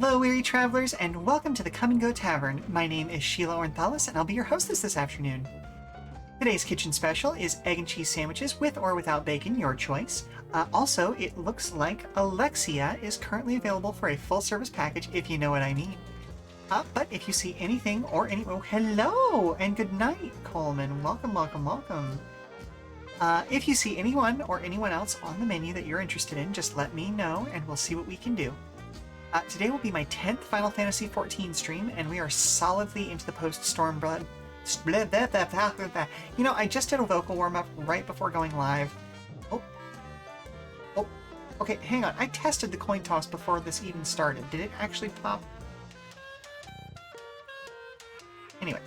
Hello, weary travelers, and welcome to the Come and Go Tavern. My name is Sheela Ornthalis, and I'll be your hostess this afternoon. Today's kitchen special is egg and cheese sandwiches with or without bacon, your choice. Also, it looks like Alexia is currently available for a full-service package, if you know what I mean. But if you see anything or any... Oh, hello, and good night, Coleman. Welcome, welcome, welcome. If you see anyone or anyone else on the menu that you're interested in, just let me know, and we'll see what we can do. Today will be my 10th Final Fantasy XIV stream, and we are solidly into the post-Stormblood. You know, I just did a vocal warm-up right before going live. Oh. Okay, hang on. I tested the coin toss before this even started. Did it actually pop? Anyway,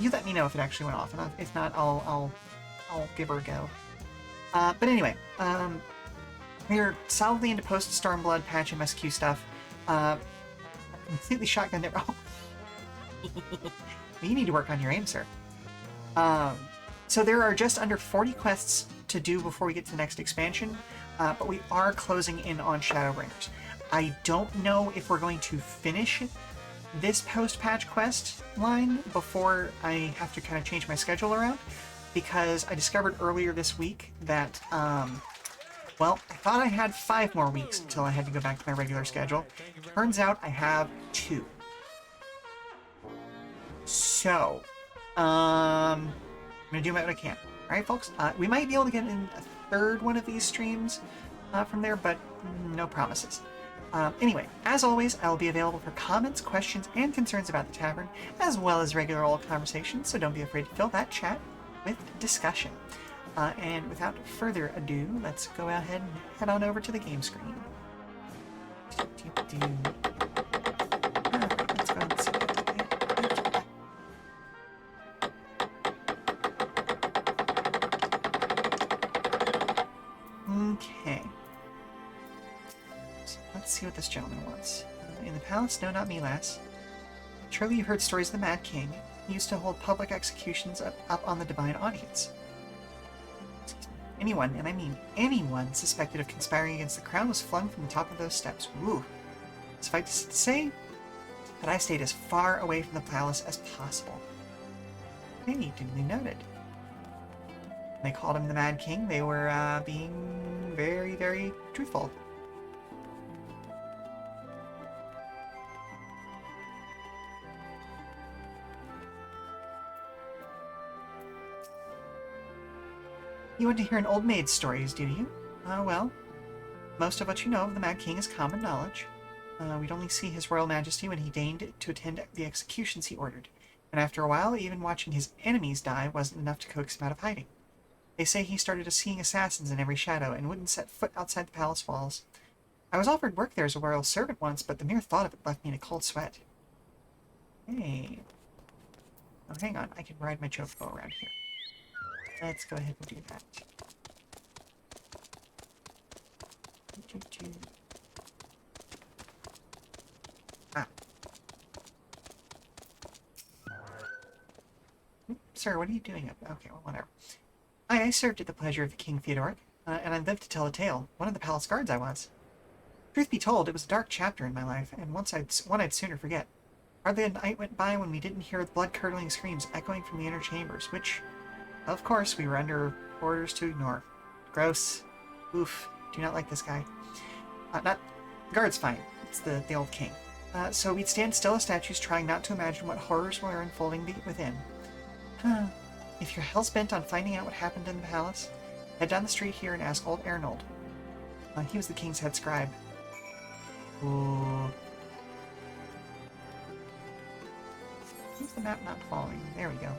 you let me know if it actually went off, and if not, I'll give her a go. But anyway, we're solidly into post-Stormblood patch MSQ stuff. Completely shotgun there. Oh. You need to work on your aim, sir. So there are just under 40 quests to do before we get to the next expansion, but we are closing in on Shadowbringers. I don't know if we're going to finish this post-patch quest line before I have to kind of change my schedule around, because I discovered earlier this week that well, I thought I had 5 more weeks until I had to go back to my regular schedule. Turns out I have 2. So, I'm gonna do what I can. Alright, folks? We might be able to get in a 3rd one of these streams from there, but no promises. Anyway, as always, I'll be available for comments, questions, and concerns about the tavern, as well as regular old conversations, so don't be afraid to fill that chat with discussion. And without further ado, let's go ahead and head on over to the game screen. Let's go and see. Okay. So let's see what this gentleman wants. In the palace? No, not me, lass. Surely you've heard stories of the Mad King. He used to hold public executions up on the Divine Audience. Anyone, and I mean anyone, suspected of conspiring against the crown was flung from the top of those steps. Woo! Suffice to say that I stayed as far away from the palace as possible. Hey, duly noted. When they called him the Mad King, they were being very, very truthful. You want to hear an old maid's stories, do you? Well, most of what you know of the Mad King is common knowledge. We'd only see His Royal Majesty when he deigned to attend the executions he ordered, and after a while, even watching his enemies die wasn't enough to coax him out of hiding. They say he started seeing assassins in every shadow and wouldn't set foot outside the palace walls. I was offered work there as a royal servant once, but the mere thought of it left me in a cold sweat. Hey. Oh, hang on, I can ride my chocobo around here. Let's go ahead and do that. Sir, what are you doing up? Okay, well, whatever. I served at the pleasure of the King Theodoric, and I lived to tell a tale. One of the palace guards I was. Truth be told, it was a dark chapter in my life, and one I'd sooner forget. Hardly a night went by when we didn't hear blood-curdling screams echoing from the inner chambers, which... of course, we were under orders to ignore. Gross. Oof. Do not like this guy. The guard's fine. It's the old king. So we'd stand still as statues, trying not to imagine what horrors were unfolding within. If you're hell's-bent on finding out what happened in the palace, head down the street here and ask old Arnold. He was the king's head scribe. Ooh. Who's the map not following? There we go.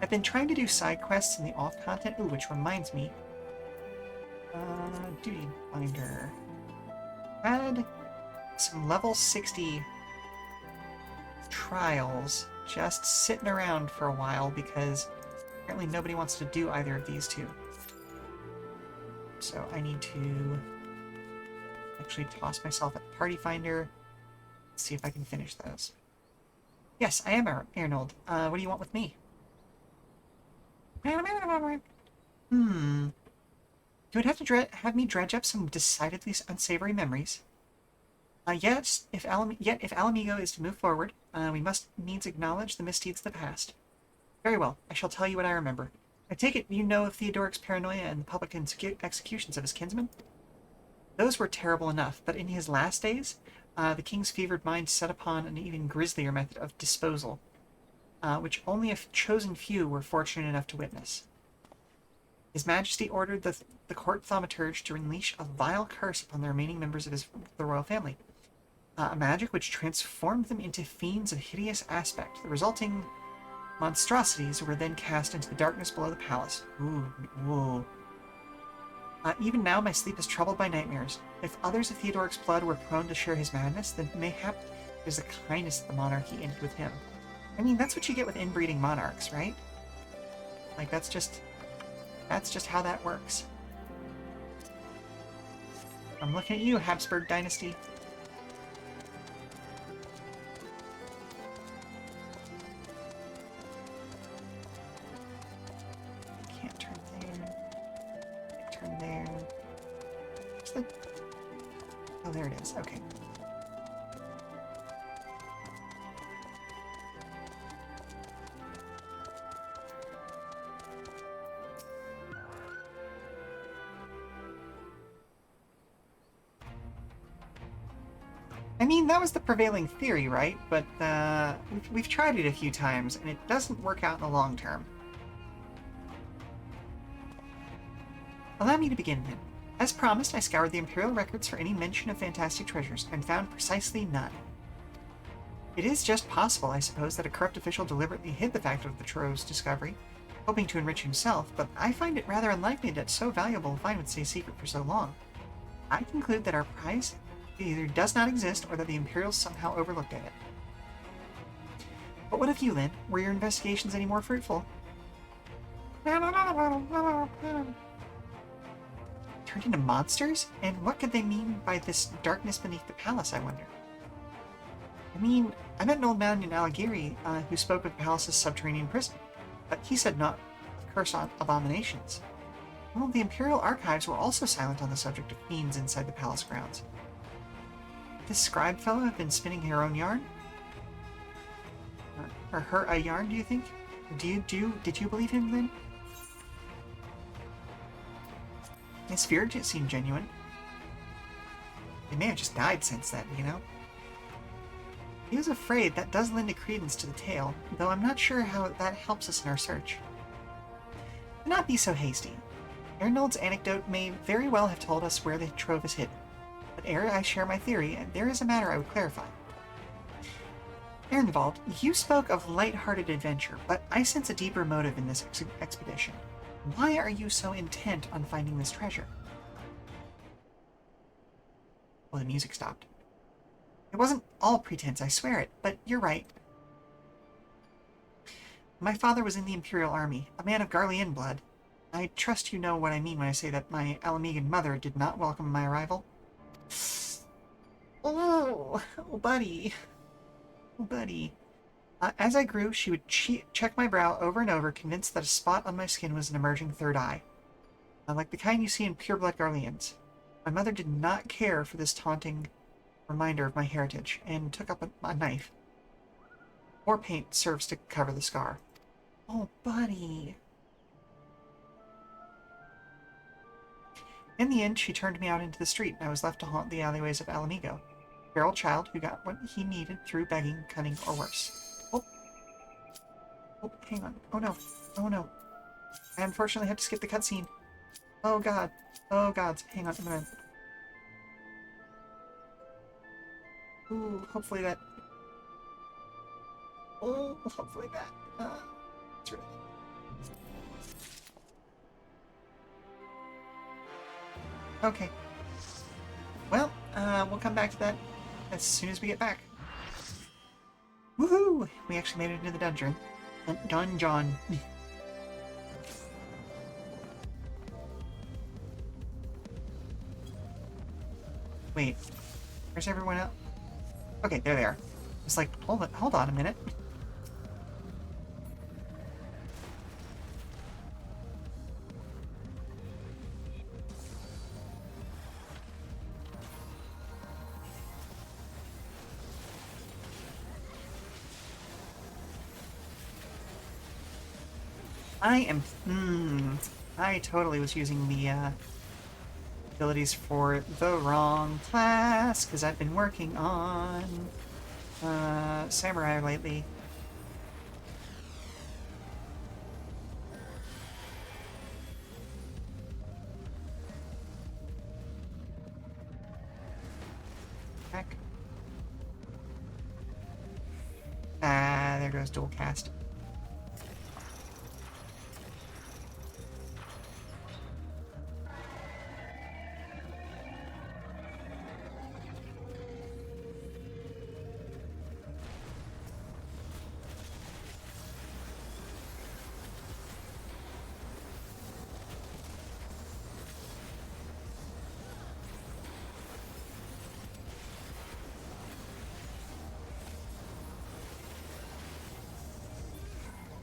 I've been trying to do side quests in the off-content, which reminds me. Duty Finder. Had some level 60 trials just sitting around for a while because apparently nobody wants to do either of these two. So I need to actually toss myself at Party Finder. Let's see if I can finish those. Yes, I am Arnold. What do you want with me? You would have to have me dredge up some decidedly unsavory memories. Yet, if Alamigo is to move forward, we must needs acknowledge the misdeeds of the past. Very well, I shall tell you what I remember. I take it you know of Theodoric's paranoia and the public executions of his kinsmen? Those were terrible enough, but in his last days, the king's fevered mind set upon an even grislier method of disposal, which only a chosen few were fortunate enough to witness. His Majesty ordered the court thaumaturge to unleash a vile curse upon the remaining members of the royal family, a magic which transformed them into fiends of hideous aspect. The resulting monstrosities were then cast into the darkness below the palace. Ooh. Even now my sleep is troubled by nightmares. If others of Theodoric's blood were prone to share his madness, then mayhap it is the kindness that the monarchy ended with him. I mean, that's what you get with inbreeding monarchs, right? Like, that's just how that works. I'm looking at you, Habsburg Dynasty. Can't turn there. Can't turn there. Where's the... Oh, there it is. Okay. I mean, that was the prevailing theory, right? But we've tried it a few times, and it doesn't work out in the long term. Allow me to begin, then. As promised, I scoured the Imperial records for any mention of fantastic treasures, and found precisely none. It is just possible, I suppose, that a corrupt official deliberately hid the fact of the trove's discovery, hoping to enrich himself, but I find it rather unlikely that so valuable a find would stay secret for so long. I conclude that our prize either does not exist, or that the Imperials somehow overlooked at it. But what of you, Lynn? Were your investigations any more fruitful? Turned into monsters? And what could they mean by this darkness beneath the palace, I wonder? I mean, I met an old man in Alighieri who spoke of the palace's subterranean prison, but he said not of curse on abominations. Well, the Imperial archives were also silent on the subject of fiends inside the palace grounds. This scribe fellow have been spinning her own yarn? Or her a yarn, do you think? Did you believe him then? His fear just seemed genuine. They may have just died since then, you know? He was afraid that does lend a credence to the tale, though I'm not sure how that helps us in our search. Do not be so hasty. Arnold's anecdote may very well have told us where the trove is hidden. But ere I share my theory, and there is a matter I would clarify. Ernvald, you spoke of light-hearted adventure, but I sense a deeper motive in this expedition. Why are you so intent on finding this treasure? Well, the music stopped. It wasn't all pretense, I swear it, but you're right. My father was in the Imperial Army, a man of Garlean blood. I trust you know what I mean when I say that my Alamigan mother did not welcome my arrival. Oh, buddy. Oh, buddy. As I grew, she would check my brow over and over, convinced that a spot on my skin was an emerging third eye. Like the kind you see in pureblood Garleans. My mother did not care for this taunting reminder of my heritage, and took up a knife. More paint serves to cover the scar. Oh, buddy. In the end, she turned me out into the street, and I was left to haunt the alleyways of Alamigo. A feral child who got what he needed through begging, cunning, or worse. Oh, hang on. Oh no. Oh no. I unfortunately had to skip the cutscene. Oh god. Oh god. Hang on a minute. Ooh, hopefully that... Oh, hopefully that... It's really... Okay. Well, we'll come back to that as soon as we get back. Woohoo! We actually made it into the dungeon. Dungeon. Wait. Where's everyone else? Okay, there they are. It's like, hold on a minute. I am... I totally was using the abilities for the wrong class, because I've been working on Samurai lately. Heck. Ah, there goes dual cast.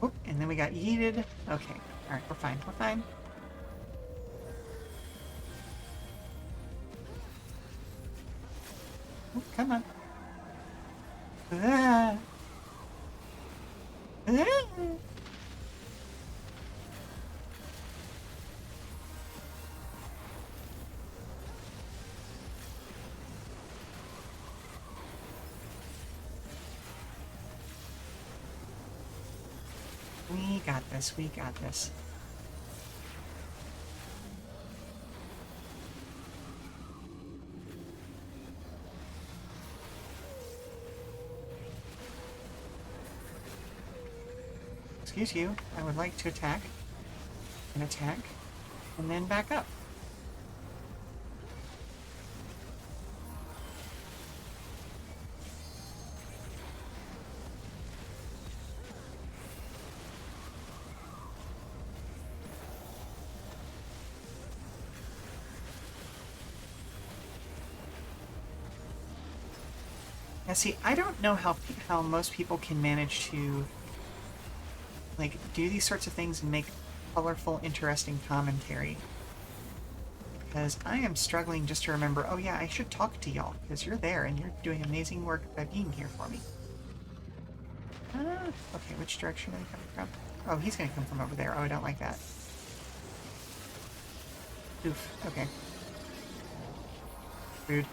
Oh, and then we got yeeted. Okay, alright, we're fine, we're fine. Oh, come on. Ah. Ah. We got this, we got this. Excuse you, I would like to attack, and attack, and then back up. Now see, I don't know how most people can manage to like do these sorts of things and make colorful, interesting commentary. Because I am struggling just to remember, oh yeah, I should talk to y'all, because you're there and you're doing amazing work by being here for me. Okay, which direction are you coming from? Oh, he's gonna come from over there. Oh, I don't like that. Oof, okay. Rude.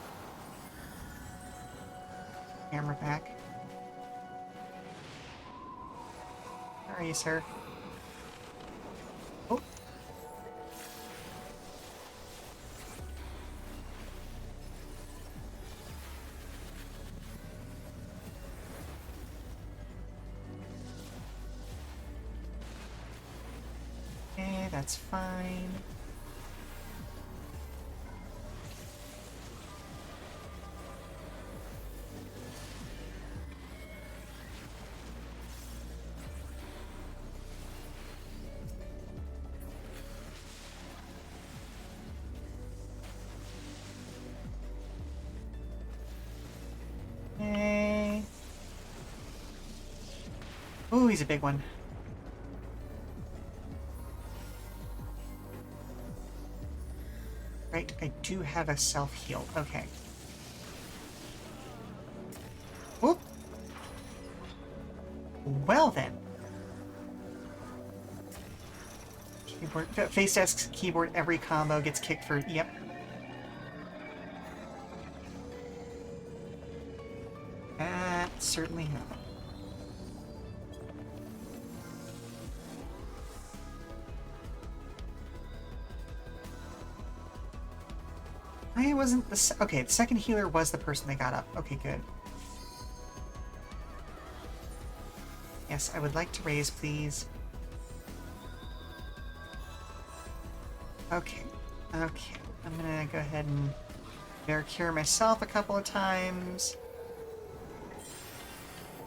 Camera back. Where are you, sir? Oh. Okay, that's fine. Okay. Ooh, he's a big one. Right, I do have a self-heal. Okay. Whoop! Well then. Keyboard, face desk, keyboard, every combo gets kicked for... Yep. That certainly happened. I wasn't the... Okay, the second healer was the person that got up. Okay, good. Yes, I would like to raise, please. Okay. Okay. I'm gonna go ahead and bear cure myself a couple of times.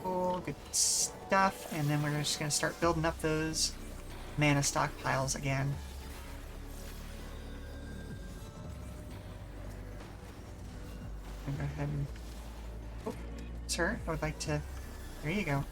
Cool, good stuff. And then we're just gonna start building up those mana stockpiles again. I'm gonna go ahead and... Oh, sir, I would like to... There you go.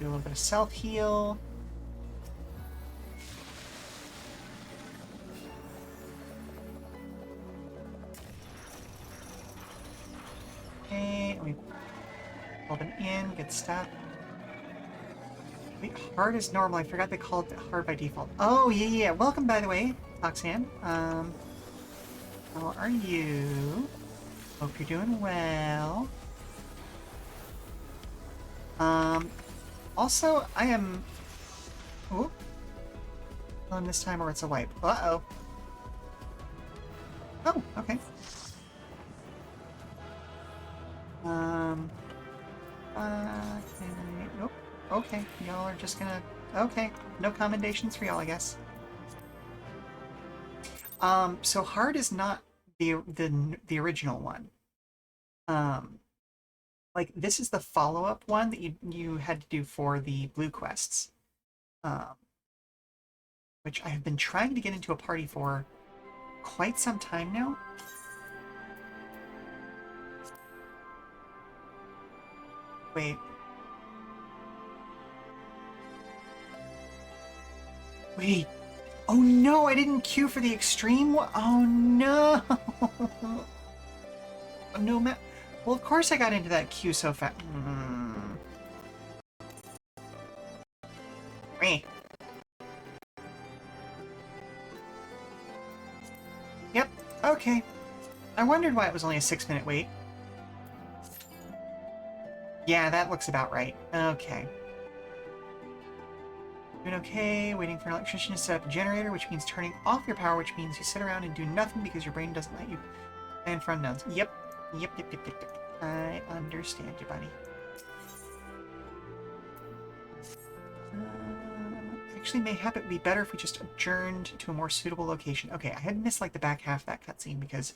do a little bit of self-heal. Okay, we pull them in, good stuff. Wait, hard is normal. I forgot they called it hard by default. Oh, yeah. Welcome, by the way, Toxan. How are you? Hope you're doing well. Also, I am... Oop. On this time, or it's a wipe. Uh-oh. Oh, okay. Nope. Okay, y'all are just gonna... Okay, no commendations for y'all, I guess. So hard is not the original one. Like, this is the follow-up one that you had to do for the blue quests. Which I have been trying to get into a party for quite some time now. Wait. Wait. Oh no, I didn't queue for the extreme one. Oh no. No, well, of course I got into that queue so fast. Yep, okay. I wondered why it was only a 6-minute wait. Yeah, that looks about right. Okay. Doing okay, waiting for an electrician to set up a generator, which means turning off your power, which means you sit around and do nothing because your brain doesn't let you plan for unknowns. Yep. I understand you, buddy. Actually, mayhap it would be better if we just adjourned to a more suitable location. Okay, I had missed like the back half of that cutscene because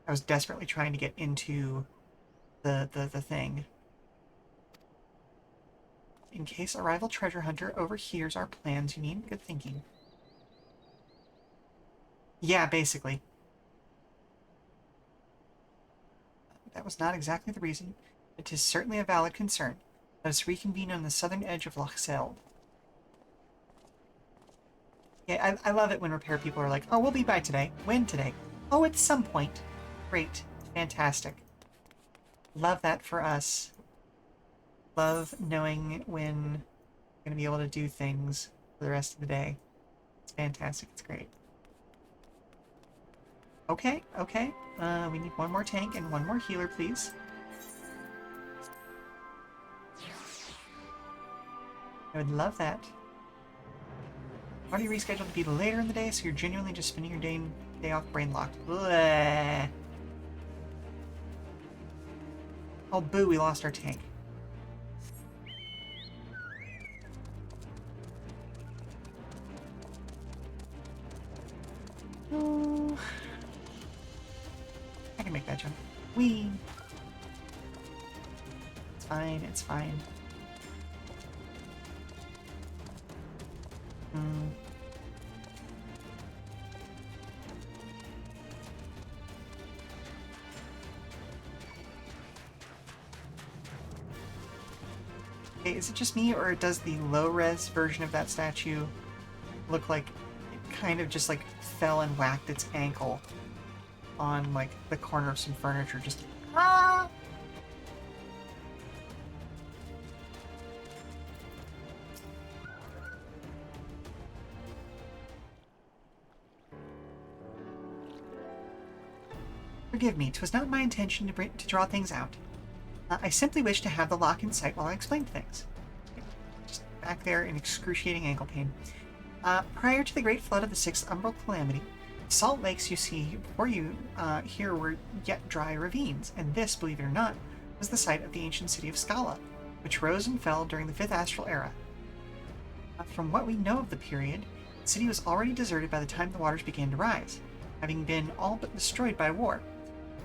I was desperately trying to get into the thing. In case a rival treasure hunter overhears our plans, you need good thinking. Yeah, basically. That was not exactly the reason. It is certainly a valid concern. Let us reconvene on the southern edge of Loch Seld. Yeah, I love it when repair people are like, oh, we'll be by today. When today? Oh, at some point. Great. Fantastic. Love that for us. Love knowing when we're going to be able to do things for the rest of the day. It's fantastic. It's great. Okay, okay. We need one more tank and one more healer, please. I would love that. Party rescheduled to be later in the day, so you're genuinely just spending your day off brain locked. Bleh. Oh, boo, we lost our tank. Oh. I can make that jump. Whee! It's fine, it's fine. Okay, is it just me, or does the low-res version of that statue look like it kind of just like fell and whacked its ankle on like the corner of some furniture? Just ah! Forgive me, 'twas not my intention to draw things out. I simply wish to have the lock in sight while I explained things. Just back there in excruciating ankle pain. Prior to the great flood of the 6th Umbral Calamity, the salt lakes you see before you here were yet dry ravines, and this, believe it or not, was the site of the ancient city of Scala, which rose and fell during the 5th Astral Era. From what we know of the period, the city was already deserted by the time the waters began to rise, having been all but destroyed by war.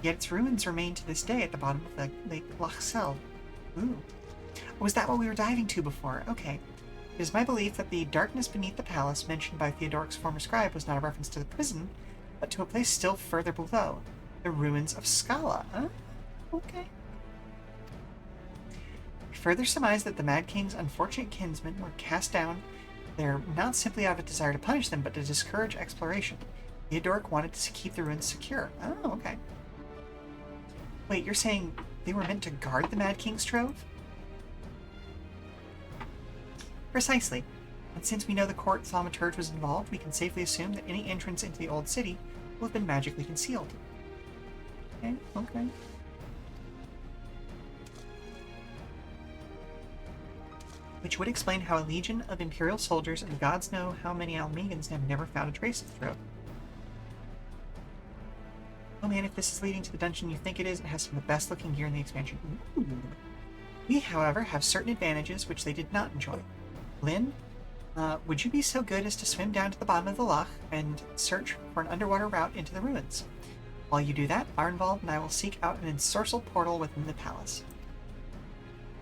Yet its ruins remain to this day at the bottom of the Lake Loch Seld. Ooh. Was that what we were diving to before? Okay. It is my belief that the darkness beneath the palace mentioned by Theodoric's former scribe was not a reference to the prison, but to a place still further below, the ruins of Scala. Huh? Okay. further surmise that the Mad King's unfortunate kinsmen were cast down there not simply out of a desire to punish them, but to discourage exploration. Theodoric wanted to keep the ruins secure. Oh, okay. Wait, you're saying they were meant to guard the Mad King's trove? Precisely. And since we know the court thaumaturge was involved, we can safely assume that any entrance into the old city will have been magically concealed. Okay, okay. Which would explain how a legion of Imperial soldiers and gods know how many Almegans have never found a trace of the trove. Oh man, if this is leading to the dungeon you think it is, it has some of the best looking gear in the expansion. Ooh. We, however, have certain advantages which they did not enjoy. Lynn, would you be so good as to swim down to the bottom of the loch and search for an underwater route into the ruins? While you do that, Arnvald and I will seek out an ensorcel portal within the palace.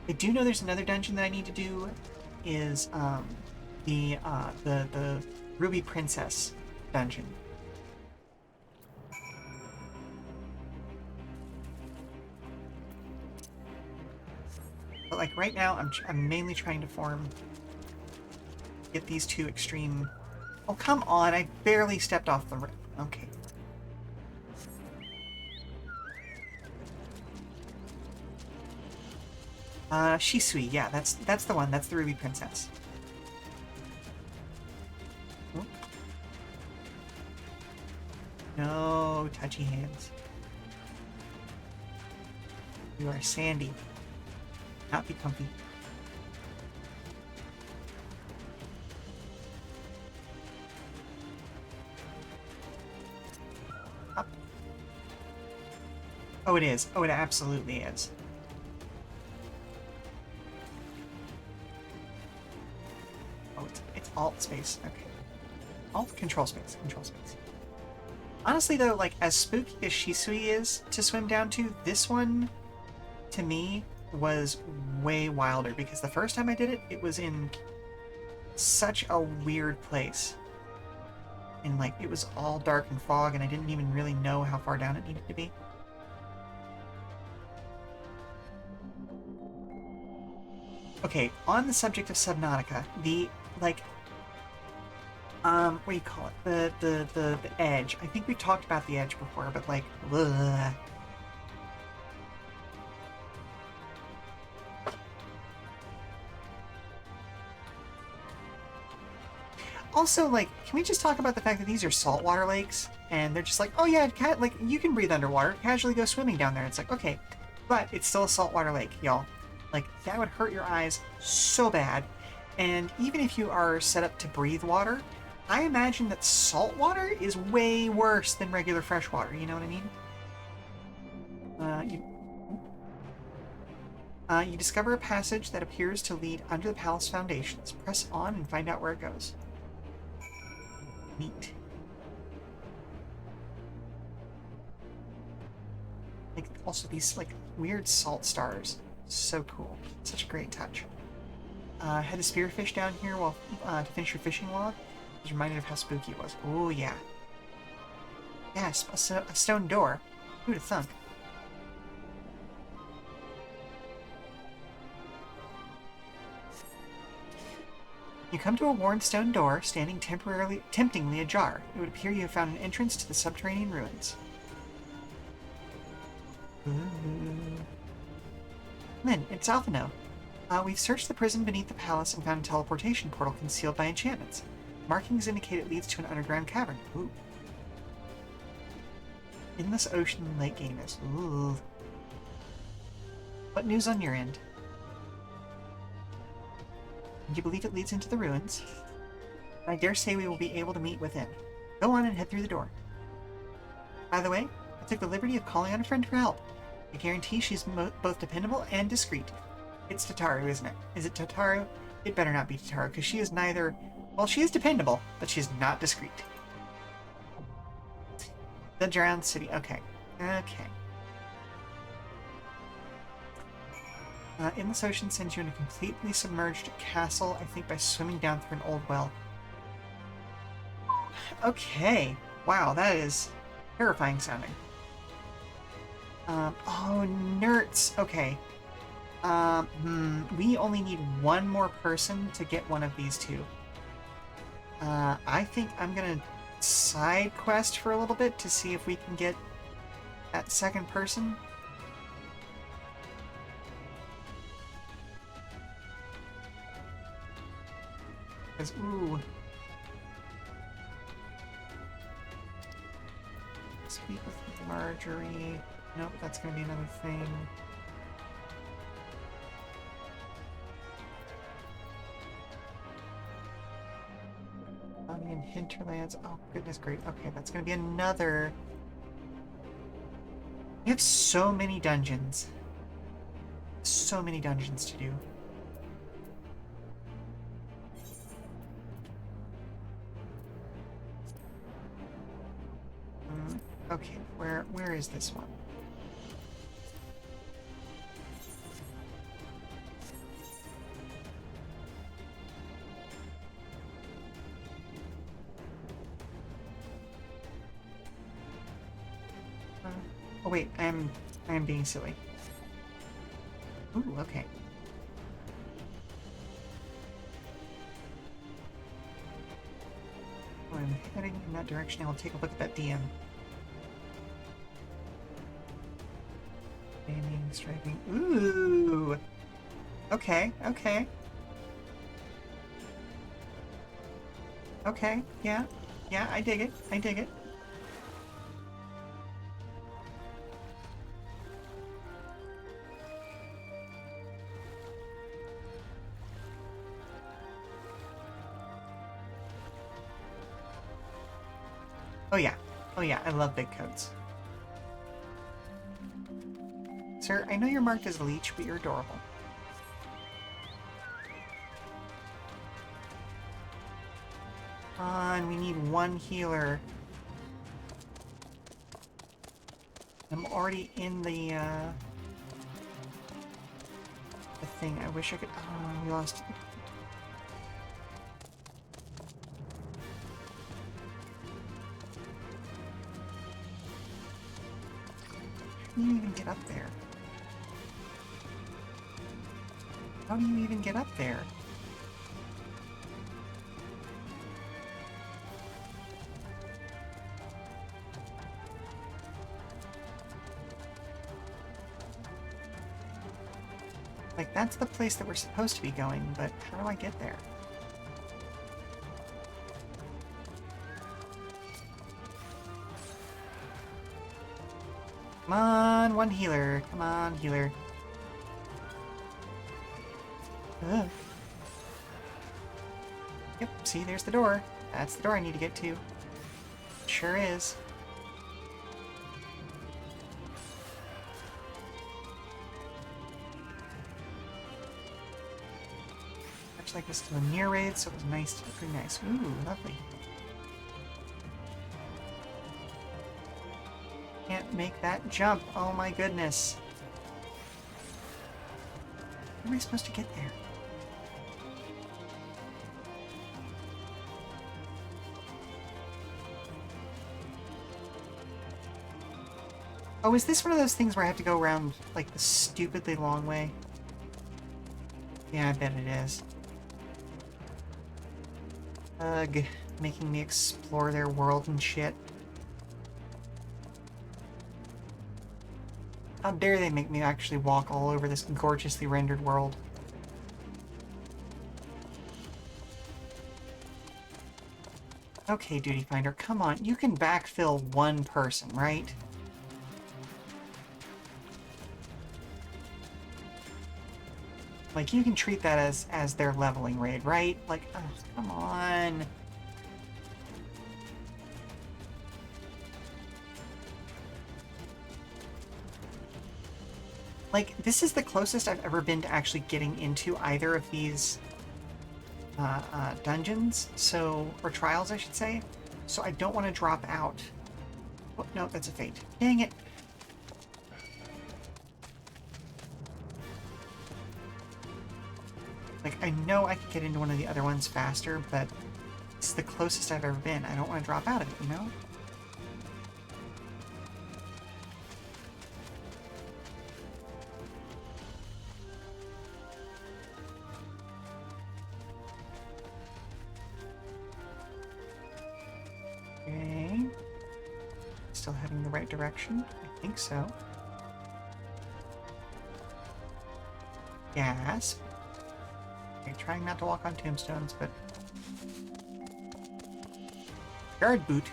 I do know there's another dungeon that I need to do, is the Ruby Princess dungeon. But like right now, I'm mainly trying to get these two extreme. Oh come on! I barely stepped off the rip. Okay. Shisui, yeah, that's the one. That's the Ruby Princess. Oh. No touchy hands. You are sandy. Not be comfy. Up. Oh, it is. Oh, it absolutely is. Oh, it's alt space. Okay. Alt control space. Control space. Honestly, though, like, as spooky as Shisui is to swim down to, this one, to me, was way wilder, because the first time I did it, it was in such a weird place. And, like, it was all dark and fog, and I didn't even really know how far down it needed to be. Okay, on the subject of Subnautica, the, like, what do you call it? The edge. I think we talked about the edge before, but, like, ugh. Also, like, can we just talk about the fact that these are saltwater lakes, and they're just like, oh yeah, like, you can breathe underwater, casually go swimming down there. It's like, okay, but it's still a saltwater lake, y'all. Like, that would hurt your eyes so bad. And even if you are set up to breathe water, I imagine that salt water is way worse than regular fresh water, you know what I mean? You discover a passage that appears to lead under the palace foundations. Press on and find out where it goes. Neat. Like, also these, like, weird salt stars. So cool. Such a great touch. Had to spearfish down here while to finish your fishing log. I was reminded of how spooky it was. Oh yeah. Yes, a stone door. Who'd have thunk? You come to a worn stone door, standing temptingly ajar. It would appear you have found an entrance to the subterranean ruins. Ooh. Lynn, it's Alphino. We've searched the prison beneath the palace and found a teleportation portal concealed by enchantments. Markings indicate it leads to an underground cavern. Ooh. Endless ocean and lake gamers. Ooh. What news on your end? You believe it leads into the ruins? I dare say we will be able to meet within. Go on and head through the door. By the way, I took the liberty of calling on a friend for help. I guarantee she's both dependable and discreet. It's Tataru, isn't it? Is it Tataru? It better not be Tataru, because she is neither... Well, she is dependable, but she's not discreet. The Drowned City. Okay. Okay. Endless Ocean sends you in a completely submerged castle, I think by swimming down through an old well. Okay. Wow, that is terrifying sounding. Oh, nerds. Okay. We only need one more person to get one of these two. I think I'm gonna side quest for a little bit to see if we can get that second person. Because, ooh. Speak with Marjorie. Nope, that's gonna be another thing. In Hinterlands. Oh, goodness great. Okay, that's gonna be another. We have so many dungeons. So many dungeons to do. Okay, where is this one? Oh wait, I am being silly. Ooh, okay. Oh, I'm heading in that direction. I'll take a look at that DM. Aiming, striking. Ooh! Okay, okay. Okay, yeah. Yeah, I dig it. I dig it. Oh yeah. Oh yeah, I love big coats. Sir, I know you're marked as a leech, but you're adorable. Come on, we need one healer. I'm already in the thing. I wish I could... Oh, we lost... How do you even get up there? How do you even get up there? Like, that's the place that we're supposed to be going, but how do I get there? Come on, one healer. Come on, healer. Ugh. Yep, see, there's the door. That's the door I need to get to. Sure is. Much like this to a near raid, so it was nice, pretty nice. Ooh, lovely. Can't make that jump. Oh my goodness. How am I supposed to get there? Oh, is this one of those things where I have to go around, like, the stupidly long way? Yeah, I bet it is. Ugh, making me explore their world and shit. How dare they make me actually walk all over this gorgeously rendered world. Okay, Duty Finder, come on. You can backfill one person, right? Like, you can treat that as their leveling raid, right? Like, oh, come on. Like, this is the closest I've ever been to actually getting into either of these dungeons, or trials, I should say. So I don't want to drop out. Oh, no, that's a fate. Dang it. Like, I know I could get into one of the other ones faster, but it's the closest I've ever been. I don't want to drop out of it, you know? still heading the right direction? I think so. Gas. Okay, trying not to walk on tombstones, but... Guard boot.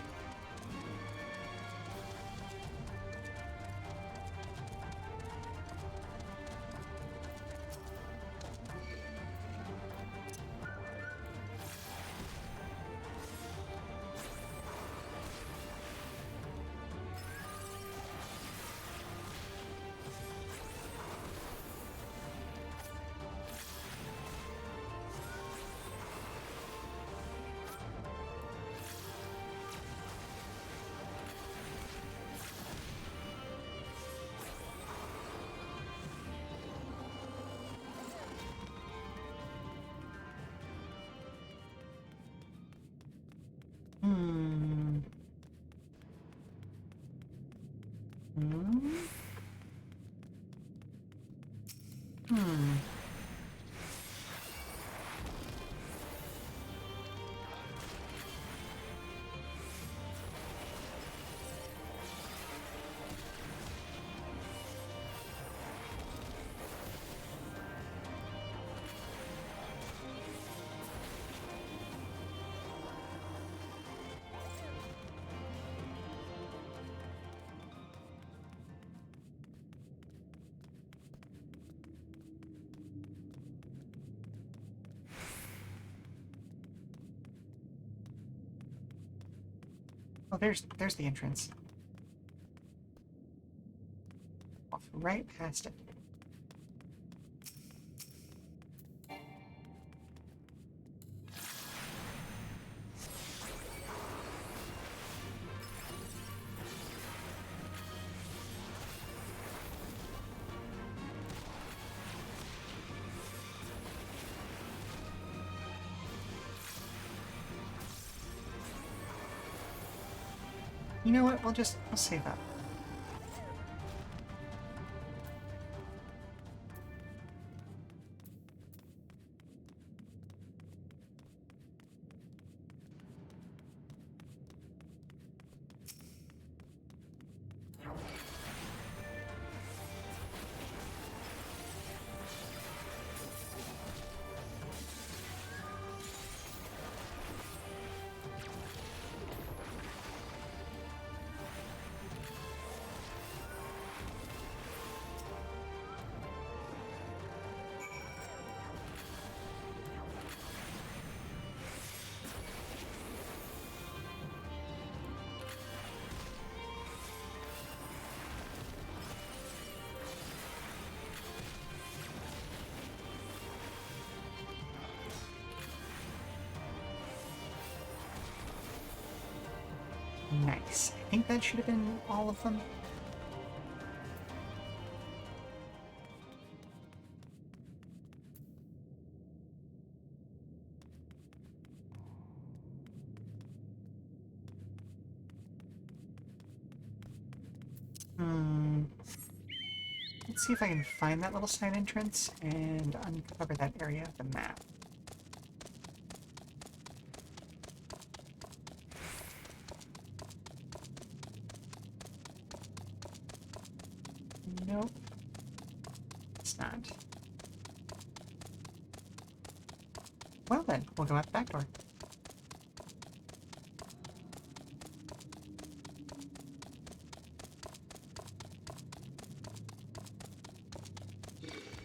Hmm. Hmm. Hmm. Oh, there's the entrance. Off right past it. You know what? We'll save up. Nice. I think that should have been all of them. Let's see if I can find that little side entrance and uncover that area of the map. Nope. It's not. Well then, we'll go out the back door.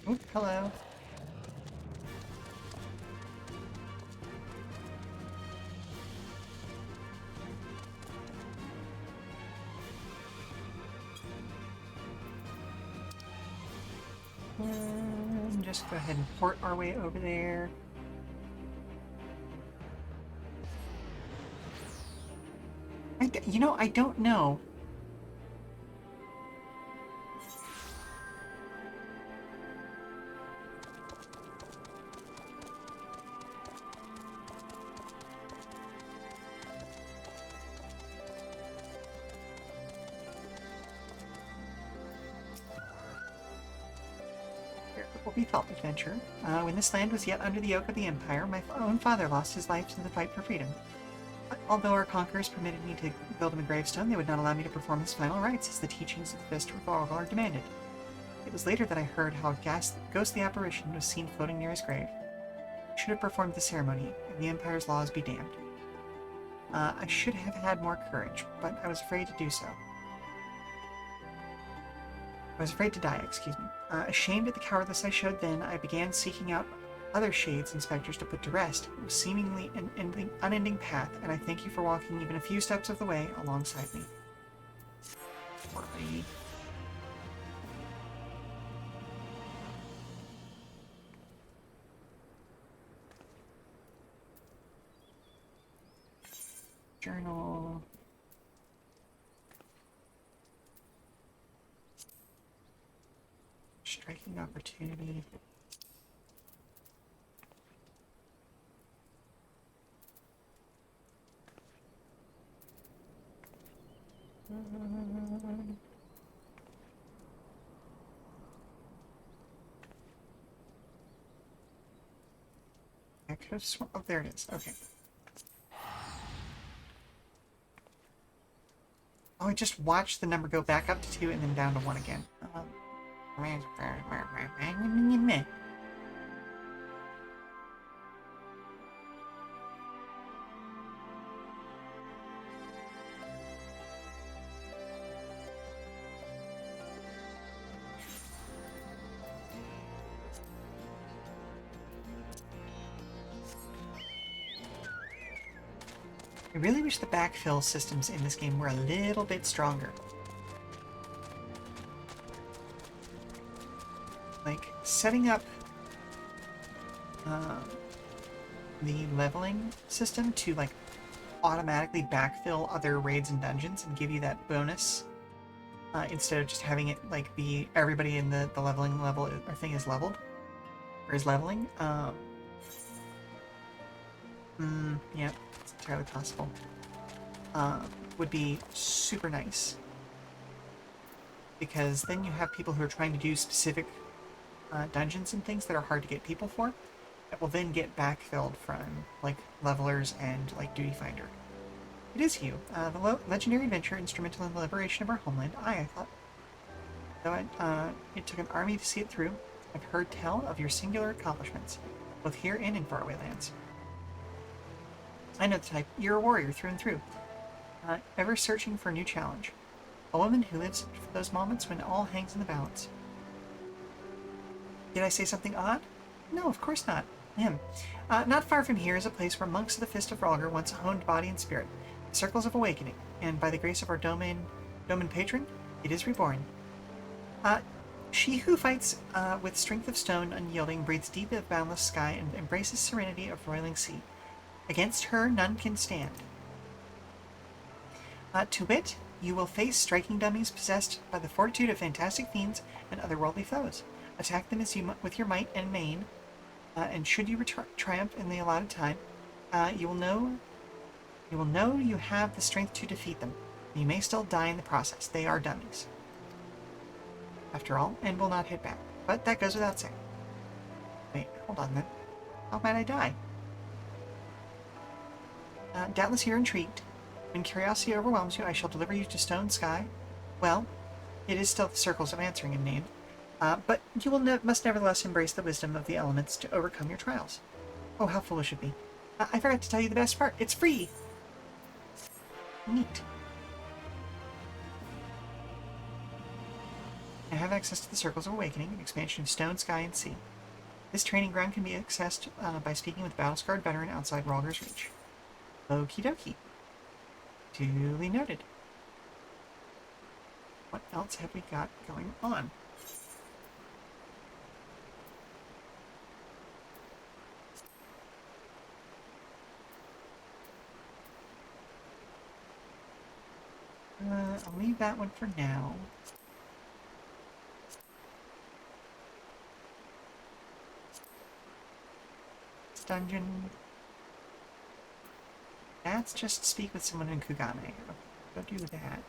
Oop, hello. And just go ahead and port our way over there. You know, I don't know. Will be felt adventure. When this land was yet under the yoke of the Empire, my own father lost his life in the fight for freedom. Although our conquerors permitted me to build him a gravestone, they would not allow me to perform his final rites as the teachings of the Fist of Valgar demanded. It was later that I heard how a ghostly apparition was seen floating near his grave. I should have performed the ceremony, and the Empire's laws be damned. I should have had more courage, but I was afraid to do so. I was afraid to die, excuse me. Ashamed at the cowardice I showed then, I began seeking out other Shades inspectors to put to rest. It was seemingly an unending path, and I thank you for walking even a few steps of the way alongside me. Poor lady. Journal. Striking opportunity. I could have sworn. Oh, there it is. Okay. Oh, I just watched the number go back up to 2 and then down to 1 again. I really wish the backfill systems in this game were a little bit stronger. Like, setting up the leveling system to, like, automatically backfill other raids and dungeons and give you that bonus, instead of just having it, like, be everybody in the leveling level or thing is leveled, or is leveling. Yeah, it's entirely possible. Would be super nice. Because then you have people who are trying to do specific dungeons and things that are hard to get people for, that will then get backfilled from, like, levelers and, like, Duty Finder. It is you, the legendary adventurer instrumental in the liberation of our homeland. I thought, though it took an army to see it through, I've heard tell of your singular accomplishments, both here and in faraway lands. I know the type. You're a warrior through and through, ever searching for a new challenge. A woman who lives for those moments when all hangs in the balance. Did I say something odd? No, of course not. Not far from here is a place where monks of the Fist of Rhalgr once honed body and spirit, the Circles of Awakening, and by the grace of our domain patron, it is reborn. She who fights with strength of stone unyielding, breathes deep of boundless sky, and embraces serenity of roiling sea. Against her none can stand. To wit, you will face striking dummies possessed by the fortitude of fantastic fiends and otherworldly foes. Attack them with your might and main, and should you triumph in the allotted time, you will know you have the strength to defeat them. You may still die in the process. They are dummies, after all, and will not hit back. But that goes without saying. Wait, hold on then. How might I die? Doubtless you're intrigued. When curiosity overwhelms you, I shall deliver you to Stone Sky. Well, it is still the Circles I'm answering in name. But you will must nevertheless embrace the wisdom of the elements to overcome your trials. Oh, how foolish of me. I forgot to tell you the best part. It's free! Neat. I have access to the Circles of Awakening, an expansion of Stone, Sky, and Sea. This training ground can be accessed by speaking with a battle-scarred veteran outside Rhalgr's reach. Okie dokie. Duly noted. What else have we got going on? I'll leave that one for now. This dungeon. That's just speak with someone in Kugane. Go do that.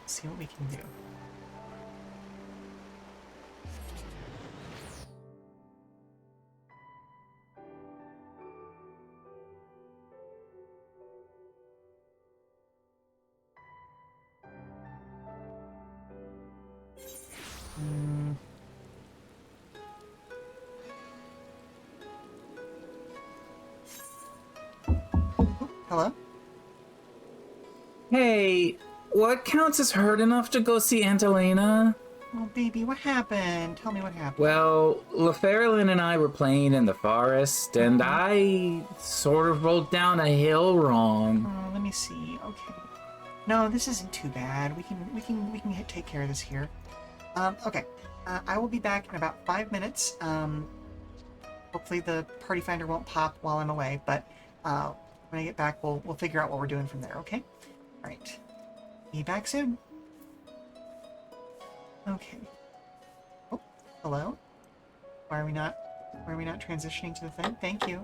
See what we can do. Hello? Hey, what counts as hurt enough to go see Aunt Elena? Oh, baby, what happened? Tell me what happened. Well, LaFerlin and I were playing in the forest, and Mhm. I sort of rolled down a hill wrong. Oh, let me see. Okay. No, this isn't too bad. We can take care of this here. Okay. I will be back in about 5 minutes. Hopefully the party finder won't pop while I'm away, but when I get back, we'll figure out what we're doing from there. Okay. All right. Be back soon. Okay. Oh, hello. Why are we not? Why are we not transitioning to the thing? Thank you.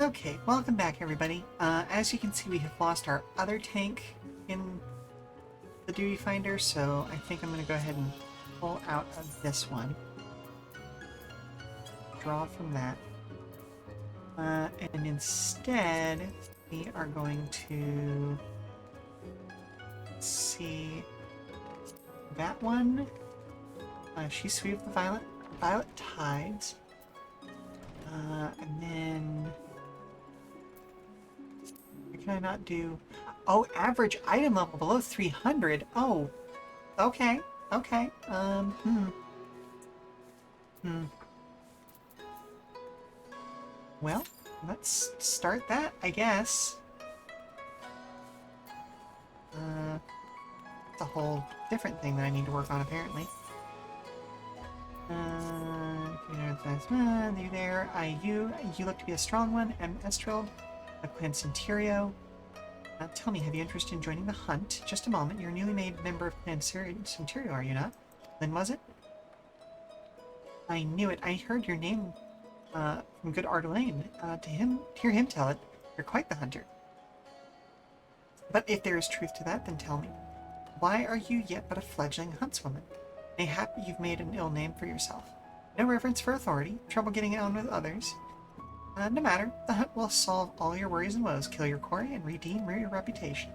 Okay, welcome back everybody. As you can see, we have lost our other tank in the duty finder, so I think I'm going to go ahead and pull out of this one. Draw from that. And instead, we are going to see that one. She swept the violet tides. And then what can I not do? Oh, average item level below 300. Oh, okay, okay. Well, let's start that, I guess. It's a whole different thing that I need to work on, apparently. You there. You look to be a strong one. Estreld, a Clan Centurio. Tell me, have you interest in joining the hunt? Just a moment. You're a newly made member of Clan Centurio, are you not? Then was it? I knew it. I heard your name from good Ardelaine. Hear him tell it. You're quite the hunter. But if there is truth to that, then tell me. Why are you yet but a fledgling huntswoman? Mayhap you've made an ill name for yourself. No reverence for authority, trouble getting on with others. No matter, the hunt will solve all your worries and woes, kill your quarry, and redeem your reputation.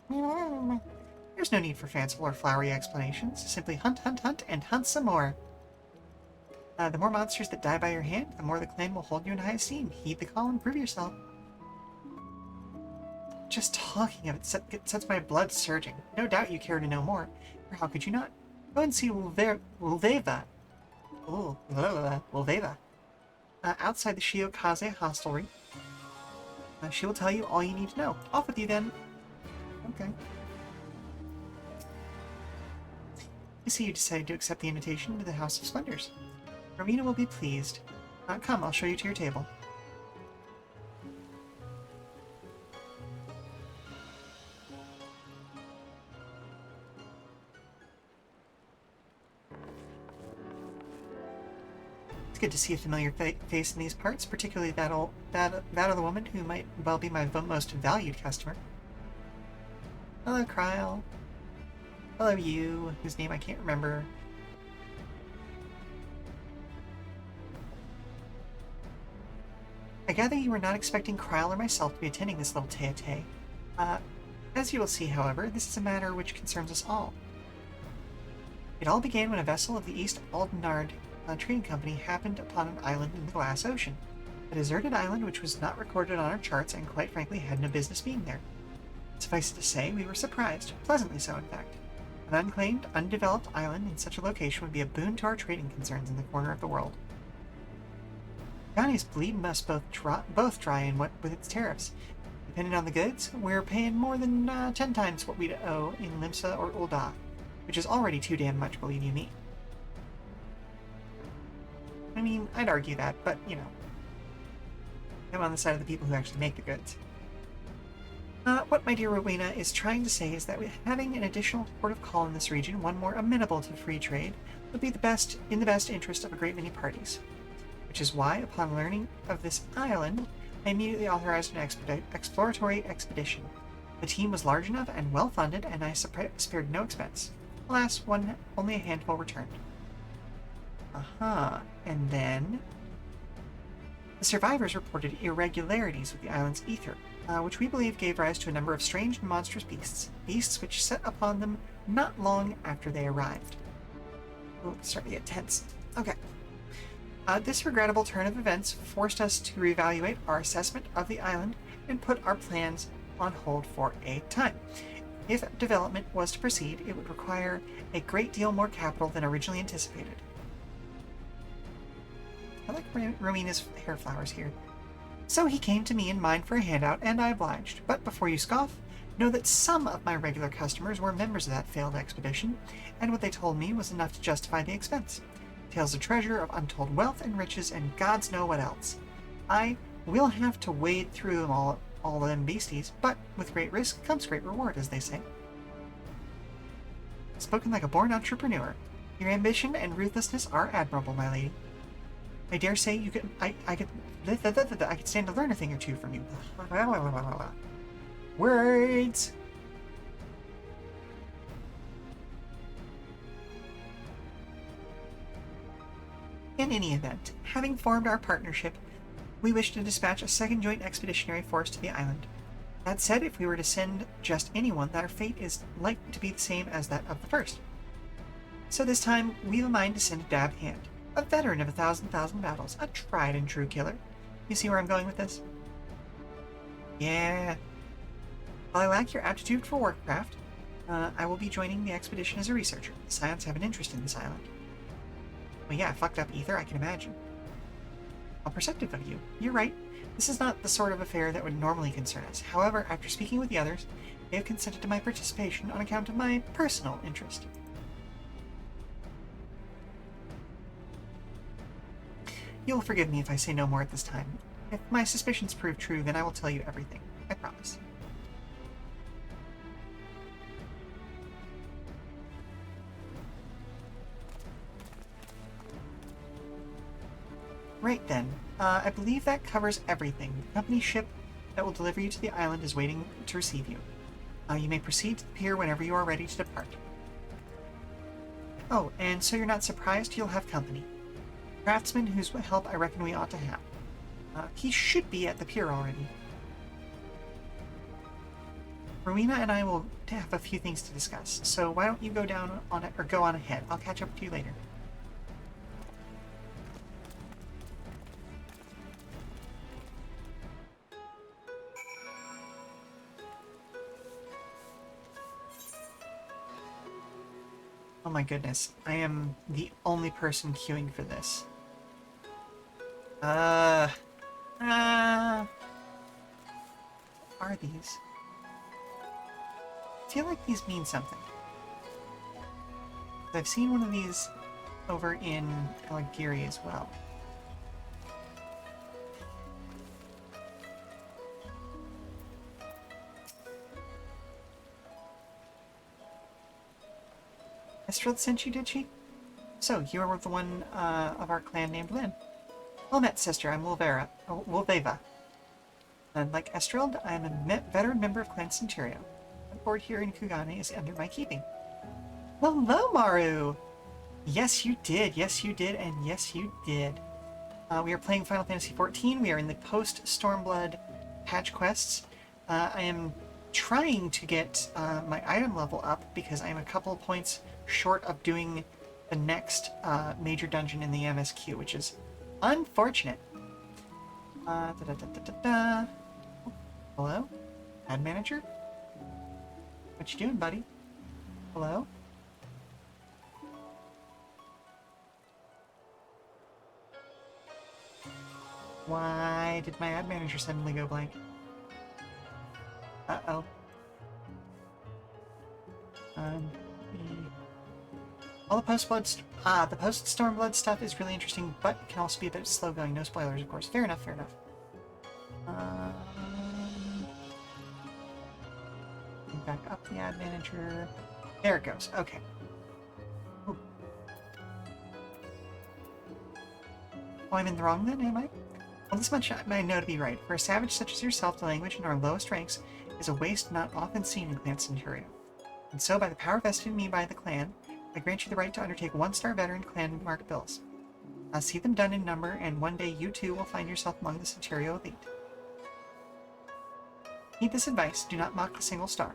There's no need for fanciful or flowery explanations. Simply hunt, hunt, hunt, and hunt some more. The more monsters that die by your hand, the more the clan will hold you in high esteem. Heed the call and prove yourself. Just talking of it sets my blood surging. No doubt you care to know more, or how could you not? Go and see Ulveva. Ooh, Ulveva. Outside the Shiokaze hostelry. She will tell you all you need to know. Off with you then. Okay. I see you decided to accept the invitation to the House of Splendors. Rowena will be pleased. Come, I'll show you to your table. It's good to see a familiar face in these parts, particularly that of the woman who might well be my most valued customer. Hello, Kryl. Hello, you, whose name I can't remember. I gather you were not expecting Kryl or myself to be attending this little tete-a-tete. As you will see, however, this is a matter which concerns us all. It all began when a vessel of the East Aldenard trading company happened upon an island in the Glass Ocean. A deserted island which was not recorded on our charts and quite frankly had no business being there. Suffice it to say, we were surprised, pleasantly so in fact. An unclaimed, undeveloped island in such a location would be a boon to our trading concerns in the corner of the world. Ghani's bleed must both dry in with its tariffs. Depending on the goods, we're paying more than 10 times what we'd owe in Limsa or Ul'dah, which is already too damn much, believe you me. I mean, I'd argue that, but, you know, I'm on the side of the people who actually make the goods. What my dear Rowena is trying to say is that having an additional port of call in this region, one more amenable to free trade, would be in the best interest of a great many parties. Which is why, upon learning of this island, I immediately authorized an exploratory expedition. The team was large enough and well-funded, and I spared no expense. Alas, only a handful returned. And then the survivors reported irregularities with the island's ether, which we believe gave rise to a number of strange and monstrous beasts which set upon them not long after they arrived. Oh, it's starting to get tense. Okay. This regrettable turn of events forced us to reevaluate our assessment of the island and put our plans on hold for a time. If development was to proceed, it would require a great deal more capital than originally anticipated. I like Rowena's hair flowers here. So he came to me in mind for a handout, and I obliged. But before you scoff, know that some of my regular customers were members of that failed expedition, and what they told me was enough to justify the expense. Tales of treasure, of untold wealth and riches, and gods know what else. I will have to wade through them all them beasties, but with great risk comes great reward, as they say. Spoken like a born entrepreneur. Your ambition and ruthlessness are admirable, my lady. I dare say you could. I could. I could stand to learn a thing or two from you. Words. In any event, having formed our partnership, we wish to dispatch a second joint expeditionary force to the island. That said, if we were to send just anyone, our fate is likely to be the same as that of the first. So this time, we've a mind to send a dab hand. A veteran of 1,000 battles. A tried and true killer. You see where I'm going with this? Yeah. While I lack your aptitude for warcraft, I will be joining the expedition as a researcher. The Scions have an interest in this island. Well, yeah, fucked up ether, I can imagine. How perceptive of you. You're right. This is not the sort of affair that would normally concern us. However, after speaking with the others, they have consented to my participation on account of my personal interest. You'll forgive me if I say no more at this time. If my suspicions prove true, then I will tell you everything. I promise. Right then. I believe that covers everything. The company ship that will deliver you to the island is waiting to receive you. You may proceed to the pier whenever you are ready to depart. Oh, and so you're not surprised, you'll have company. Craftsman whose help I reckon we ought to have. He should be at the pier already. Rowena and I will have a few things to discuss, so why don't you go down on it, or go on ahead. I'll catch up with you later. Oh my goodness, I am the only person queuing for this. What are these? I feel like these mean something. I've seen one of these over in Alagiri as well. Estreld sent you, did she? So, you are the one of our clan named Lynn. Well met, sister. I'm Wolveva. And like Estreld, I am a veteran member of Clan Centurio. The board here in Kugane is under my keeping. Hello, Maru! Yes, you did. Yes, you did. And yes, you did. We are playing Final Fantasy XIV. We are in the post-Stormblood patch quests. I am trying to get my item level up because I am a couple of points short of doing the next major dungeon in the MSQ, which is unfortunate. Hello? Ad manager? What you doing, buddy? Hello? Why did my ad manager suddenly go blank? Uh-oh. All the the post-Stormblood stuff is really interesting, but it can also be a bit slow going. No spoilers, of course. Fair enough, fair enough. Back up the ad manager. There it goes. Okay. Ooh. Oh, I'm in the wrong then, am I? Well, this much I know to be right. For a savage such as yourself, the language in our lowest ranks is a waste not often seen in Clan Centurio. And so, by the power vested in me by the clan, I grant you the right to undertake one-star veteran clan mark bills. See them done in number, and one day you too will find yourself among the Centurio elite. Heed this advice, do not mock the single star.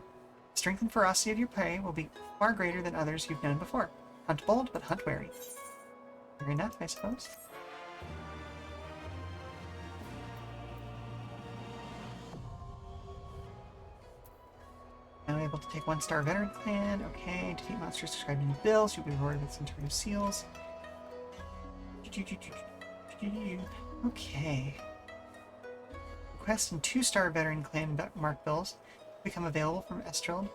The strength and ferocity of your prey will be far greater than others you've known before. Hunt bold, but hunt wary. Fair enough, I suppose. Now able to take one-star veteran clan. Okay, defeat monsters described in the bills. You'll be rewarded with Centurion seals. Okay. Quest and 2-star veteran clan mark bills become available from Estreld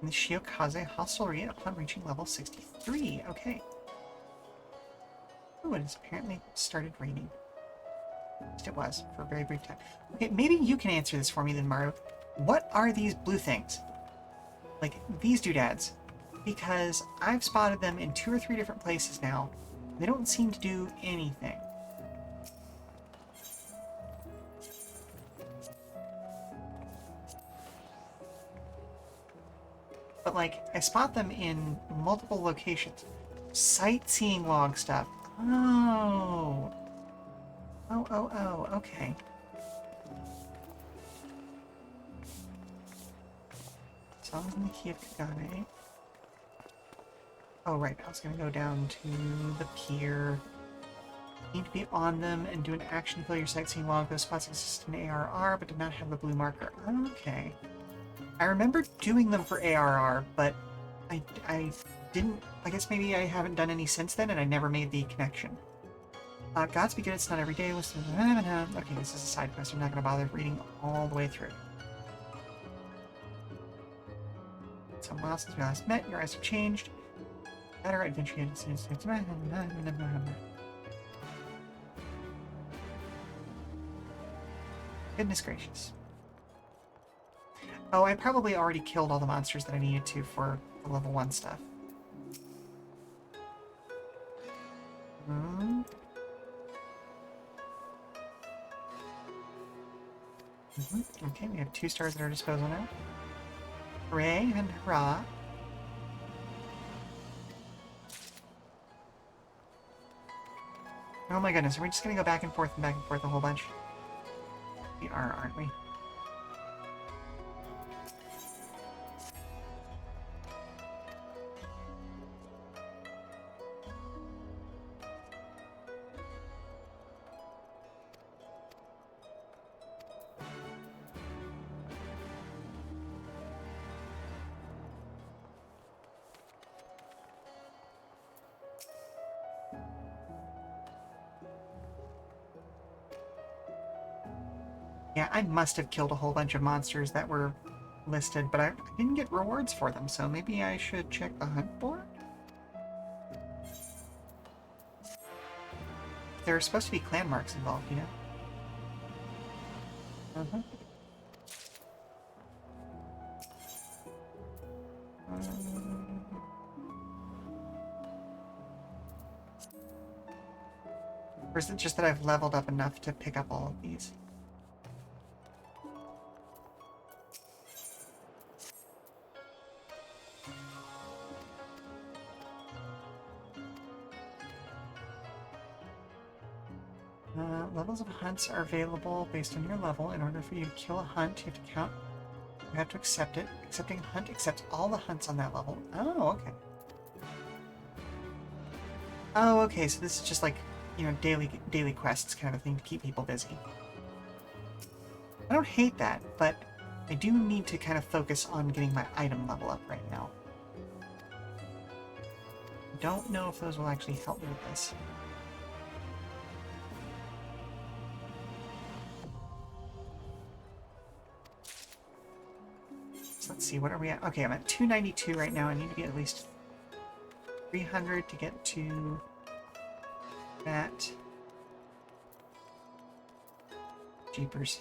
in the Shiokaze hostelry upon reaching level 63. Okay. Oh, it has apparently started raining. At least it was, for a very brief time. Okay, maybe you can answer this for me then, Maru. What are these blue things? Like, these doodads. Because I've spotted them in 2 or 3 different places now. They don't seem to do anything. but like I spot them in multiple locations. Sightseeing log stuff. Oh. Oh, okay. So I'm gonna keep Kagane. Oh right, I was gonna go down to the pier. Need to be on them and do an action to fill your sightseeing log. Those spots exist in ARR, but did not have the blue marker. Okay. I remember doing them for ARR, but I didn't... I guess maybe I haven't done any since then, and I never made the connection. Gods be good, it's not every day. Okay, this is a side quest. I'm not going to bother reading all the way through. It's a while since we last met. Your eyes have changed. Better adventure. Goodness gracious. Oh, I probably already killed all the monsters that I needed to for the level 1 stuff. Okay, we have 2 stars at our disposal now. Hooray and hurrah. Oh my goodness, are we just gonna go back and forth a whole bunch? We are, aren't we? Yeah, I must have killed a whole bunch of monsters that were listed, but I didn't get rewards for them, so maybe I should check the hunt board? There are supposed to be clan marks involved, you know? Or is it just that I've leveled up enough to pick up all of these? Levels of hunts are available based on your level. In order for you to kill a hunt, you have to count. You have to accept it. Accepting a hunt accepts all the hunts on that level. Oh, okay. Oh, okay. So this is just like, you know, daily quests kind of a thing to keep people busy. I don't hate that, but I do need to kind of focus on getting my item level up right now. I don't know if those will actually help me with this. So let's see, what are we at? Okay, I'm at 292 right now. I need to be at least 300 to get to that. Jeepers.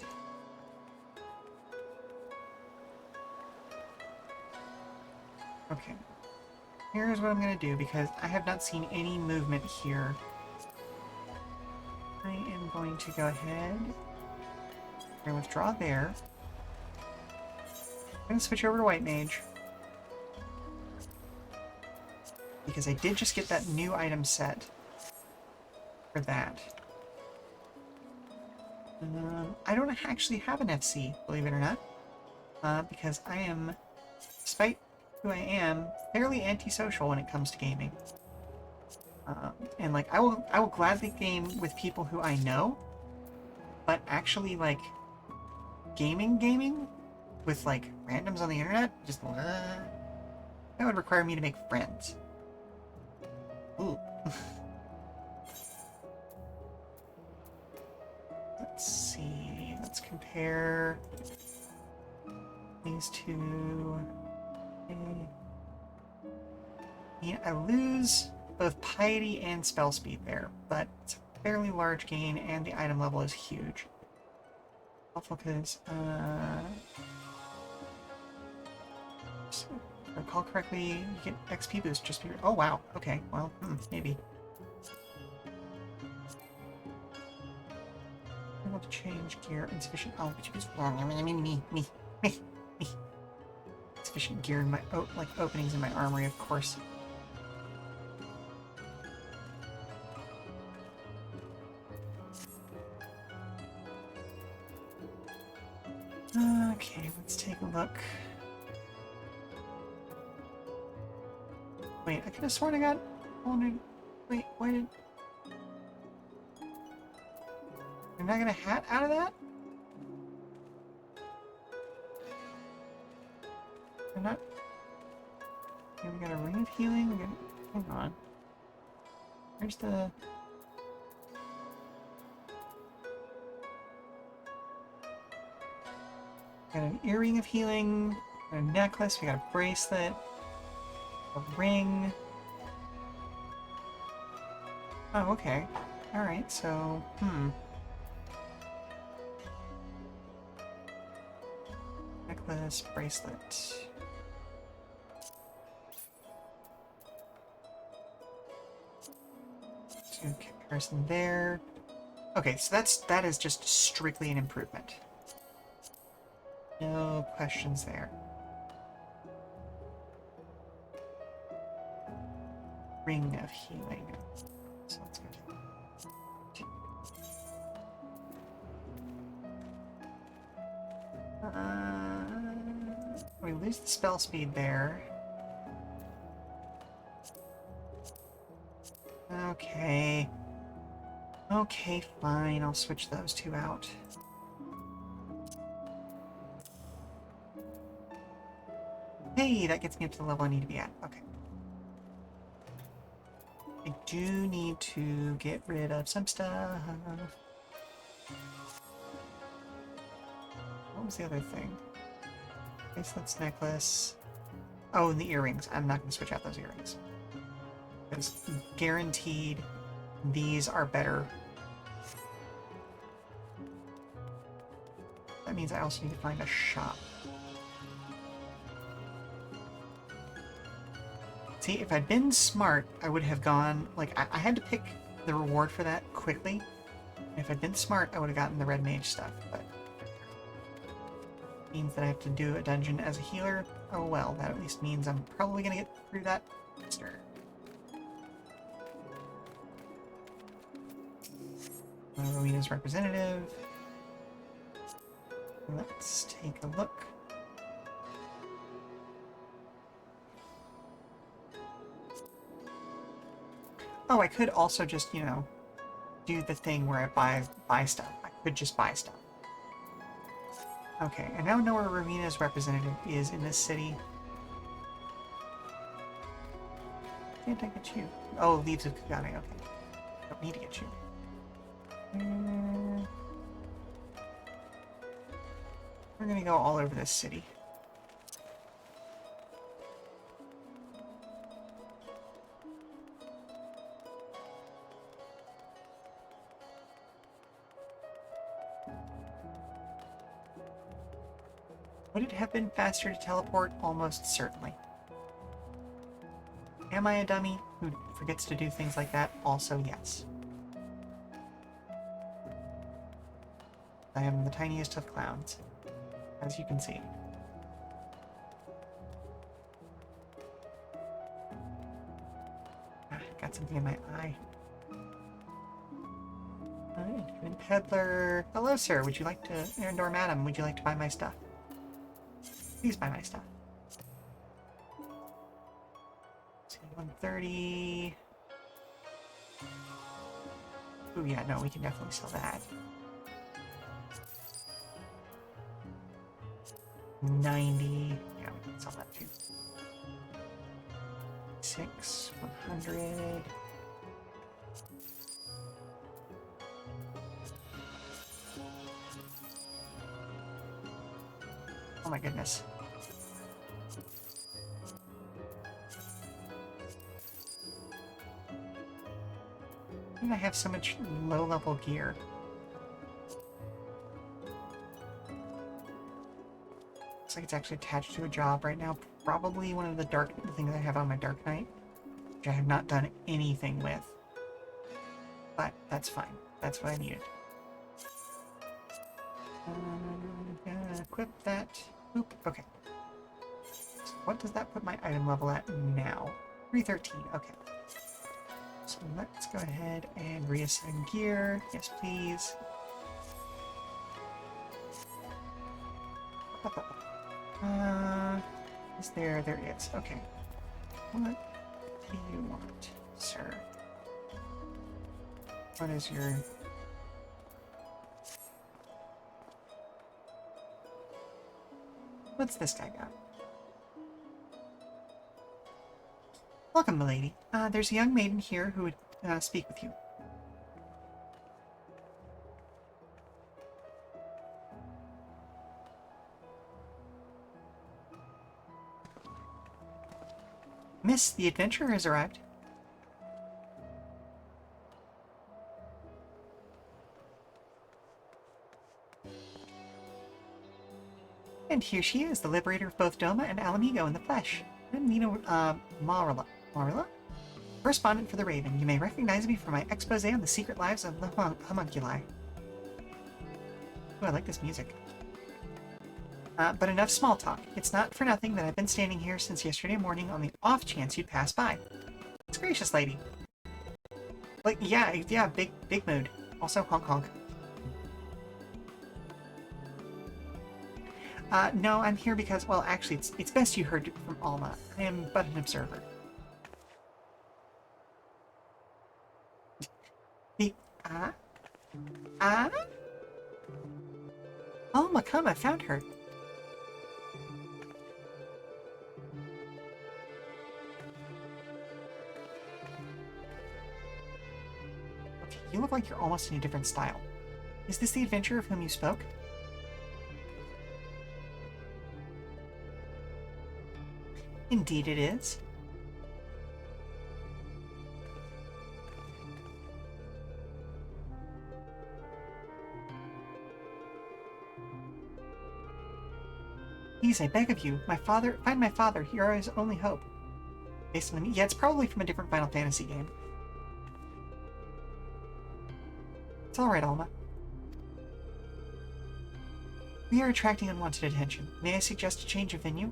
Okay. Here's what I'm going to do, because I have not seen any movement here. I am going to go ahead and withdraw there. I'm going to switch over to White Mage, because I did just get that new item set for that. I don't actually have an FC, believe it or not, because I am, despite who I am, fairly antisocial when it comes to gaming. And like, I will gladly game with people who I know, but actually like gaming with like randoms on the internet, just that would require me to make friends. Ooh. Let's see. Let's compare these two. Yeah, I lose both piety and spell speed there, but it's a fairly large gain, and the item level is huge. Helpful because, if I recall correctly, you get XP boost just for... Oh, wow. Okay, well, maybe. I want to change gear. Insufficient... Oh, but you just... Me. It's sufficient gear in my openings in my armory, of course. Okay, let's take a look. Wait, I could have sworn I got wait, why did... You're not gonna hat out of that? I'm not... Okay, we got a ring of healing, we got... Hang on. Where's the... Got an earring of healing, got a necklace, we got a bracelet, a ring. Oh, okay. Alright, so, necklace, bracelet. So comparison there. Okay, so that is just strictly an improvement. No questions there. Ring of healing. So let's go to... we lose the spell speed there. Okay. Okay, fine. I'll switch those two out. Hey, that gets me up to the level I need to be at. Okay. I do need to get rid of some stuff. What was the other thing? Bracelets, necklace. Oh, and the earrings. I'm not going to switch out those earrings. Because guaranteed these are better. That means I also need to find a shop. See, if I'd been smart, I would have gone, like, I had to pick the reward for that quickly. If I'd been smart, I would have gotten the red mage stuff, but it means that I have to do a dungeon as a healer. Oh well, that at least means I'm probably going to get through that faster. Rowena's representative. Let's take a look. Oh, I could also just, you know, do the thing where I buy stuff. I could just buy stuff. Okay, I now know where Rowena's representative is in this city. Can't I get you? Oh, Leaves of Kagane, okay. Don't need to get you. We're gonna go all over this city. Would it have been faster to teleport? Almost certainly. Am I a dummy who forgets to do things like that? Also, yes. I am the tiniest of clowns, as you can see. Ah, got something in my eye. Independent peddler. Hello, sir. Would you like to, or madam, would you like to buy my stuff? Please buy my stuff. 130. Oh yeah, no, we can definitely sell that. 90. Yeah, we can sell that too. 6, 100. Oh my goodness. Why do I have so much low-level gear? Looks like it's actually attached to a job right now. Probably one of the things I have on my Dark Knight, which I have not done anything with. But that's fine. That's what I needed. Gonna equip that. Oop. Okay. what does that put my item level at now? 313, okay. So let's go ahead and reassign gear. Yes, please. Is there? There is. Okay. What do you want, sir? What is your... What's this guy got? Welcome, milady. There's a young maiden here who would speak with you. Miss, the adventurer has arrived. And here she is, the liberator of both Doma and Alamigo in the flesh. I'm Nina Marilla. Marilla? Correspondent for the Raven. You may recognize me from my expose on the secret lives of the homunculi. Ooh, I like this music. But enough small talk. It's not for nothing that I've been standing here since yesterday morning on the off chance you'd pass by. It's gracious, lady. Like, yeah, big mood. Also, honk honk. No, I'm here because, well, actually, it's best you heard from Alma. I am but an observer. Alma, come, I found her. Okay, you look like you're almost in a different style. Is this the adventurer of whom you spoke? Indeed it is. Please, I beg of you, find my father. You are his only hope. Based on yeah, it's probably from a different Final Fantasy game. It's all right, Alma. We are attracting unwanted attention. May I suggest a change of venue?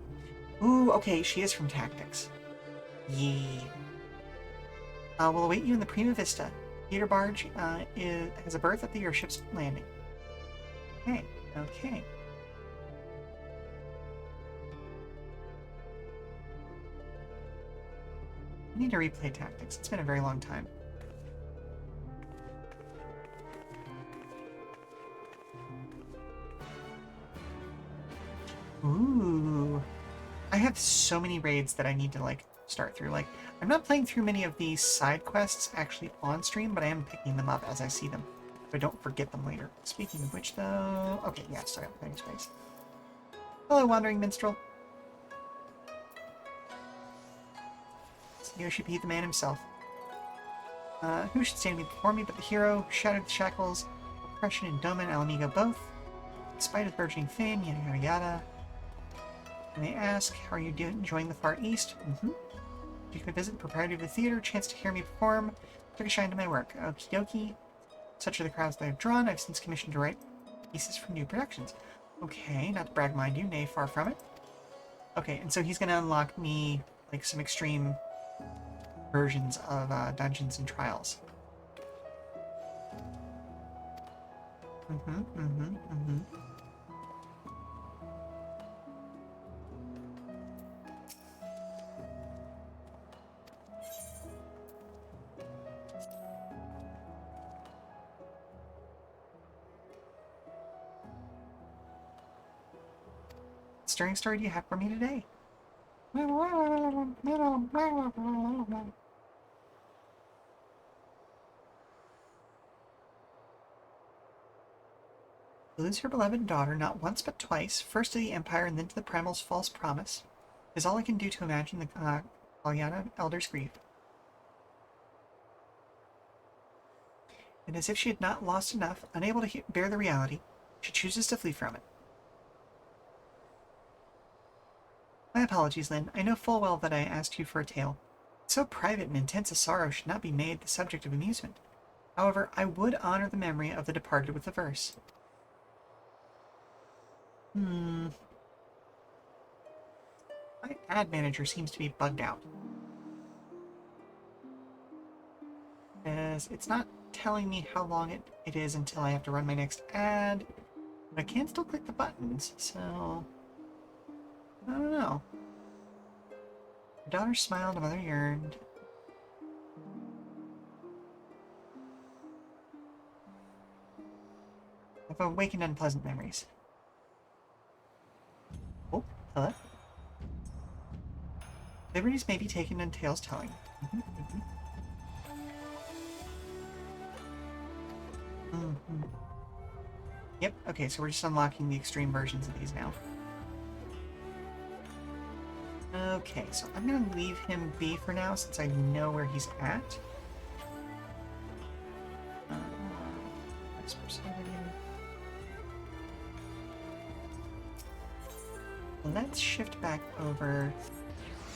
Ooh, okay, she is from Tactics. Yee. We'll await you in the Prima Vista. Theater barge has a berth at the airship's landing. Okay, okay. I need to replay Tactics. It's been a very long time. Ooh. I have so many raids that I need to, like, start through. Like, I'm not playing through many of these side quests actually on stream, but I am picking them up as I see them, so I don't forget them later. Speaking of which, though... Okay, yeah, still got plenty of space. Hello, Wandering Minstrel. Here should be the man himself. Who should stand before me but the hero who shattered the shackles, oppression in Doma and Alamigo both, in spite of burgeoning fame, yada yada yada. And they ask, how are you doing? Enjoying the Far East? You can visit the proprietor of the theater, chance to hear me perform, took a shine to my work. Okie dokie. Such are the crowds that I've drawn. I've since commissioned to write pieces for new productions. Okay, not to brag, mind you, nay, far from it. Okay, and so he's going to unlock me, like, some extreme versions of Dungeons and Trials. Stirring story do you have for me today? To lose her beloved daughter not once but twice, first to the Empire and then to the Primal's false promise, is all I can do to imagine the Kalyana elder's grief. And as if she had not lost enough, unable to bear the reality, she chooses to flee from it. My apologies, Lynn. I know full well that I asked you for a tale. So private and intense a sorrow should not be made the subject of amusement. However, I would honor the memory of the departed with a verse. My ad manager seems to be bugged out. As it's not telling me how long it is until I have to run my next ad. But I can still click the buttons, so I don't know. Her daughter smiled, a mother yearned. I've awakened unpleasant memories. Oh, hello. Liberties may be taken in tales telling. Yep, okay, so we're just unlocking the extreme versions of these now. Okay, so I'm gonna leave him be for now since I know where he's at. Let's shift back over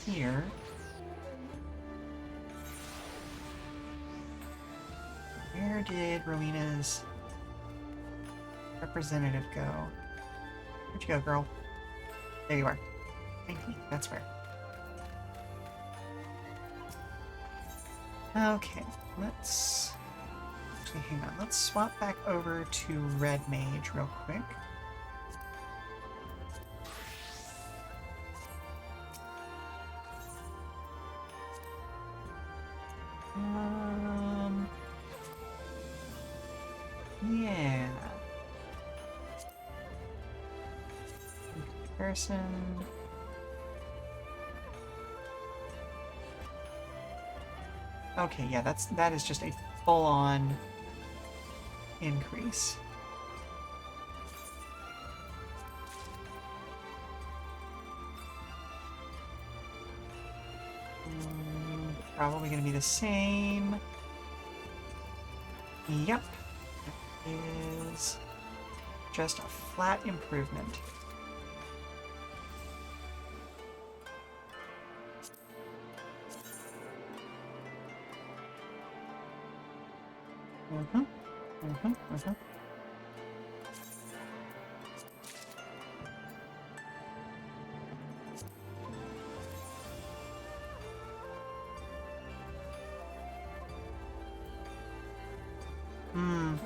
here. Where did Rowena's representative go? Where'd you go, girl? There you are. 19, that's where. Okay, let's... Actually, hang on. Let's swap back over to Red Mage real quick. Yeah. Comparison. Okay, yeah, that is just a full-on increase. Probably going to be the same. Yep. It is just a flat improvement.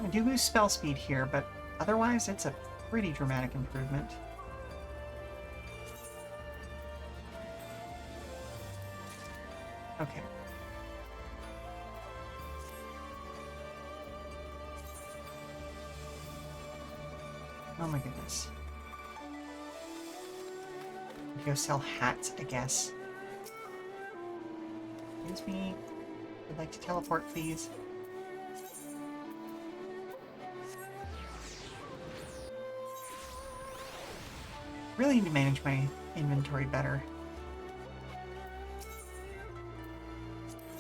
I do lose spell speed here, but otherwise it's a pretty dramatic improvement. Okay. Oh my goodness. Go sell hats, I guess. Excuse me. Would like to teleport, please. Really need to manage my inventory better.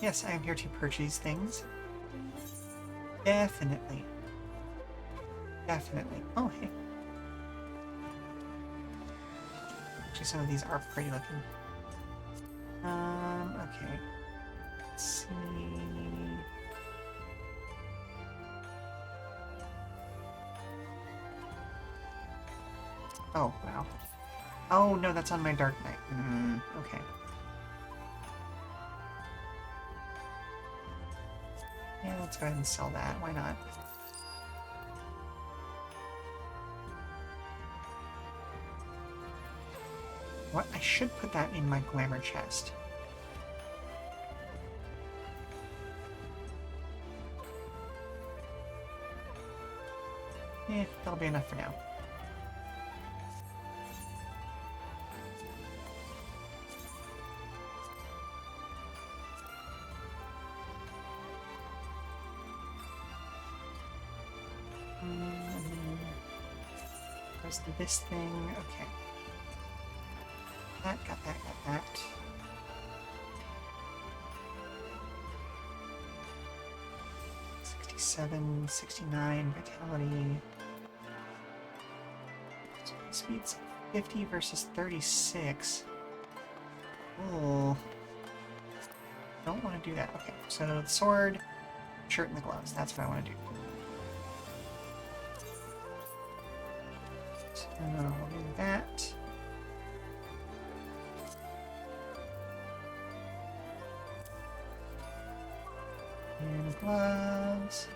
Yes, I am here to purchase things. Definitely. Definitely. Oh, hey. Actually, some of these are pretty looking. Okay. Let's see. Oh, wow. Oh, no, that's on my Dark Knight. Okay. Yeah, let's go ahead and sell that. Why not? What? I should put that in my glamour chest. That'll be enough for now. Press this thing. Okay. Got that. 67, 69, vitality. Speed's 50 versus 36. Oh. Don't want to do that. Okay, so the sword, shirt, and the gloves. That's what I want to do. So we'll do that. gloves.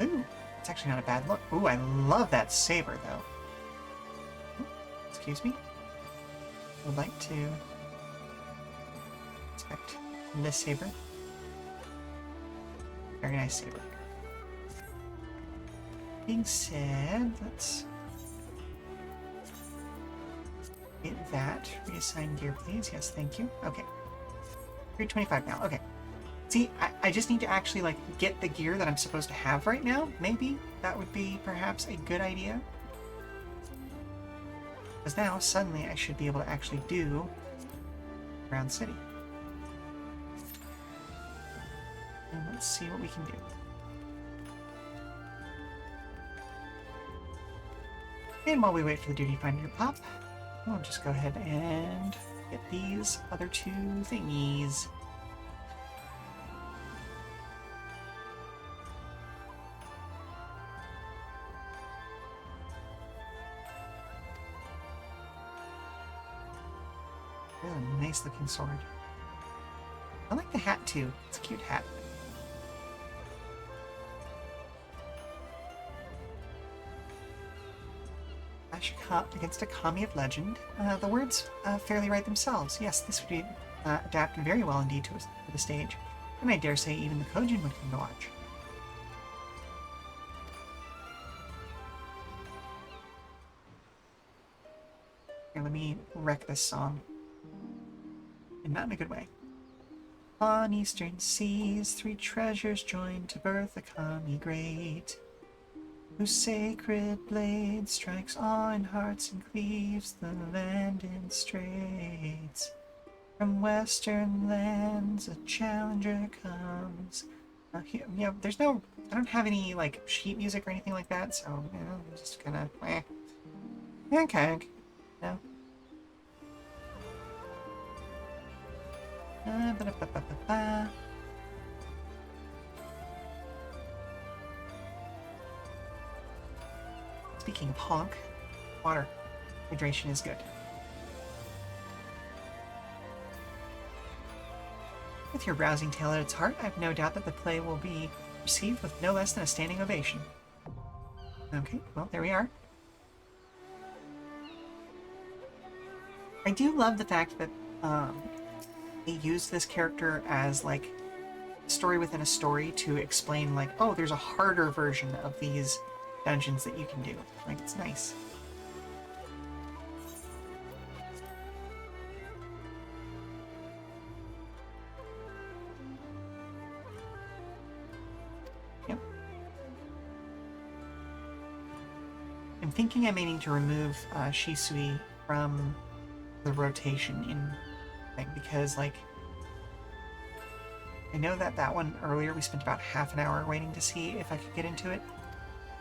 Ooh, it's actually not a bad look. Ooh, I love that saber, though. Ooh, excuse me. I would like to inspect this saber. Very nice saber. Being said, let's get that. Reassign gear, please. Yes, thank you. Okay. 325 now. Okay. See, I just need to actually, like, get the gear that I'm supposed to have right now. Maybe that would be perhaps a good idea. Because now, suddenly, I should be able to actually do Ground City. And let's see what we can do. And while we wait for the duty finder to pop, we'll just go ahead and get these other two thingies. This is a nice looking sword. I like the hat too. It's a cute hat. Against a kami of legend. The words fairly write themselves. Yes, this would be adapted very well indeed to the stage, and I dare say even the Kojin would come to watch. Here, let me wreck this song. And not in a good way. On eastern seas, three treasures join to birth a kami great, whose sacred blade strikes awe in hearts and cleaves the land in straits. From western lands a challenger comes. There's no... I don't have any, like, sheet music or anything like that, so, I'm just gonna... Okay. No. Ba-da-ba-ba-ba-ba. Speaking of honk, water. Hydration is good. With your rousing tale at its heart, I have no doubt that the play will be received with no less than a standing ovation. Okay, well, there we are. I do love the fact that they used this character as, like, story within a story to explain, like, oh, there's a harder version of these dungeons that you can do. Like, it's nice. Yep. I'm thinking I may need to remove Shisui from the rotation in thing, because, like, I know that one earlier we spent about half an hour waiting to see if I could get into it,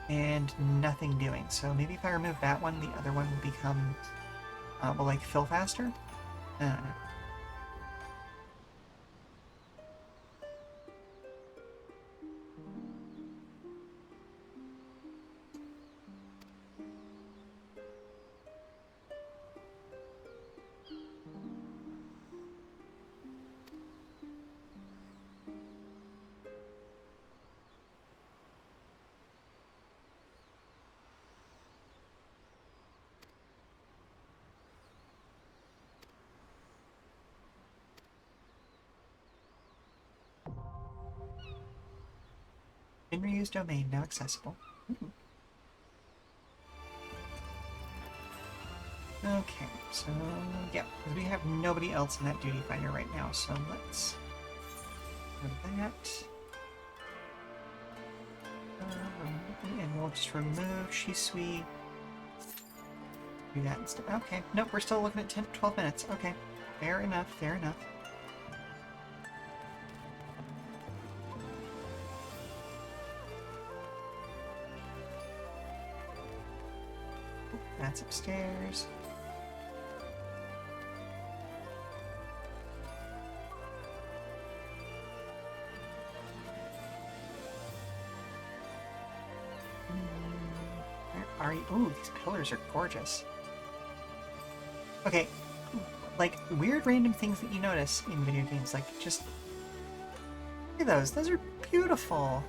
and nothing doing. So maybe if I remove that one, the other one will become, will, like, fill faster? I don't know. Reused domain now accessible. Okay, so yeah, we have nobody else in that duty finder right now, so let's go to that. And we'll just remove Shisui. Do that instead. Okay, nope, we're still looking at 10 to 12 minutes. Okay, fair enough, fair enough. That's upstairs. Where are you? Ooh, these pillars are gorgeous. Okay, like, weird random things that you notice in video games, like, just Look at those. Those are beautiful.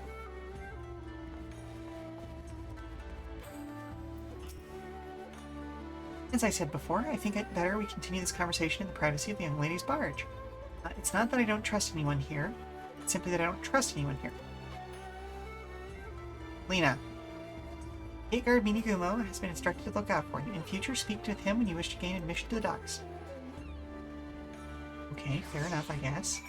As I said before, I think it better we continue this conversation in the privacy of the young lady's barge. It's not that I don't trust anyone here. It's simply that I don't trust anyone here. Lena. Gate guard Minigumo has been instructed to look out for you. In future, speak with him when you wish to gain admission to the docks. Okay, fair enough, I guess.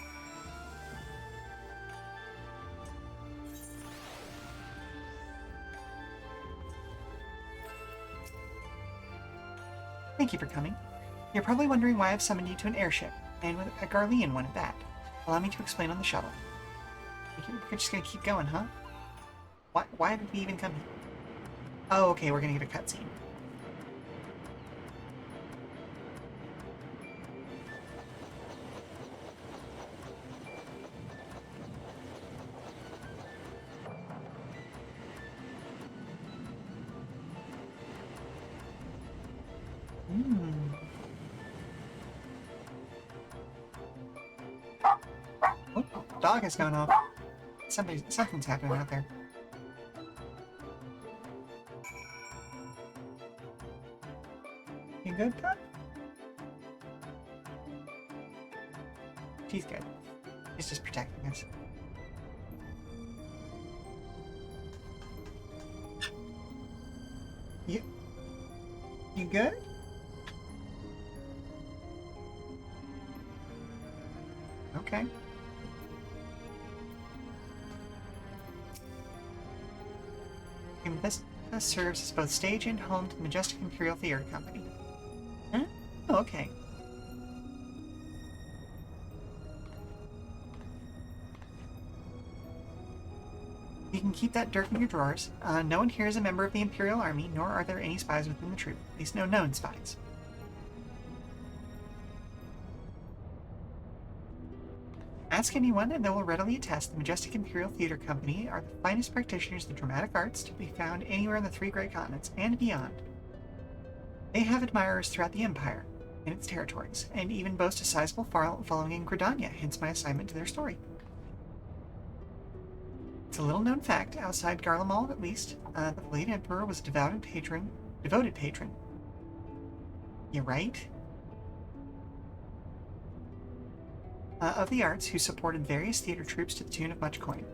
Thank you for coming. You're probably wondering why I've summoned you to an airship, and with a Garlean one at that. Allow me to explain on the shuttle. We're just gonna keep going, huh? Why did we even come here? Oh, okay, we're gonna get a cutscene. Oh, dog has gone off. Something's happening out there. You good, Pup? She's good. He's just protecting us. You good? Okay. And this serves as both stage and home to the Majestic Imperial Theater Company. Huh? Oh, okay. You can keep that dirt in your drawers. No one here is a member of the Imperial Army, nor are there any spies within the troop. At least no known spies. Ask anyone and they will readily attest the Majestic Imperial Theater Company are the finest practitioners of the dramatic arts to be found anywhere on the three great continents and beyond. They have admirers throughout the Empire and its territories, and even boast a sizable following in Gridania, hence my assignment to their story. It's a little-known fact, outside Garlemald at least, that the late Emperor was a devoted patron. You right? Of the arts, who supported various theater troupes to the tune of much coin.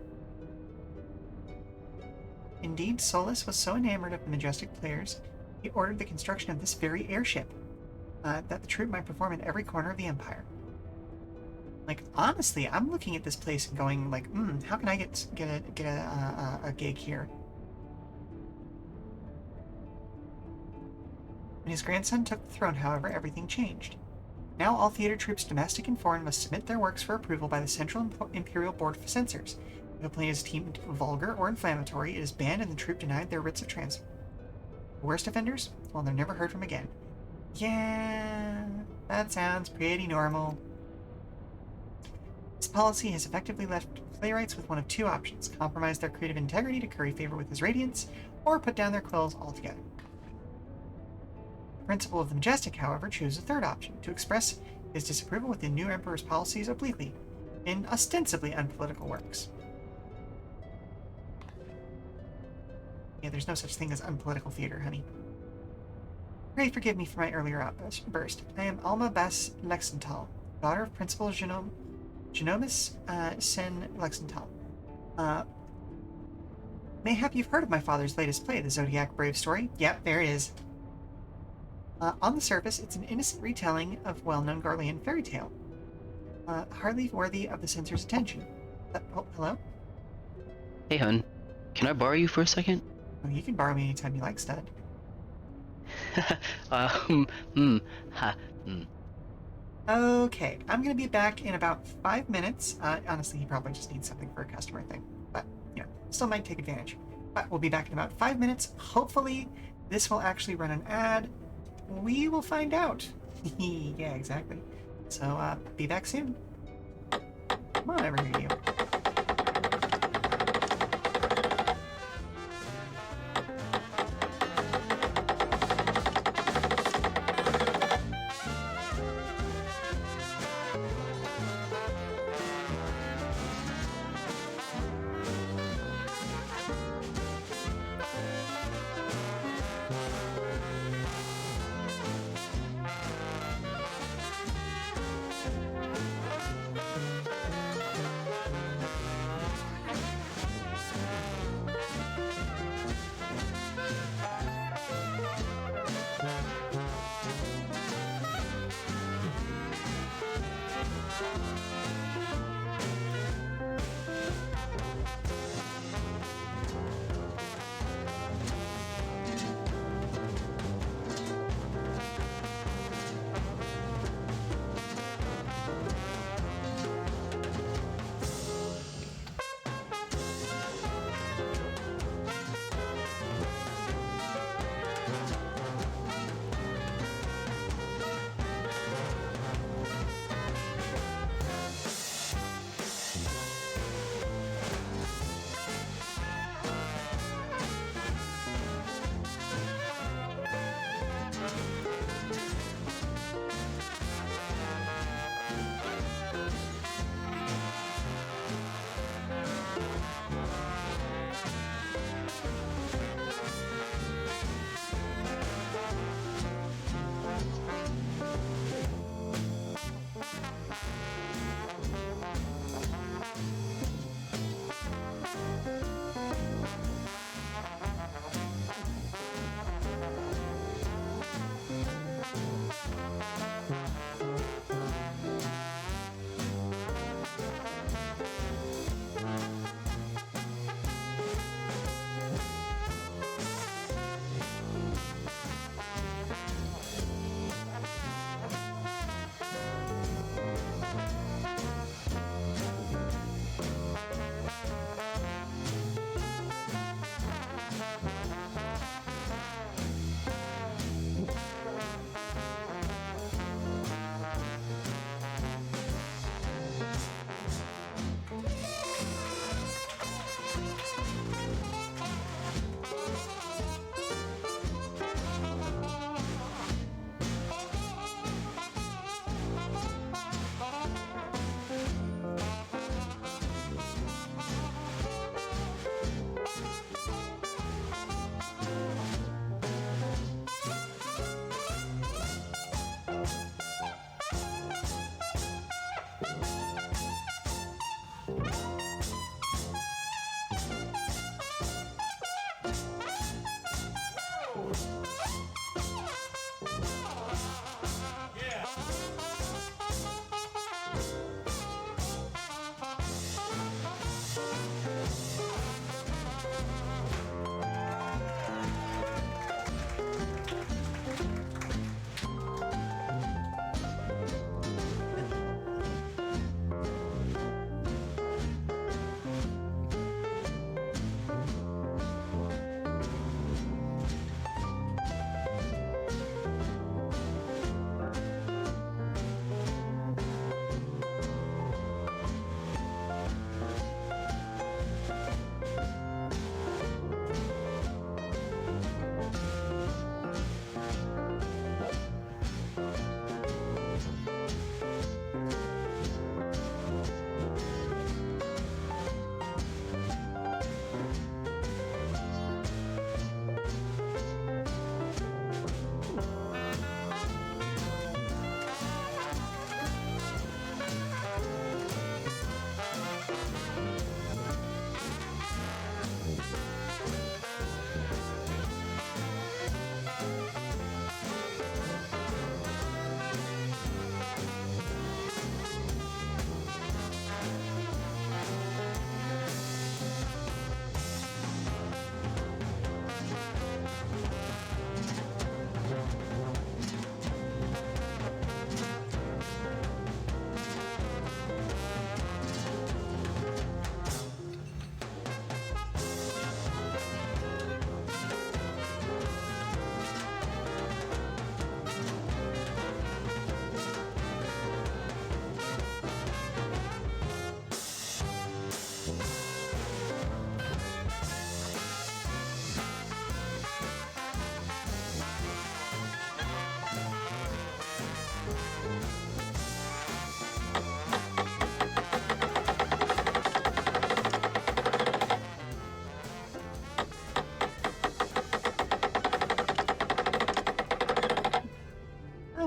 Indeed, Solus was so enamored of the majestic players, he ordered the construction of this very airship, that the troupe might perform in every corner of the Empire. Like, honestly, I'm looking at this place and going, like, how can I get a gig here? When his grandson took the throne, however, everything changed. Now all theater troupes, domestic and foreign, must submit their works for approval by the Central Imperial Board of Censors. If a play is deemed vulgar or inflammatory, it is banned and the troupe denied their writs of transfer. The worst offenders? Well, they're never heard from again. Yeah, that sounds pretty normal. This policy has effectively left playwrights with one of two options: compromise their creative integrity to curry favor with his radiance, or put down their quills altogether. The Principal of the Majestic, however, chose a third option, to express his disapproval with the new Emperor's policies obliquely, in ostensibly unpolitical works. Yeah, there's no such thing as unpolitical theater, honey. Pray forgive me for my earlier outburst. I am Alma Bess Lexenthal, daughter of Principal Genomus Sen Lexenthal. Mayhap you've heard of my father's latest play, The Zodiac Brave Story? Yep, there it is. On the surface, it's an innocent retelling of well-known Garlean fairy tale. Hardly worthy of the censor's attention. Hello? Hey, hun. Can I borrow you for a second? Oh, you can borrow me anytime you like, stud. Okay, I'm gonna be back in about 5 minutes. Honestly, he probably just needs something for a customer thing. But, you know, still might take advantage. But we'll be back in about 5 minutes. Hopefully, this will actually run an ad. We will find out. Yeah, exactly. So, be back soon. Come on over here, you.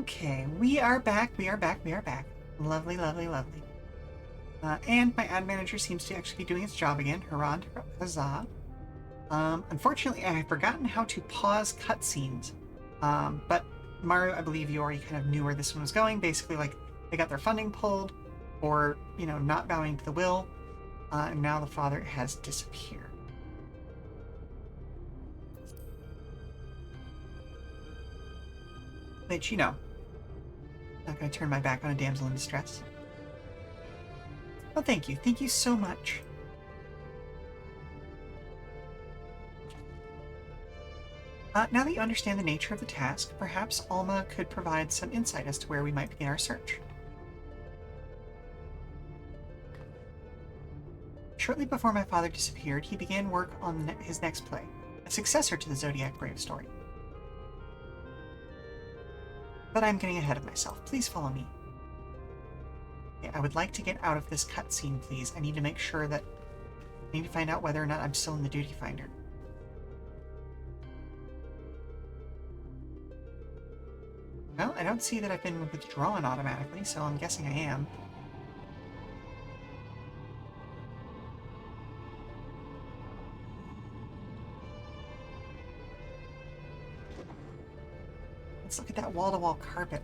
Okay, we are back, we are back, we are back. Lovely, lovely, lovely. And my ad manager seems to actually be doing its job again. Hurrah, huzzah. Unfortunately, I had forgotten how to pause cutscenes. But Mario, I believe you already kind of knew where this one was going. Basically, like, they got their funding pulled, or, you know, not bowing to the will, and now the father has disappeared. Which, you know, not going to turn my back on a damsel in distress. Well, thank you. Thank you so much. Now that you understand the nature of the task, perhaps Alma could provide some insight as to where we might begin our search. Shortly before my father disappeared, he began work on his next play, a successor to the Zodiac Brave story. But I'm getting ahead of myself. Please follow me. Okay, I would like to get out of this cutscene, please. I need to make sure that... I need to find out whether or not I'm still in the duty finder. Well, I don't see that I've been withdrawn automatically, so I'm guessing I am. Let's look at that wall-to-wall carpet.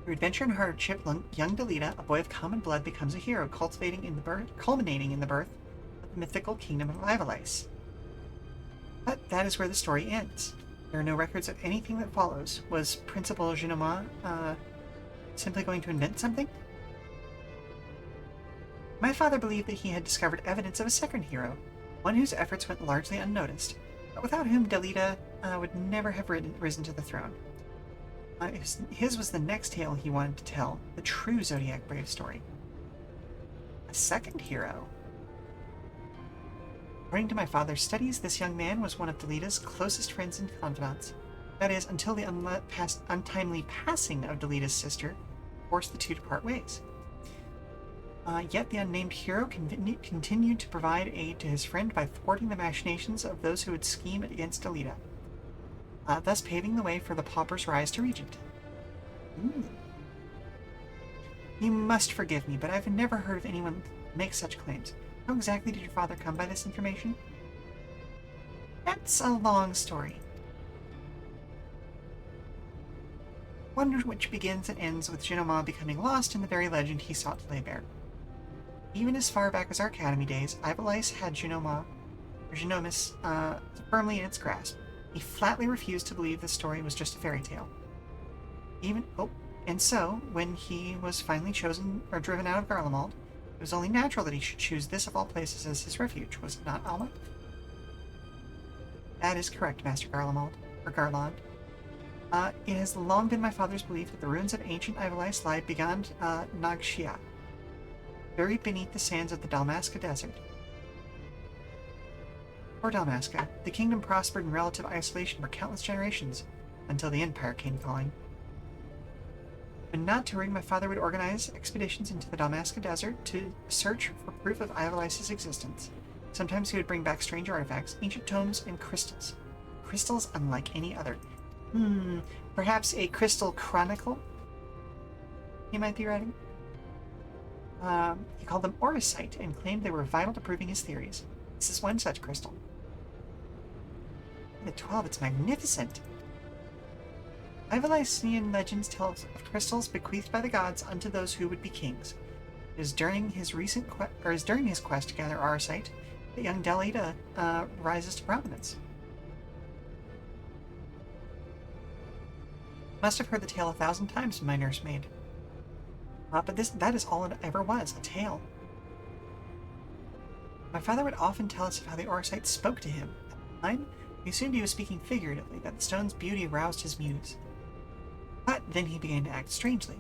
Through adventure and hardship, young Delita, a boy of common blood, becomes a hero, culminating in the birth of the mythical kingdom of Ivalice. But that is where the story ends. There are no records of anything that follows. Was Principal Genoma simply going to invent something? My father believed that he had discovered evidence of a second hero, one whose efforts went largely unnoticed, but without whom Delita would never have risen to the throne. His was the next tale he wanted to tell, the true Zodiac Brave story. A second hero? According to my father's studies, this young man was one of Delita's closest friends and confidants. That is, until the untimely passing of Delita's sister forced the two to part ways. Yet the unnamed hero continued to provide aid to his friend by thwarting the machinations of those who would scheme against Delita, thus paving the way for the pauper's rise to regent. You must forgive me, but I've never heard of anyone make such claims. How exactly did your father come by this information? That's a long story. One which begins and ends with Genoma becoming lost in the very legend he sought to lay bare. Even as far back as our academy days, Ivalice had Genomus firmly in its grasp. He flatly refused to believe the story was just a fairy tale. And so, when he was finally chosen or driven out of Garlemald, it was only natural that he should choose this of all places as his refuge, was it not, Alma? That is correct, Master Garlemald, or Garland. It has long been my father's belief that the ruins of ancient Ivalice lie beyond Nagshia, buried beneath the sands of the Dalmasca Desert. Poor Dalmasca, the kingdom prospered in relative isolation for countless generations, until the Empire came calling. When not touring, my father would organize expeditions into the Dalmasca Desert to search for proof of Ivalice's existence. Sometimes he would bring back strange artifacts, ancient tomes, and crystals. Crystals unlike any other. Perhaps a crystal chronicle? He might be writing. He called them Oricite and claimed they were vital to proving his theories. This is one such crystal. The 12, it's magnificent. Ivalician legends tell of crystals bequeathed by the gods unto those who would be kings. It is during his quest to gather Oricite that young Delita rises to prominence. Must have heard the tale 1,000 times from my nursemaid. But that is all it ever was, a tale. My father would often tell us of how the Oricite spoke to him. At the time, we assumed he was speaking figuratively, that the stone's beauty aroused his muse. But then he began to act strangely.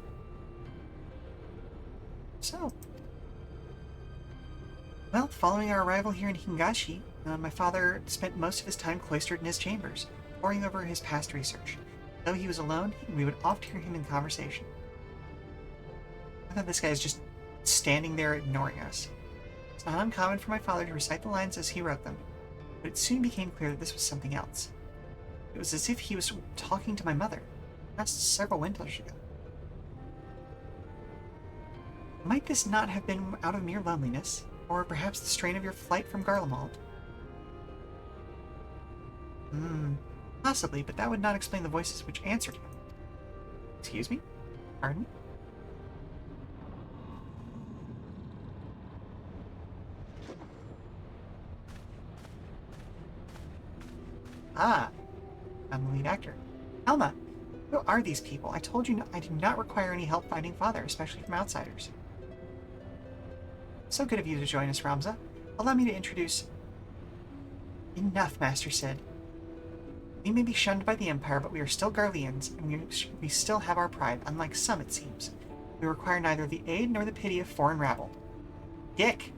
So, well, following our arrival here in Hingashi, my father spent most of his time cloistered in his chambers, poring over his past research. Though he was alone, we would oft hear him in conversation. I thought this guy is just standing there ignoring us. It's not uncommon for my father to recite the lines as he wrote them, but it soon became clear that this was something else. It was as if he was talking to my mother, just several winters ago. Might this not have been out of mere loneliness, or perhaps the strain of your flight from Garlemald? Possibly, but that would not explain the voices which answered him. Excuse me? Pardon? Ah, I'm the lead actor. Elma, who are these people? I told you I do not require any help finding father, especially from outsiders. So good of you to join us, Ramza. Allow me to introduce... Enough, Master Sid. We may be shunned by the Empire, but we are still Garleans, and we still have our pride, unlike some, it seems. We require neither the aid nor the pity of foreign rabble. Dick!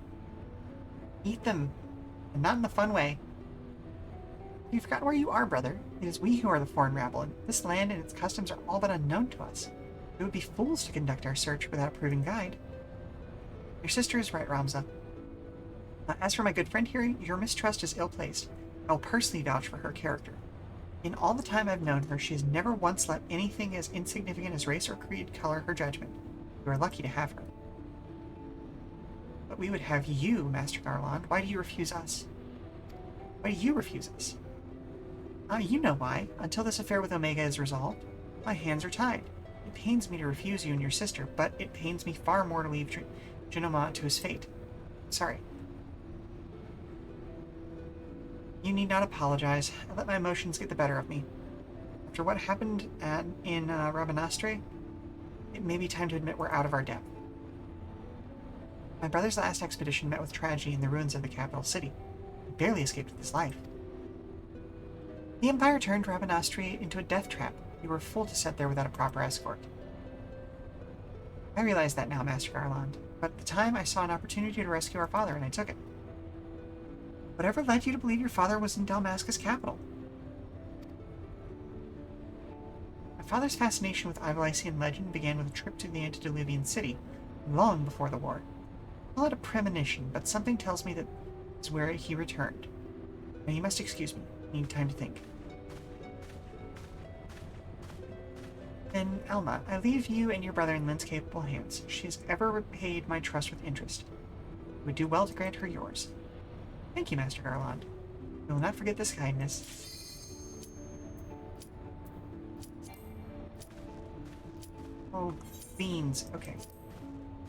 Eat them, and not in the fun way. You've forgotten where you are, brother. It is we who are the foreign rabble, and this land and its customs are all but unknown to us. We would be fools to conduct our search without a proving guide. Your sister is right, Ramza. As for my good friend here, your mistrust is ill-placed. I will personally vouch for her character. In all the time I've known her, she has never once let anything as insignificant as race or creed color her judgment. You are lucky to have her. But we would have you, Master Garland. Why do you refuse us? Why do you refuse us? You know why. Until this affair with Omega is resolved, my hands are tied. It pains me to refuse you and your sister, but it pains me far more to leave Jinoma to his fate. Sorry. You need not apologize. I let my emotions get the better of me. After what happened in Rabanastre, it may be time to admit we're out of our depth. My brother's last expedition met with tragedy in the ruins of the capital city. He barely escaped with his life. The Empire turned Rabanastre into a death trap. You were a fool to sit there without a proper escort. I realize that now, Master Garland, but at the time I saw an opportunity to rescue our father, and I took it. Whatever led you to believe your father was in Dalmascus capital? My father's fascination with Ivalician legend began with a trip to the antediluvian city, long before the war. Call it a premonition, but something tells me that it's where he returned. Now you must excuse me. I need time to think. Then, Elma, I leave you and your brother in Lynn's capable hands. She has ever repaid my trust with interest. You would do well to grant her yours. Thank you, Master Garland. We will not forget this kindness. Oh, beans. Okay.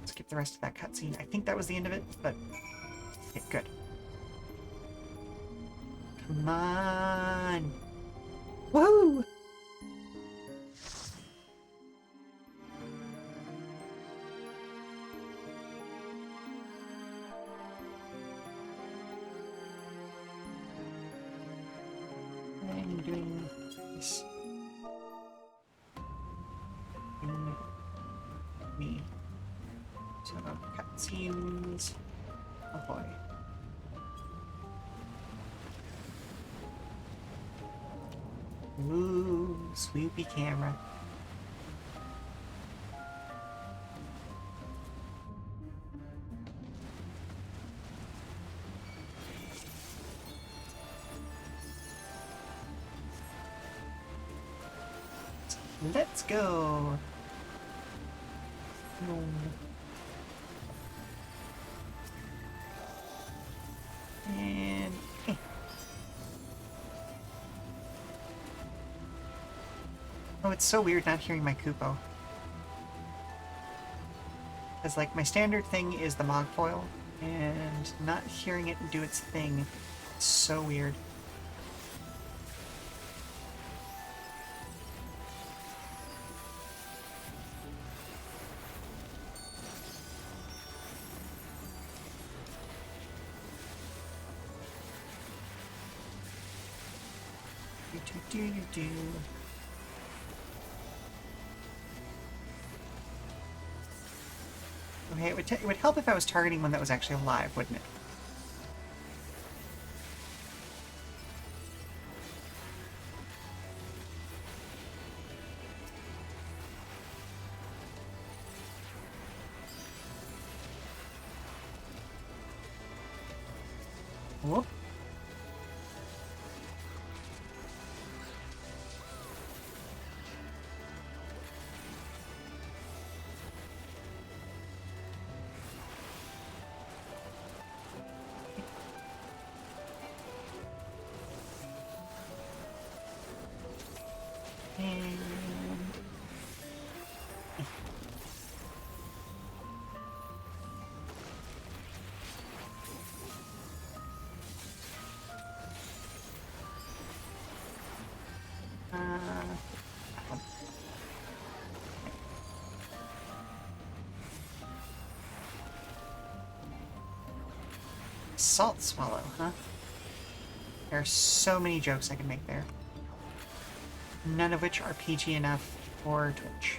Skip the rest of that cutscene. I think that was the end of it, but... Okay, good. Come on! Woohoo! I'm doing this. Me. So, cutscenes. Oh boy. Ooh, swoopy camera. Let's go. And oh, it's so weird not hearing my Kupo. Because, like, my standard thing is the Mogfoil, and not hearing it do its thing is so weird. Do. Okay, it would help if I was targeting one that was actually alive, wouldn't it? Whoop. And... that one. Salt swallow, huh? There are so many jokes I can make there. None of which are PG enough for Twitch.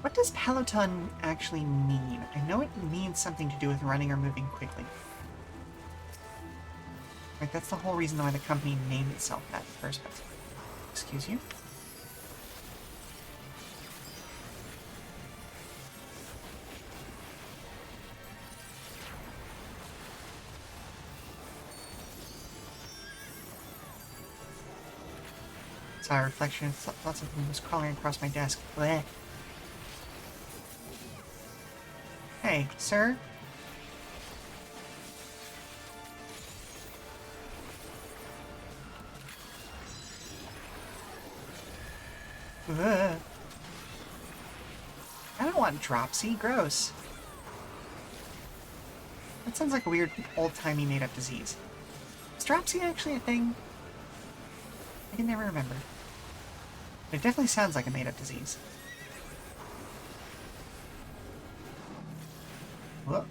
What does peloton actually mean? I know it means something to do with running or moving quickly. Like, that's the whole reason why the company named itself that in the first place. Excuse you? Saw a reflection. Thought something was crawling across my desk. Blech. Hey, sir? Ugh. I don't want dropsy. Gross. That sounds like a weird, old-timey made-up disease. Is dropsy actually a thing? I can never remember. It definitely sounds like a made-up disease. Whoa.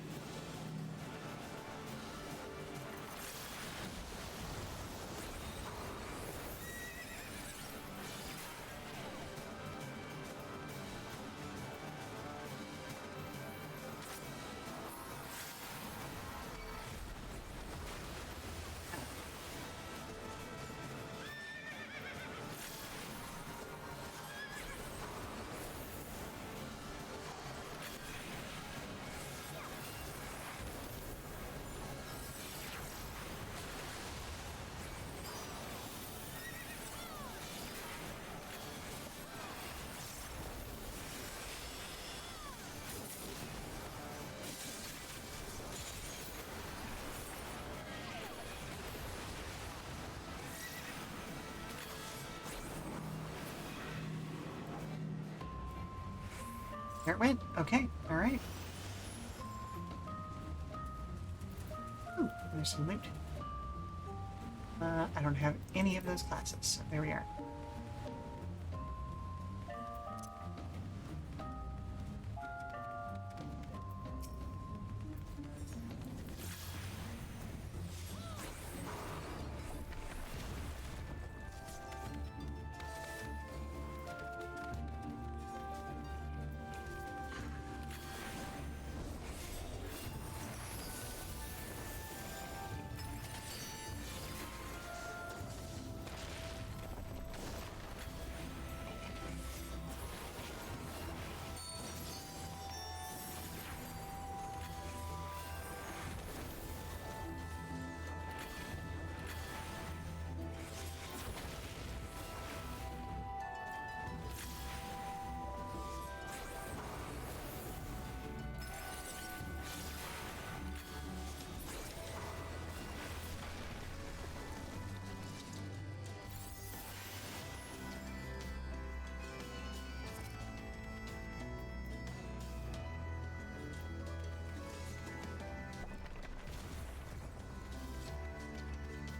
There it went. Okay, alright. Ooh, there's some loot. I don't have any of those classes, so there we are.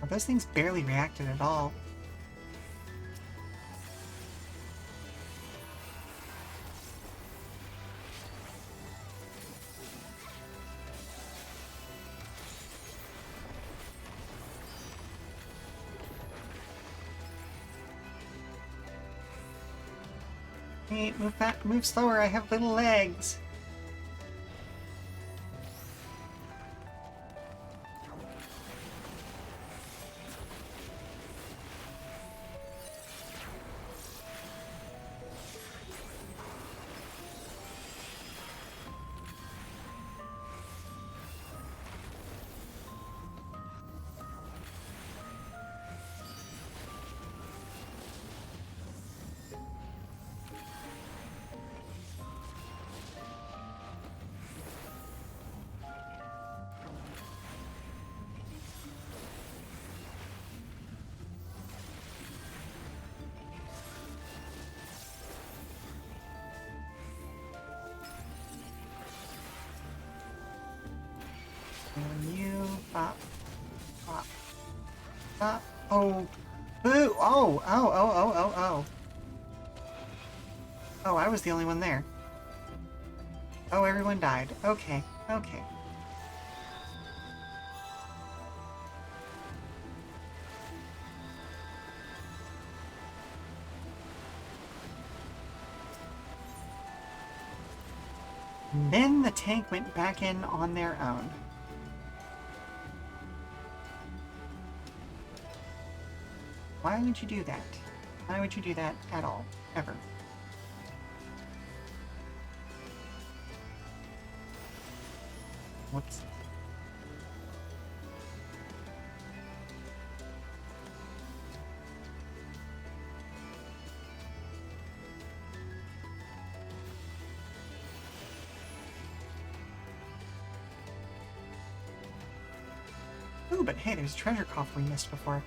Well, those things barely reacted at all. Hey, move slower, I have little legs. Bop. Bop. Bop. Oh. Boo! Oh! Oh, oh, oh, oh, oh. Oh, I was the only one there. Oh, everyone died. Okay. Okay. And then the tank went back in on their own. Why would you do that? Why would you do that at all? Ever? Whoops. Ooh, but hey, there's a treasure coffer we missed before.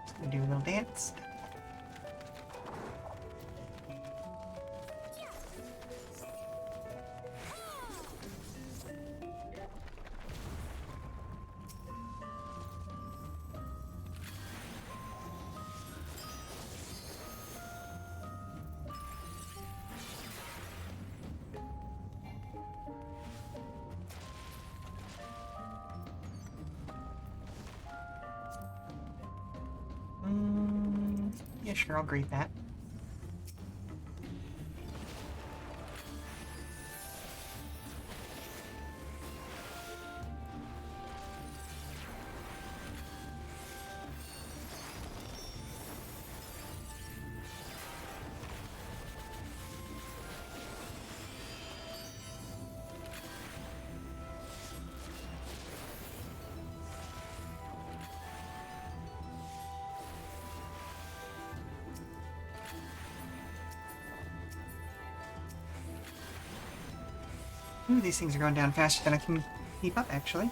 Just gonna do a little dance. Yeah, sure, I'll greet that. Ooh, these things are going down faster than I can keep up, actually.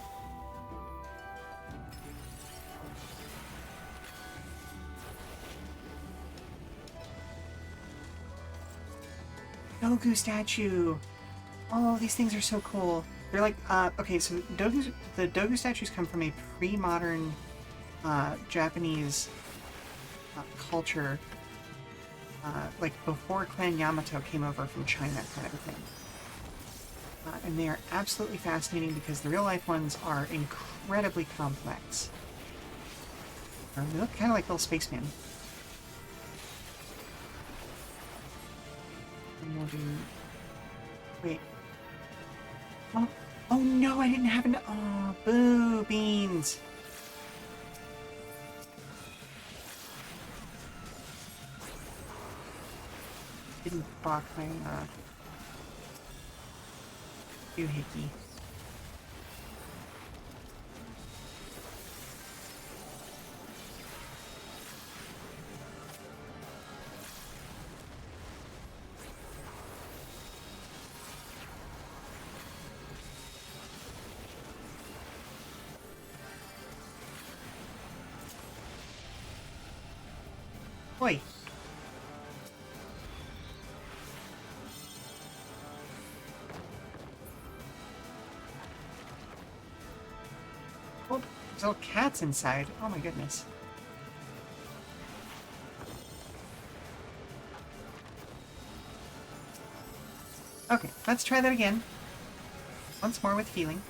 Dogu statue! Oh, these things are so cool. They're like, okay, so the Dogu statues come from a pre-modern Japanese culture, like before Clan Yamato came over from China, kind of a thing. And they are absolutely fascinating because the real-life ones are incredibly complex. They look kind of like little spacemen. And we'll do... Wait. Oh, oh no, I didn't have an... Oh, boo, beans. Didn't block my, doohickey. Oi. Oh, there's all cats inside. Oh my goodness. Okay, let's try that again. Once more with feeling.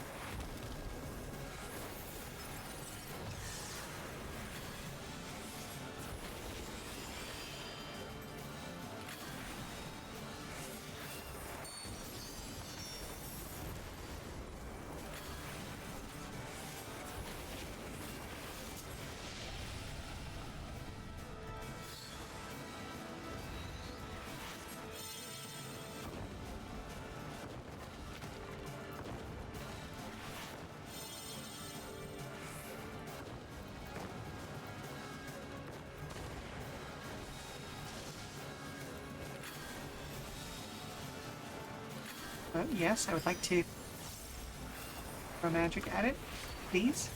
Yes, I would like to throw magic at it, please.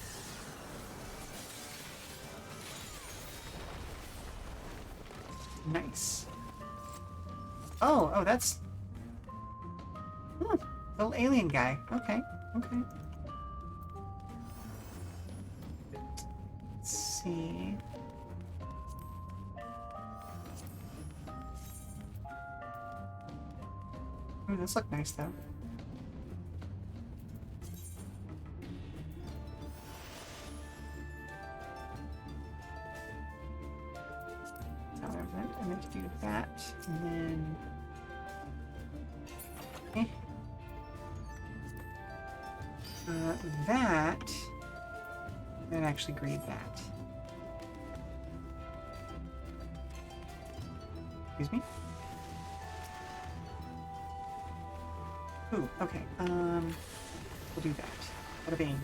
Nice. Oh, that's... little alien guy. Okay, okay. Let's see... Ooh, this look nice, though. I meant to do that, and then... Eh. That... Then actually grade that. Excuse me? Ooh, okay, we'll do that. Bada bing.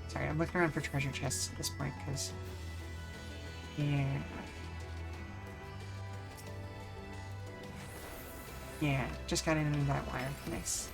Sorry, I'm looking around for treasure chests at this point, because... Yeah... Yeah, just got into that wire. Nice.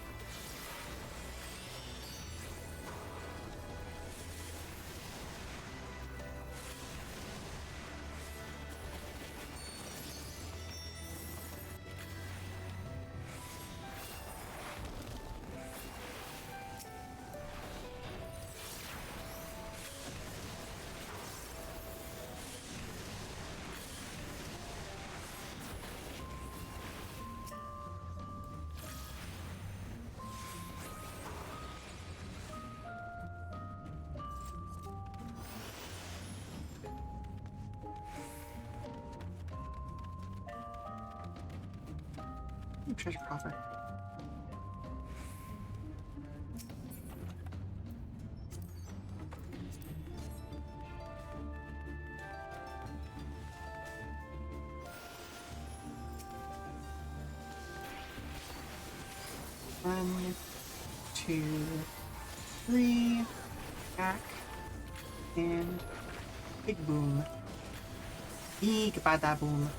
Ooh, treasure coffer. One, two, three, back, and big boom. Big bada boom.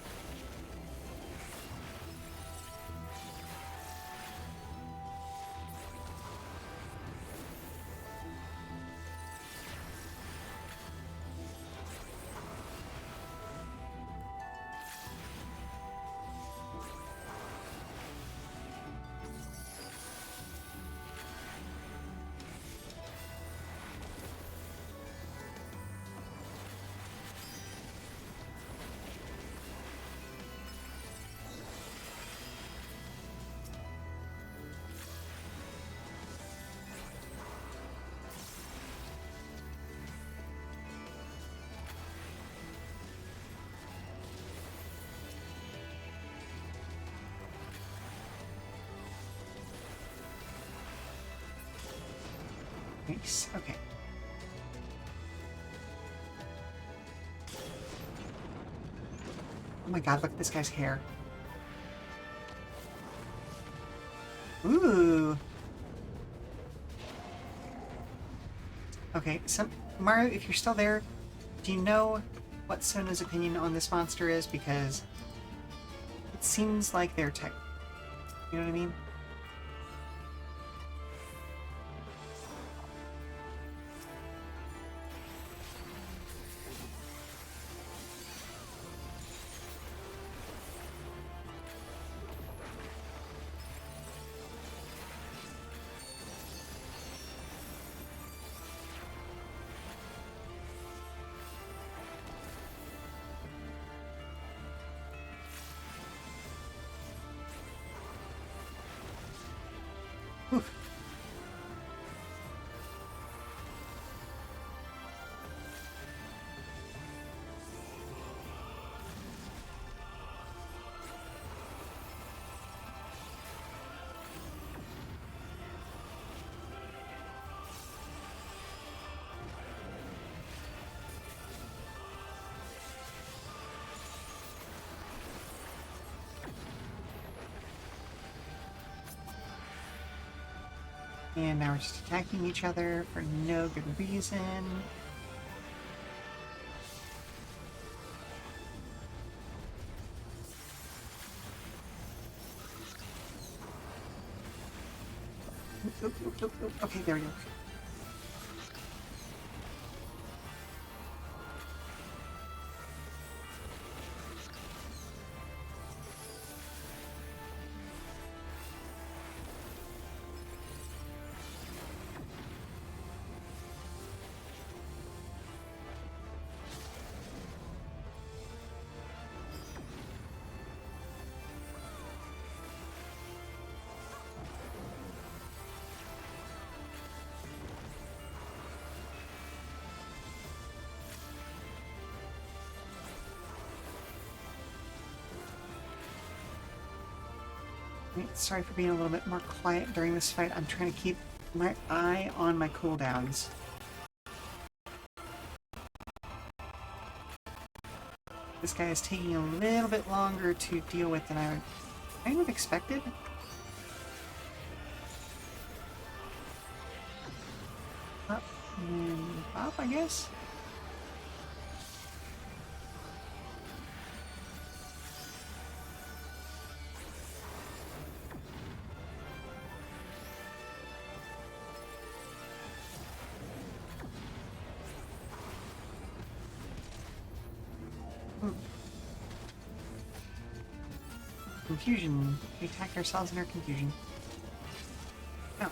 Nice. Okay. Oh my god, look at this guy's hair. Ooh. Okay, so Mario, if you're still there, do you know what Sona's opinion on this monster is? Because it seems like they're type. You know what I mean? Oof. And now we're just attacking each other for no good reason. Oop. Okay, there we go. Sorry for being a little bit more quiet during this fight. I'm trying to keep my eye on my cooldowns. This guy is taking a little bit longer to deal with than I kind of expected. Up and up, I guess. Confusion. We attacked ourselves in our confusion. Oh.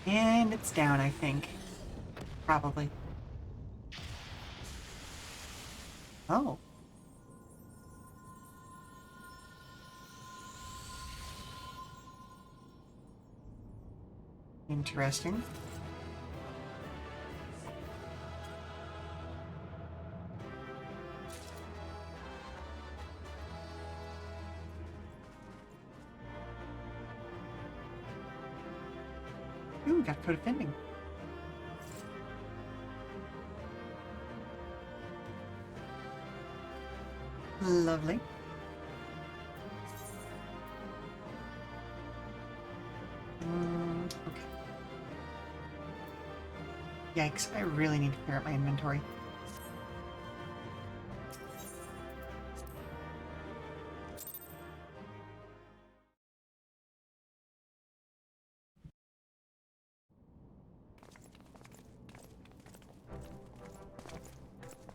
And it's down, I think. Probably. Oh. Interesting. Ooh, got co-defending. Lovely. Okay. Yikes, I really need to clear up my inventory.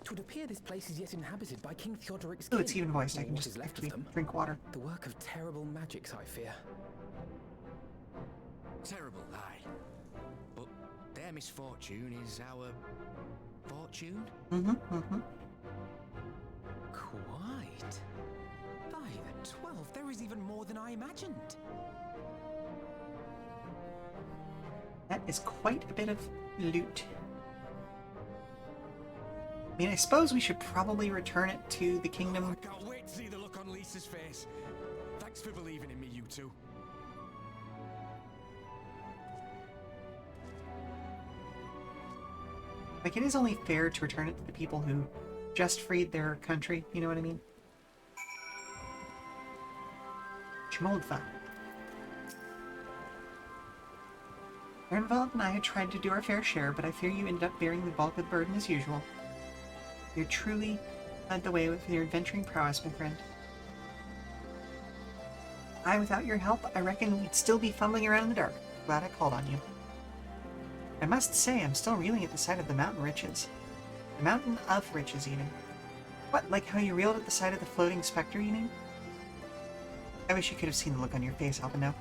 It would appear this place is yet inhabited by King Theodoric's Oh, kin. it's even voiced. I Or can what just is left of actually them. drink water. The work of terrible magics, I fear. Terrible, aye. But their misfortune is our fortune? Quite. By the 12, there is even more than I imagined. That is quite a bit of loot. I mean, I suppose we should probably return it to the kingdom. I can't wait to see the look on Lisa's face. Thanks for believing in me, you two. Like, it is only fair to return it to the people who just freed their country, you know what I mean? Schmoldva. Ernvald and I had tried to do our fair share, but I fear you ended up bearing the bulk of the burden as usual. You truly led the way with your adventuring prowess, my friend. Without your help, I reckon we'd still be fumbling around in the dark. Glad I called on you. I must say, I'm still reeling at the sight of the mountain riches. The mountain of riches, even. What, like how you reeled at the sight of the floating specter, you mean? I wish you could have seen the look on your face, Albino.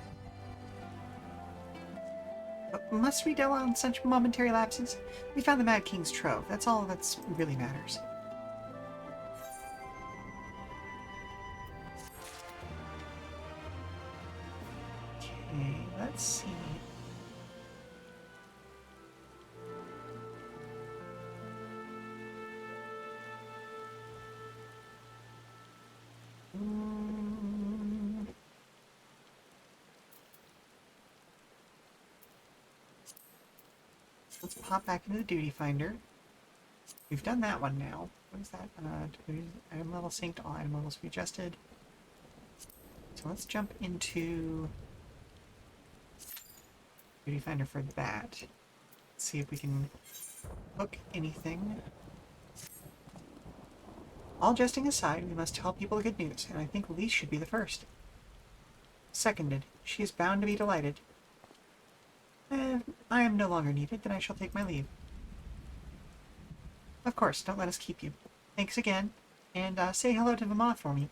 But must we dwell on such momentary lapses? We found the Mad King's trove. That's all that's really matters. Okay, let's see. Let's pop back into the duty finder. We've done that one now. What is that? Item level synced, all item levels be adjusted. So let's jump into duty finder for that. Let's see if we can hook anything. All jesting aside, we must tell people the good news, and I think Lise should be the first. Seconded. She is bound to be delighted. I am no longer needed, then I shall take my leave. Of course, don't let us keep you. Thanks again, and say hello to the moth for me.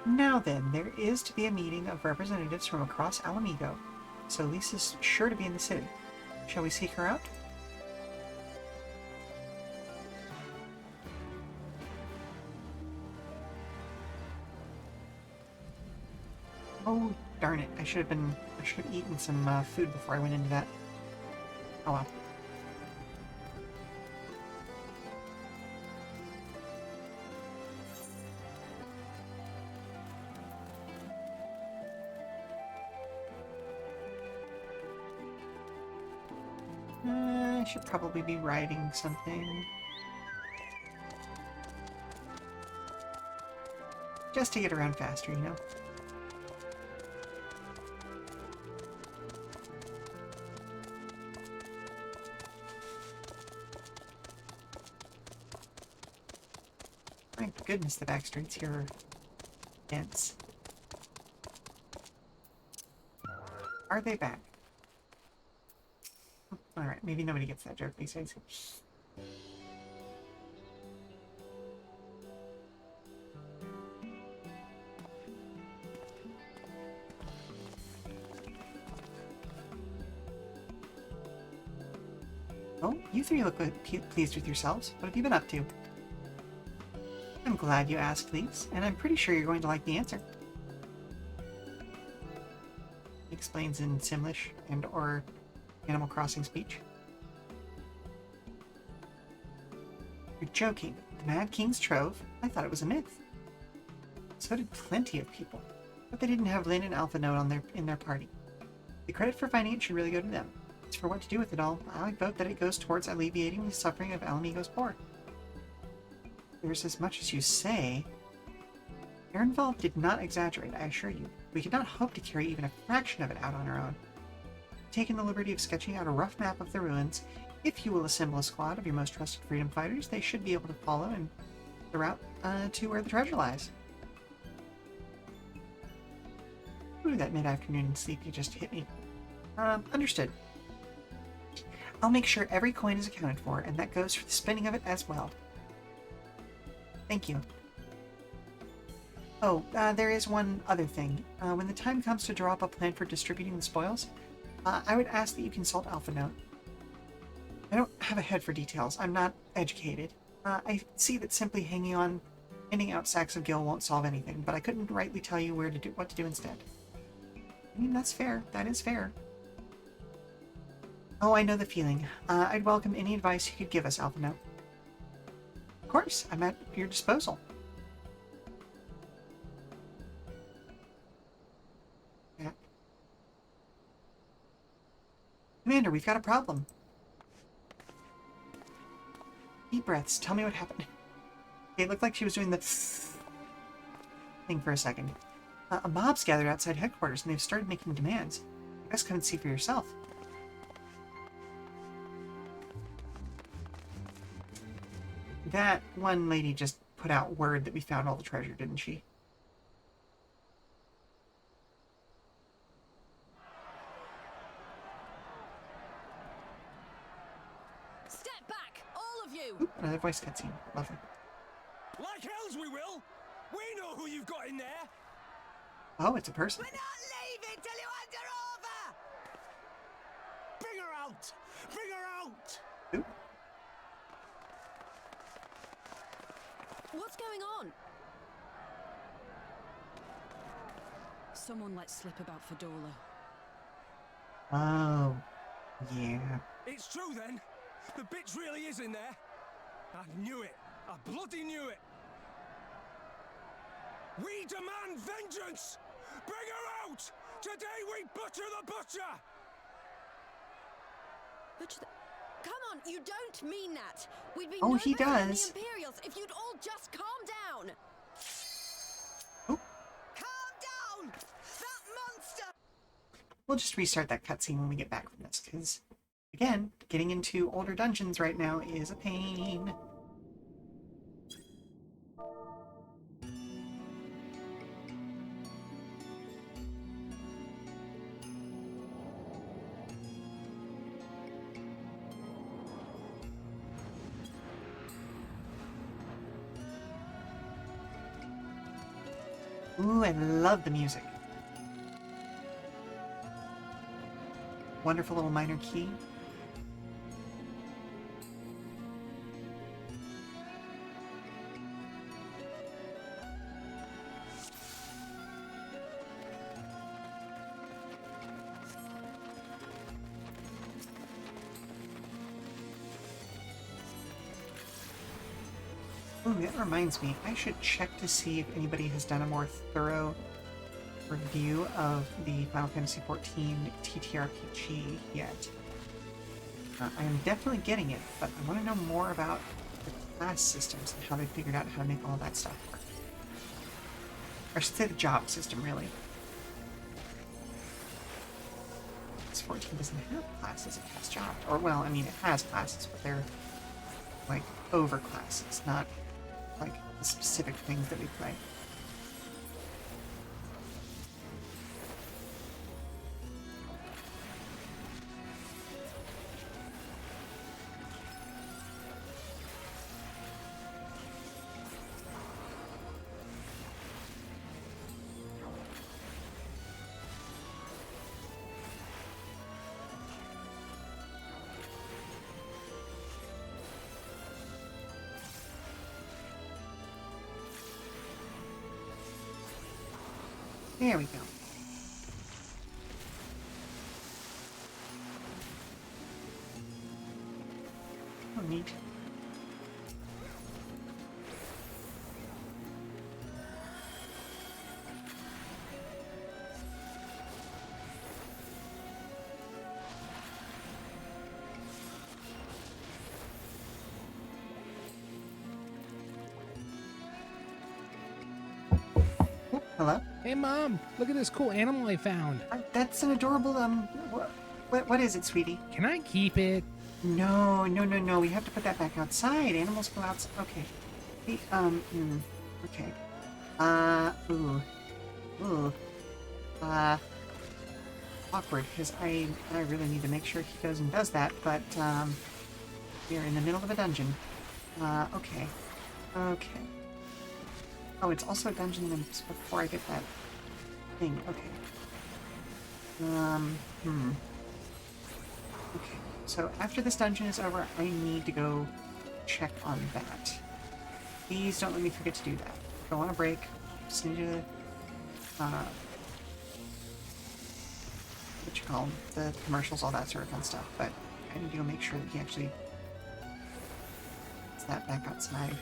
Now then, there is to be a meeting of representatives from across Alamigo, so Lisa's sure to be in the city. Shall we seek her out? Oh, darn it. I should have eaten some food before I went into that. Oh well. I should probably be writing something. Just to get around faster, you know? Thank goodness the back streets here are dense. Are they back? Alright, maybe nobody gets that joke these days. Oh, you three look pleased with yourselves. What have you been up to? I'm glad you asked, Lise, and I'm pretty sure you're going to like the answer. He explains in Simlish and or Animal Crossing speech. You're joking. The Mad King's Trove? I thought it was a myth. So did plenty of people. But they didn't have Lynn and Alpha Note in their party. The credit for finding it should really go to them. As for what to do with it all, I vote that it goes towards alleviating the suffering of Alamigo's poor. There's as much as you say. Ehrenwald did not exaggerate, I assure you. We could not hope to carry even a fraction of it out on our own. Taking the liberty of sketching out a rough map of the ruins, if you will assemble a squad of your most trusted freedom fighters, they should be able to follow and the route to where the treasure lies. Ooh, that mid-afternoon sleep you just hit me. Understood. I'll make sure every coin is accounted for, and that goes for the spending of it as well. Thank you. Oh, there is one other thing. When the time comes to draw up a plan for distributing the spoils, I would ask that you consult Alpha Note. I don't have a head for details. I'm not educated. I see that simply handing out sacks of gil won't solve anything, but I couldn't rightly tell you what to do instead. I mean, that's fair. That is fair. Oh, I know the feeling. I'd welcome any advice you could give us, Alpha Note. Of course, I'm at your disposal. Yeah. Commander, we've got a problem. Deep breaths. Tell me what happened. It looked like she was doing the thing for a second. A mob's gathered outside headquarters, and they've started making demands. You best come and see for yourself. That one lady just put out word that we found all the treasure, didn't she? Step back, all of you! Oop, another voice cutscene. Lovely. Like hells we will! We know who you've got in there! Oh, it's a person. We're not leaving till you hand her over! Bring her out! Bring her out! Ooh. What's going on? Someone let slip about Fedora. Oh, yeah. It's true then. The bitch really is in there. I knew it. I bloody knew it. We demand vengeance! Bring her out! Today we butcher the butcher! Butcher the... Come on, you don't mean that. We'd be Oh, no he better than does. the Imperials if you'd all just calm down. Oh, Calm down! That monster! we'll just restart that cutscene when we get back from this, because, again, getting into older dungeons right now is a pain. Ooh, I love the music. Wonderful little minor key. Ooh, that reminds me, I should check to see if anybody has done a more thorough review of the Final Fantasy XIV TTRPG yet. I am definitely getting it, but I want to know more about the class systems and how they figured out how to make all that stuff work. Or I should say the job system, really. This 14 doesn't have classes, it has jobs. Or, well, I mean, it has classes, but they're, like, over classes, not, like, the specific things that we play. There we go. Oh, neat. Oh, hello? Hey, Mom, look at this cool animal I found. That's an adorable, what is it, sweetie? Can I keep it? No, no, no, no, we have to put that back outside. Animals go outside. Okay. Hey, okay. Ooh. Awkward, because I really need to make sure he goes and does that, but, we're in the middle of a dungeon. Okay. Okay. Oh, it's also a dungeon before I get that thing. Okay. Okay. So after this dungeon is over, I need to go check on that. Please don't let me forget to do that. Go on a break. Just need to, what you call them? The commercials, all that sort of fun stuff. But I need to go make sure that he actually gets that back outside.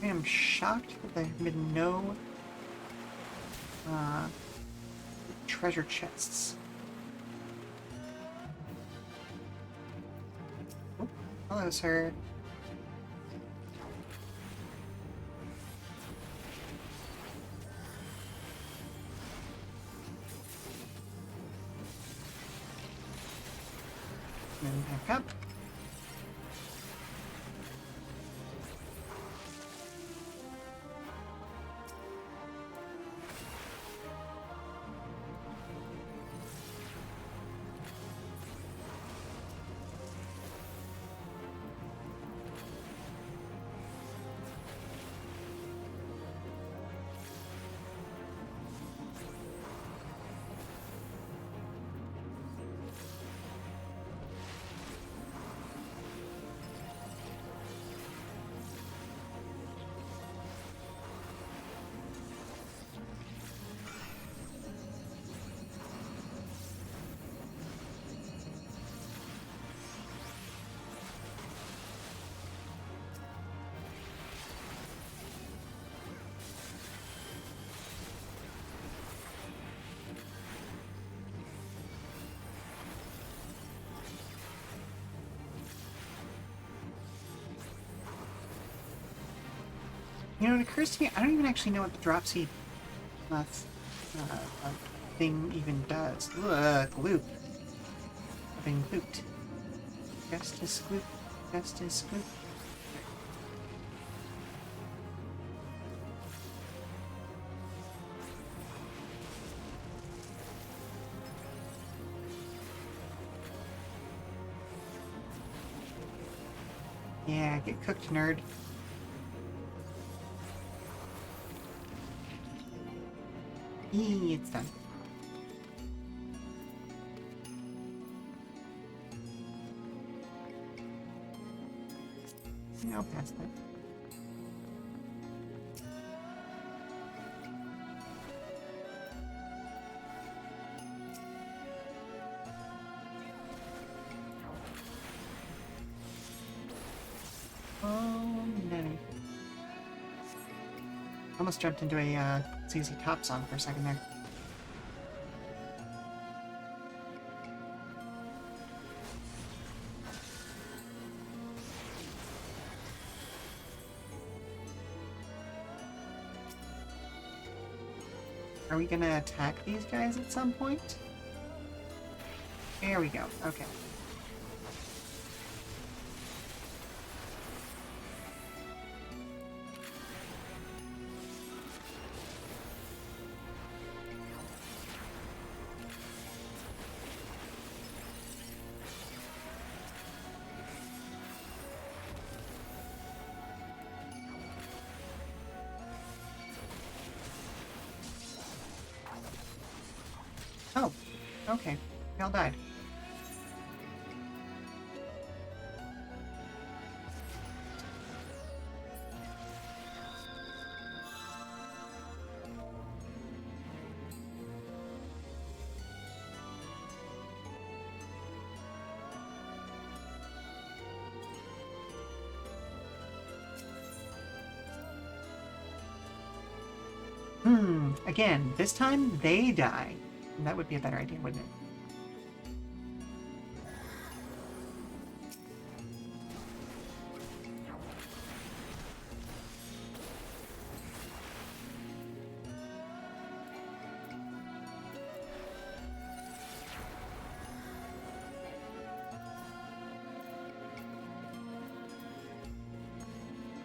I am shocked that there have been no treasure chests. Oh, hello, sir. back up. You know, it occurs to me, I don't even actually know what the drop seed thing even does. Ugh, gloop. I've been glooped. Justice gloop. Justice gloop. Yeah, get cooked, nerd. It's done. Yeah, I'll pass that. Oh, no. Almost jumped into a ZZ Top song for a second there. Are we gonna attack these guys at some point? There we go. Okay. Oh, okay. They all died. Again, this time they die. That would be a better idea, wouldn't it?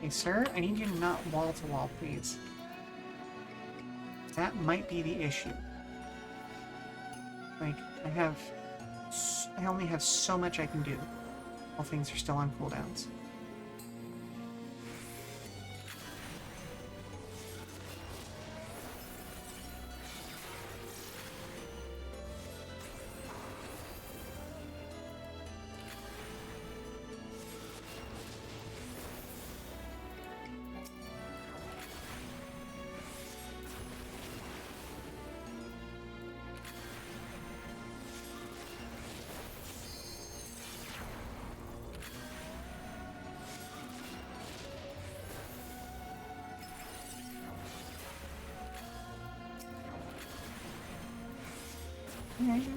Hey, sir, I need you to not wall to wall, please. That might be the issue. Like, I only have so much I can do while things are still on cooldowns.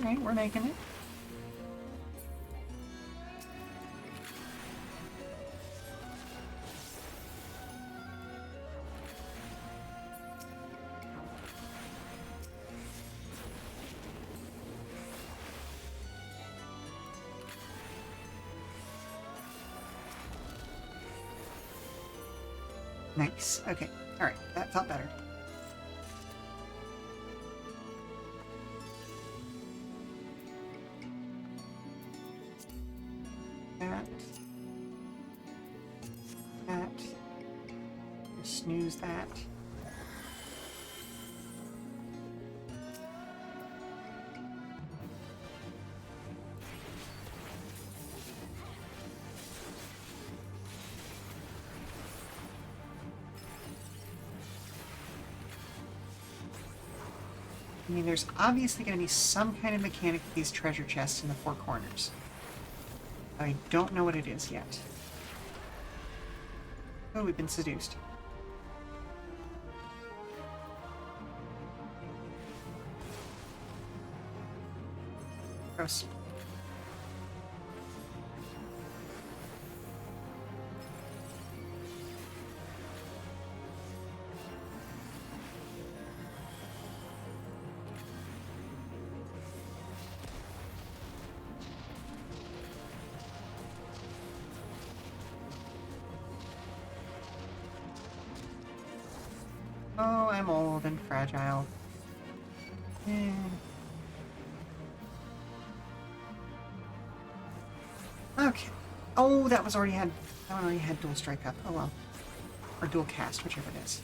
Alright, we're making it. Nice. Okay. Alright, that felt better. That. That. Snooze that. I mean, there's obviously going to be some kind of mechanic with these treasure chests in the four corners. I don't know what it is yet. Oh, we've been seduced. Gross. Oh, I'm old and fragile. Okay. Oh, that one already had dual strike up. Oh well. Or dual cast, whichever it is.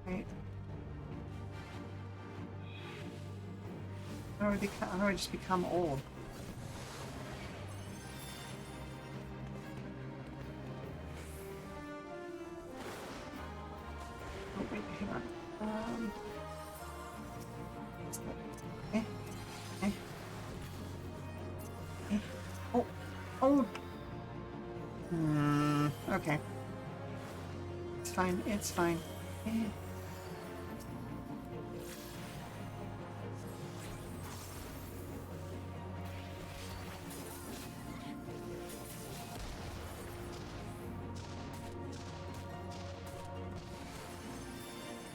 Right. How do I just become old? Oh, wait, hang on. Eh, eh, eh. Oh, oh. Okay. It's fine. It's fine. Eh.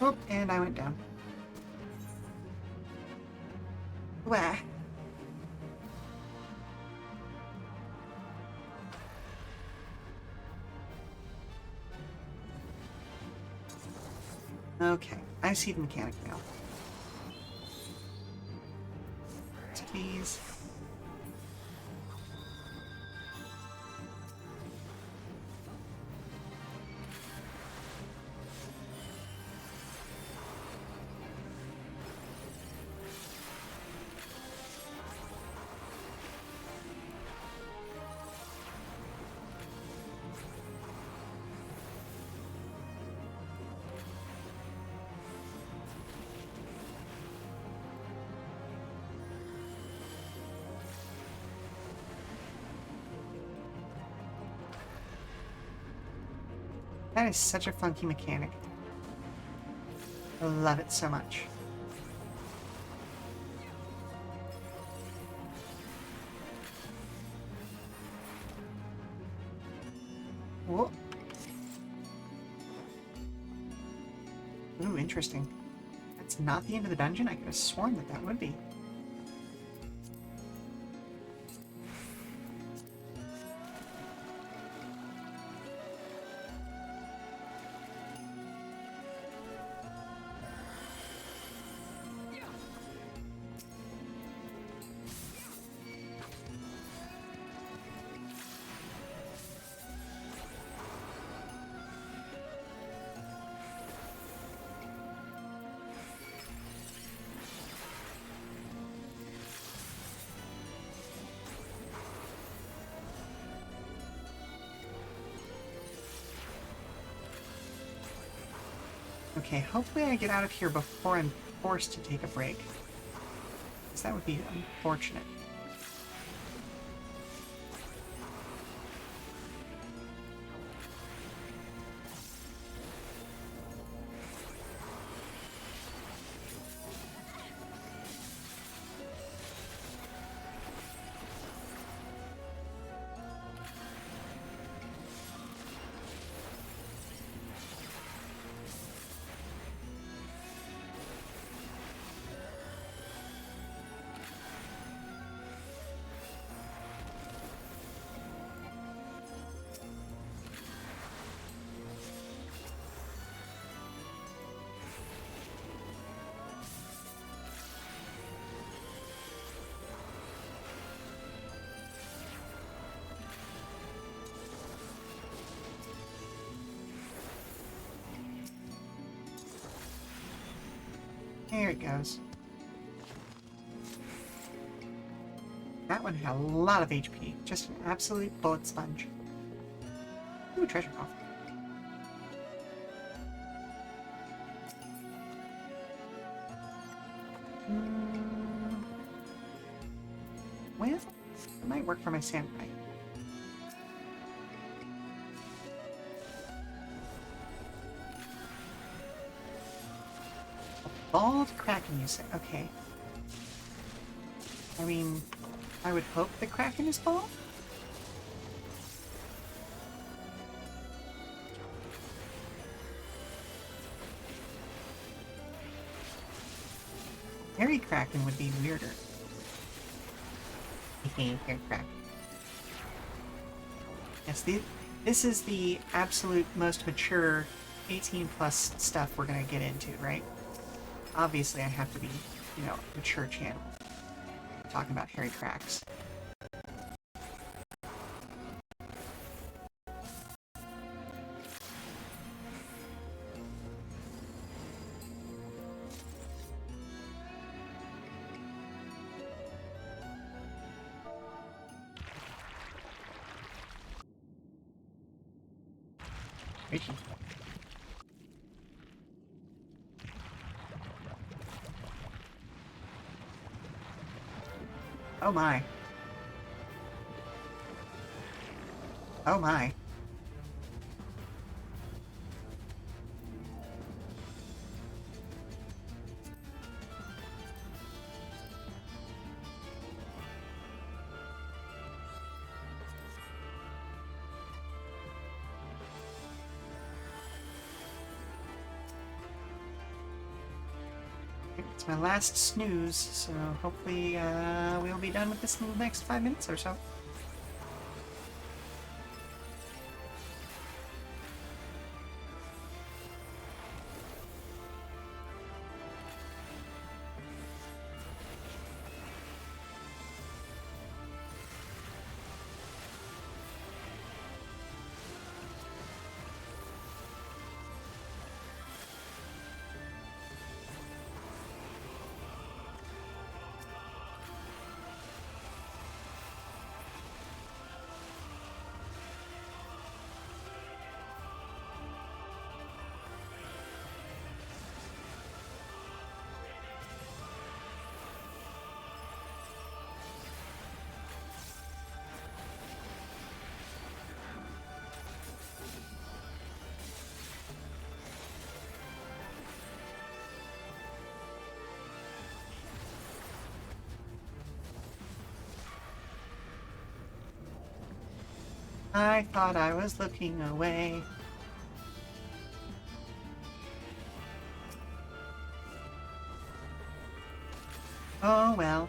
Oh, and I went down. Wah. Okay, I see the mechanic now. Please. That is such a funky mechanic. I love it so much. Whoa. Ooh, interesting. That's not the end of the dungeon? I could have sworn that that would be. Okay, hopefully I get out of here before I'm forced to take a break. Because that would be unfortunate. There it goes. That one had a lot of HP. Just an absolute bullet sponge. Ooh, treasure coffin. Well, it might work for my samurai. Bald Kraken, you say? Okay. I mean, I would hope the Kraken is bald? Hairy Kraken would be weirder. Hairy Kraken. Yes, this is the absolute most mature 18 plus stuff we're gonna get into, right? Obviously, I have to be, you know, a mature channel. Talking about hairy cracks. Richie. Oh my. Oh my. It's my last snooze, so hopefully we'll be done with this in the next 5 minutes or so. I thought I was looking away. Oh well.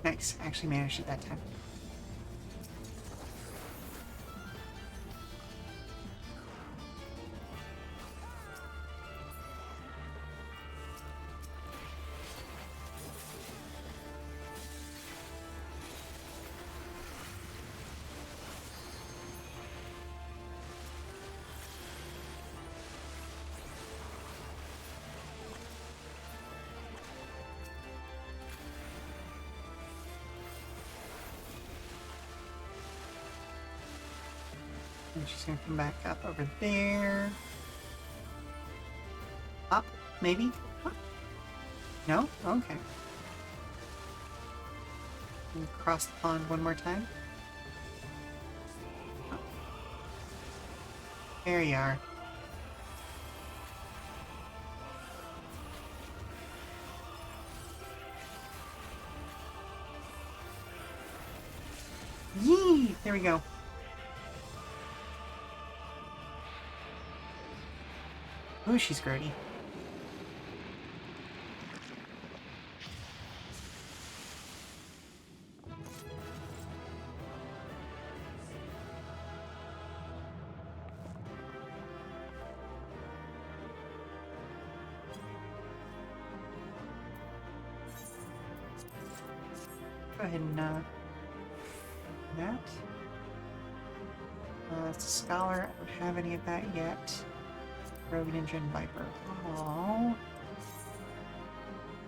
Nice. Actually managed it that time. And she's gonna come back up over there. Up, maybe? Huh? No? Okay. And cross the pond one more time. Oh. There you are. Yee! There we go. Ooh, she's grody. Go ahead and that. It's a scholar. I don't have any of that yet. Rogue Ninja and Viper. Oh.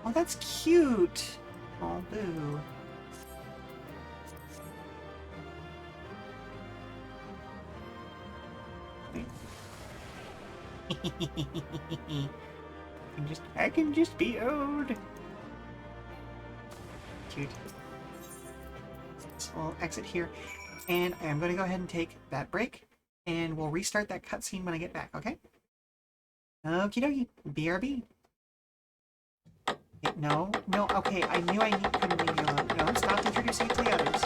Oh, that's cute. Oh, boo. I can just be owed. Cute. So we'll exit here, and I'm going to go ahead and take that break, and we'll restart that cutscene when I get back. Okay? Okie dokie. BRB. No, no. Okay, I knew I couldn't leave you alone. No, stop introducing it to the others.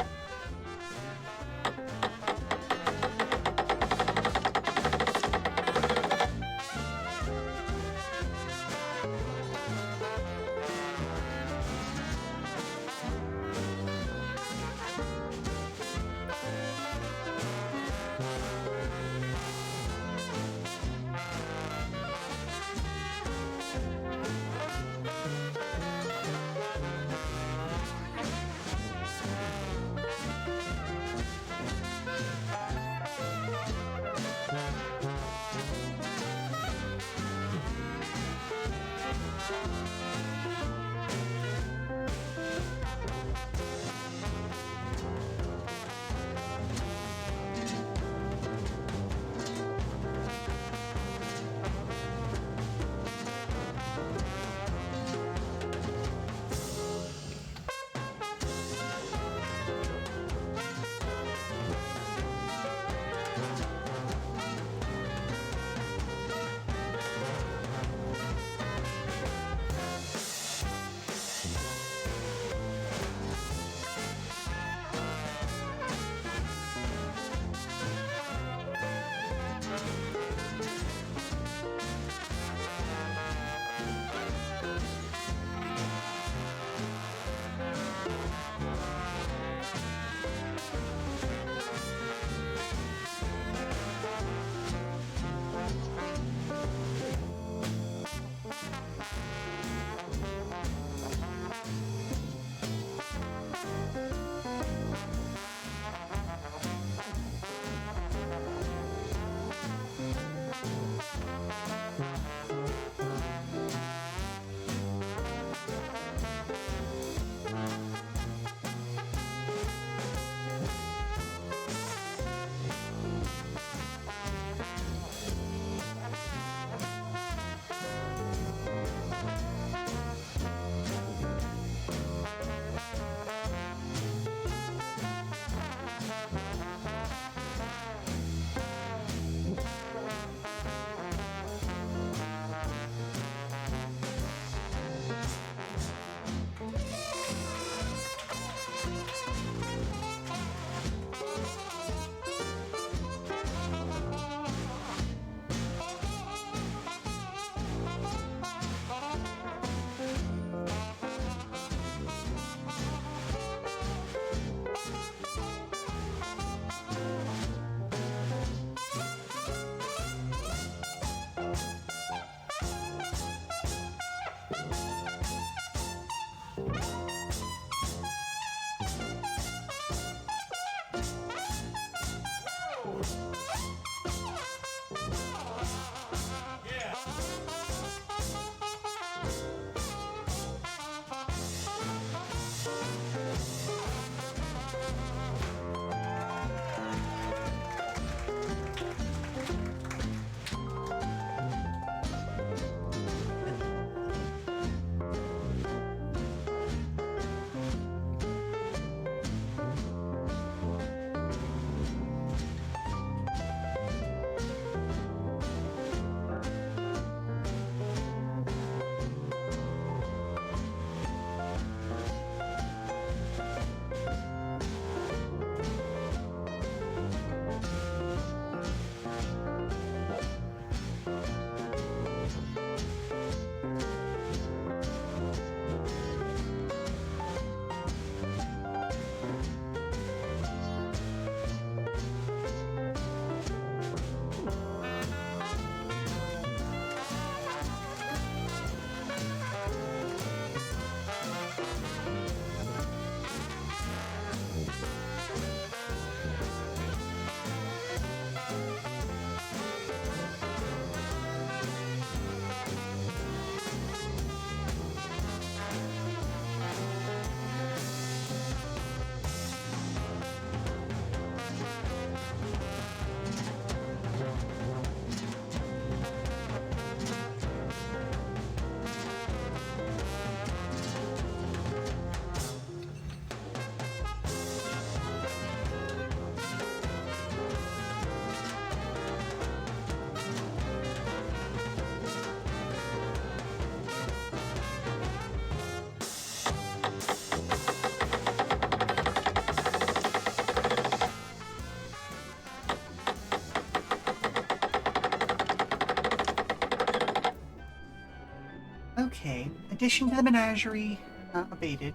Okay, addition to the menagerie abated.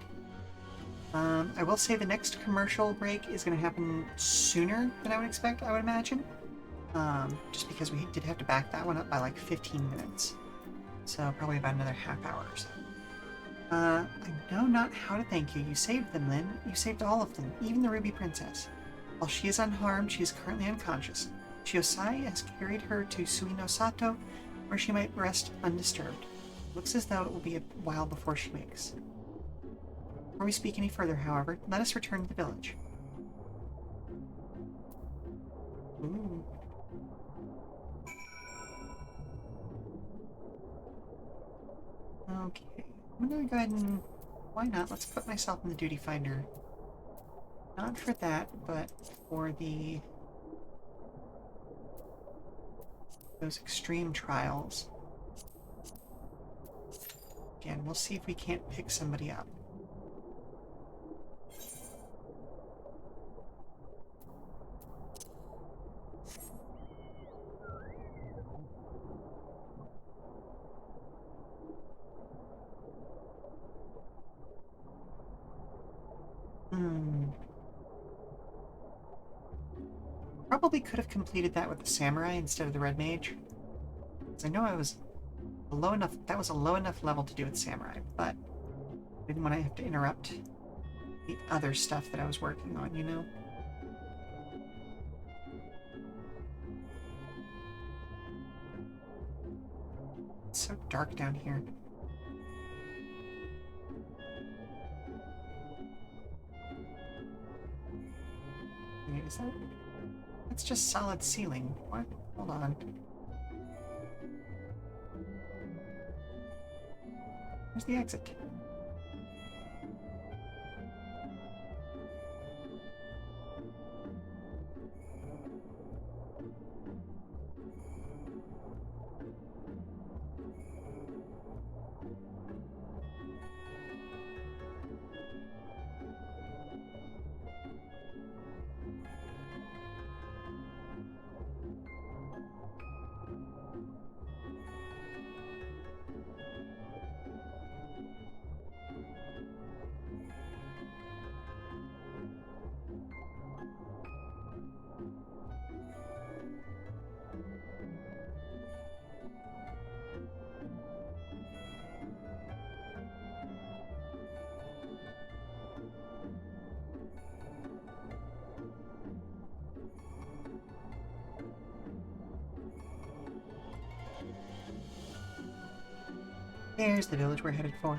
I will say the next commercial break is going to happen sooner than I would expect, I would imagine. Just because we did have to back that one up by like 15 minutes. So probably about another half hour or so. I know not how to thank you. You saved them, Lynn. You saved all of them, even the Ruby Princess. While she is unharmed, she is currently unconscious. Shiosai has carried her to Suino Sato, where she might rest undisturbed. Looks as though it will be a while before she wakes. Before we speak any further, however, let us return to the village. Ooh. Okay, I'm gonna go ahead and... Why not? Let's put myself in the duty finder. Not for that, but for those extreme trials. Again, we'll see if we can't pick somebody up. Probably could have completed that with the samurai instead of the red mage. Because I know I was low enough, that was a low enough level to do with samurai, but I didn't want to have to interrupt the other stuff that I was working on, you know? It's so dark down here. Wait, is that... That's just solid ceiling. What? Hold on. Where's the exit? There's the village we're headed for.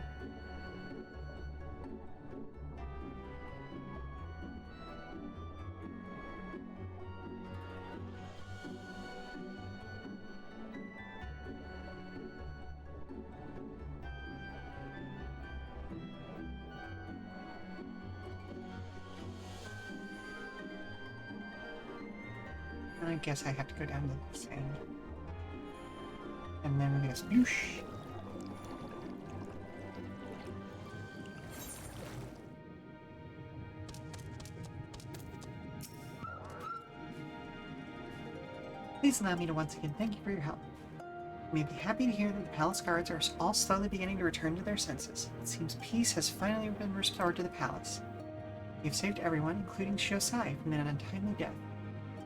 I guess I have to go down to this end. And then we're gonna sploosh. Please allow me to once again thank you for your help. You may be happy to hear that the palace guards are all slowly beginning to return to their senses. It seems peace has finally been restored to the palace. You've saved everyone, including Shiosai, from an untimely death.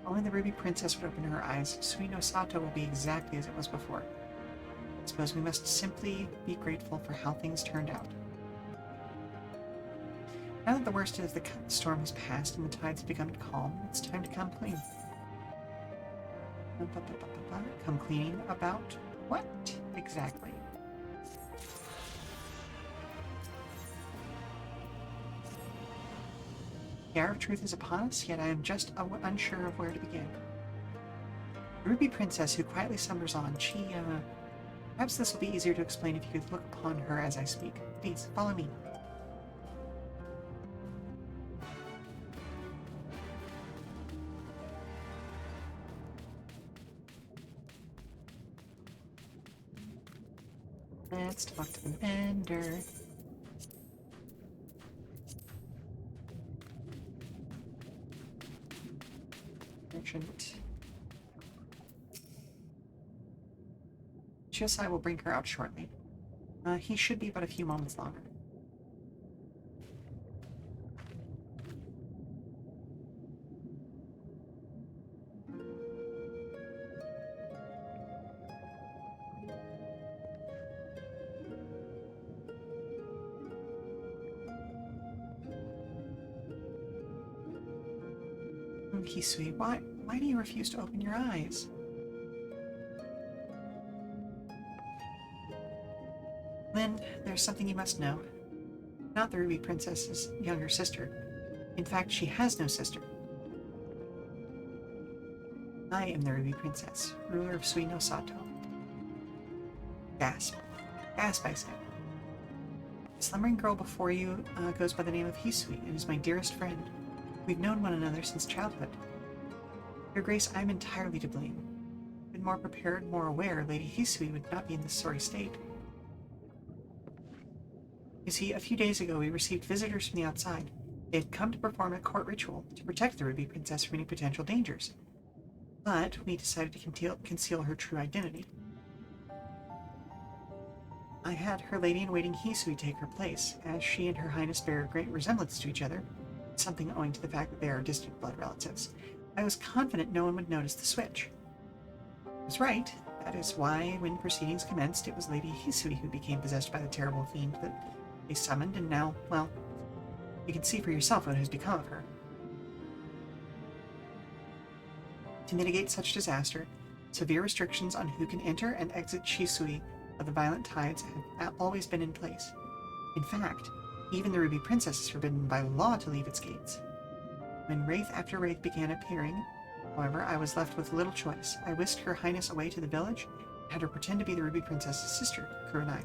If only the Ruby Princess would open her eyes, Suino Sato will be exactly as it was before. I suppose we must simply be grateful for how things turned out. Now that the worst of the storm has passed and the tides have begun to calm, it's time to come clean. Come cleaning about what exactly? The hour of truth is upon us, yet I am just unsure of where to begin. The Ruby Princess who quietly slumbers on, perhaps this will be easier to explain if you could look upon her as I speak. Please, follow me. Let's talk to the vendor. Merchant. Shiosai will bring her out shortly. He should be but a few moments longer. Hisui, why do you refuse to open your eyes? Lynn, there's something you must know. Not the Ruby Princess's younger sister. In fact, she has no sister. I am the Ruby Princess, ruler of Sui no Sato. Gasp. Gasp, I say. The slumbering girl before you goes by the name of Hisui and is my dearest friend. We've known one another since childhood. Your Grace, I'm entirely to blame. Been more prepared, more aware, Lady Hisui would not be in this sorry state. You see, a few days ago we received visitors from the outside. They had come to perform a court ritual to protect the Ruby Princess from any potential dangers. But we decided to conceal her true identity. I had her lady-in-waiting Hisui take her place, as she and Her Highness bear a great resemblance to each other, something owing to the fact that they are distant blood relatives. I was confident no one would notice the switch. I was right. That is why, when proceedings commenced, it was Lady Hisui who became possessed by the terrible fiend that they summoned, and now, well, you can see for yourself what has become of her. To mitigate such disaster, severe restrictions on who can enter and exit Shisui of the Violent Tides have always been in place. In fact, even the Ruby Princess is forbidden by law to leave its gates. When wraith after wraith began appearing, however, I was left with little choice. I whisked Her Highness away to the village and had her pretend to be the Ruby Princess's sister, Kurenai.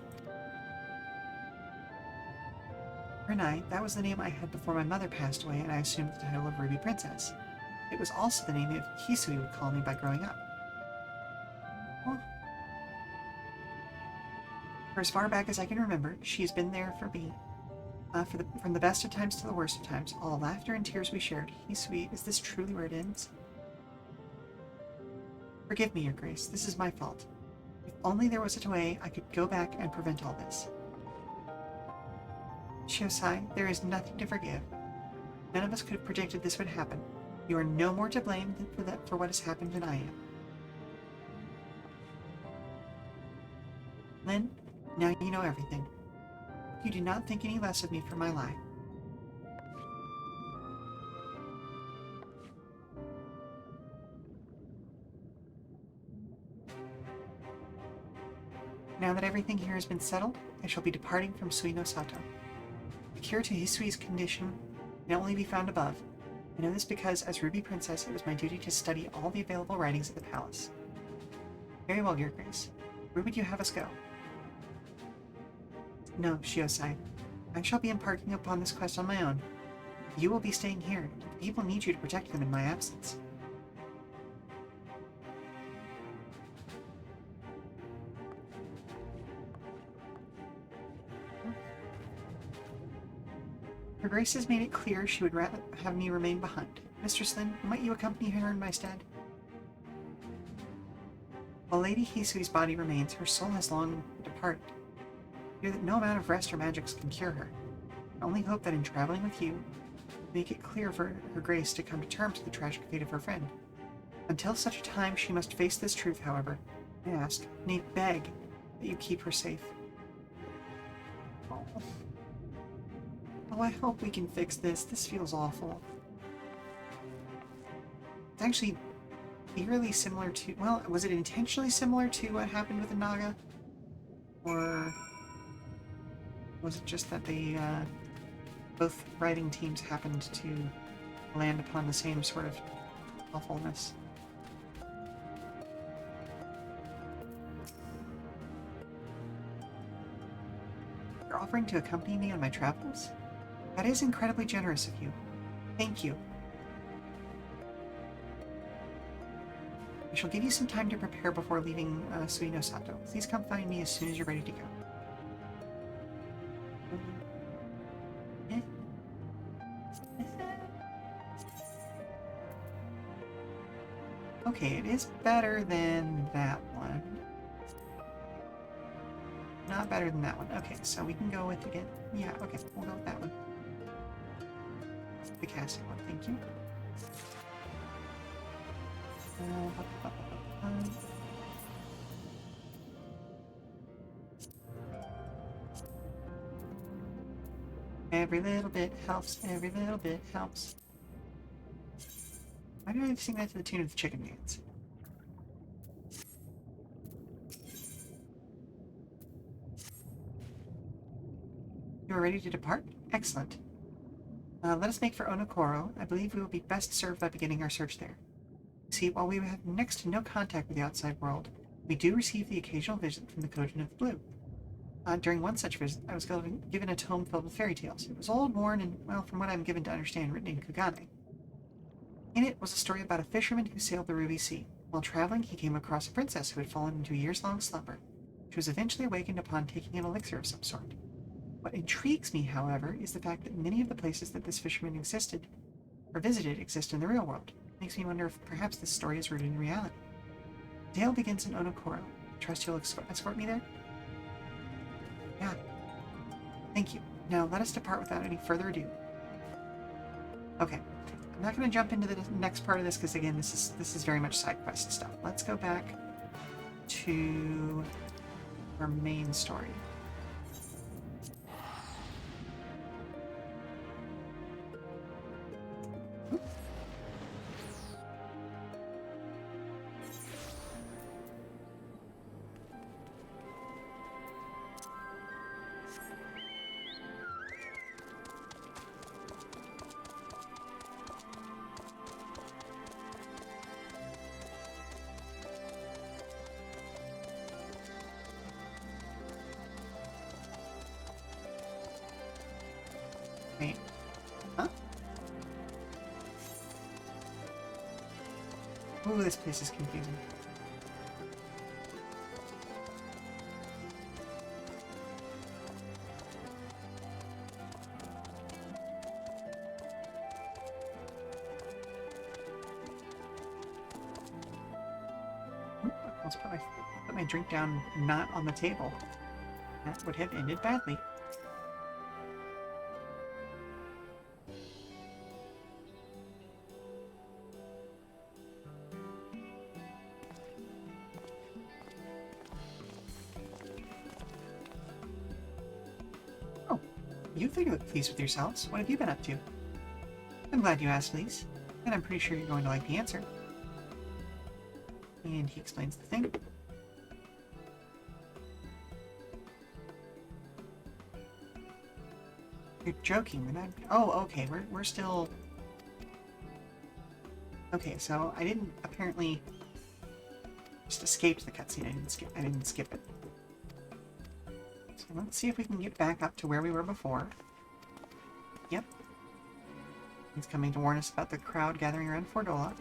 Kurenai, that was the name I had before my mother passed away, and I assumed the title of Ruby Princess. It was also the name that Hisui would call me by growing up. Well, for as far back as I can remember, she has been there for me. From the best of times to the worst of times, all the laughter and tears we shared. Hisui, is this truly where it ends? Forgive me, Your Grace. This is my fault. If only there was a way I could go back and prevent all this. Shiosai, there is nothing to forgive. None of us could have predicted this would happen. You are no more to blame for what has happened than I am. Lynn, now you know everything. You do not think any less of me for my lie. Now that everything here has been settled, I shall be departing from Sui no Sato. The cure to Hisui's condition can only be found above. I know this because, as Ruby Princess, it was my duty to study all the available writings at the palace. Very well, Your Grace. Where would you have us go? No, Shiosai. I shall be embarking upon this quest on my own. You will be staying here. The people need you to protect them in my absence. Her Grace has made it clear she would rather have me remain behind. Mistress Lynn, might you accompany her in my stead? While Lady Hisui's body remains, her soul has long departed. I fear that no amount of rest or magics can cure her. I only hope that in traveling with you, make it clear for Her Grace to come to terms with the tragic fate of her friend. Until such a time she must face this truth, however, I ask, nay beg, that you keep her safe. Oh, I hope we can fix this. This feels awful. It's actually eerily similar to... Well, was it intentionally similar to what happened with the Naga? Or was it just that they, both writing teams happened to land upon the same sort of awfulness? You're offering to accompany me on my travels? That is incredibly generous of you. Thank you. I shall give you some time to prepare before leaving Sui no Sato. Please come find me as soon as you're ready to go. Okay, it is better than that one. Not better than that one. Okay, so we can go with, again, yeah, okay, we'll go with that one. The casting one, thank you. Every little bit helps, every little bit helps. Why did I sing that to the tune of the chicken dance? You are ready to depart? Excellent. Let us make for Onokoro. I believe we will be best served by beginning our search there. See, while we have next to no contact with the outside world, we do receive the occasional visit from the Cogent of Blue. During one such visit, I was given a tome filled with fairy tales. It was old, worn, and, well, from what I'm given to understand, written in Kugane. In it was a story about a fisherman who sailed the Ruby Sea. While traveling, he came across a princess who had fallen into a years-long slumber. She was eventually awakened upon taking an elixir of some sort. What intrigues me, however, is the fact that many of the places that this fisherman visited exist in the real world. It makes me wonder if perhaps this story is rooted in reality. The tale begins in Onokoro. Trust you'll escort me there? Yeah. Thank you. Now let us depart without any further ado. Okay. I'm not going to jump into the next part of this because, again, this is very much side quest stuff. Let's go back to our main story. Wait. Huh? Ooh, this place is confusing. Ooh, let's put my drink down not on the table. That would have ended badly. You three look pleased with yourselves. What have you been up to? I'm glad you asked, Lise. And I'm pretty sure you're going to like the answer. And he explains the thing. You're joking. We're not... Oh, okay. We're still... Okay, so I didn't apparently just escape the cutscene. I didn't skip it. So let's see if we can get back up to where we were before. Yep. He's coming to warn us about the crowd gathering around Fordola.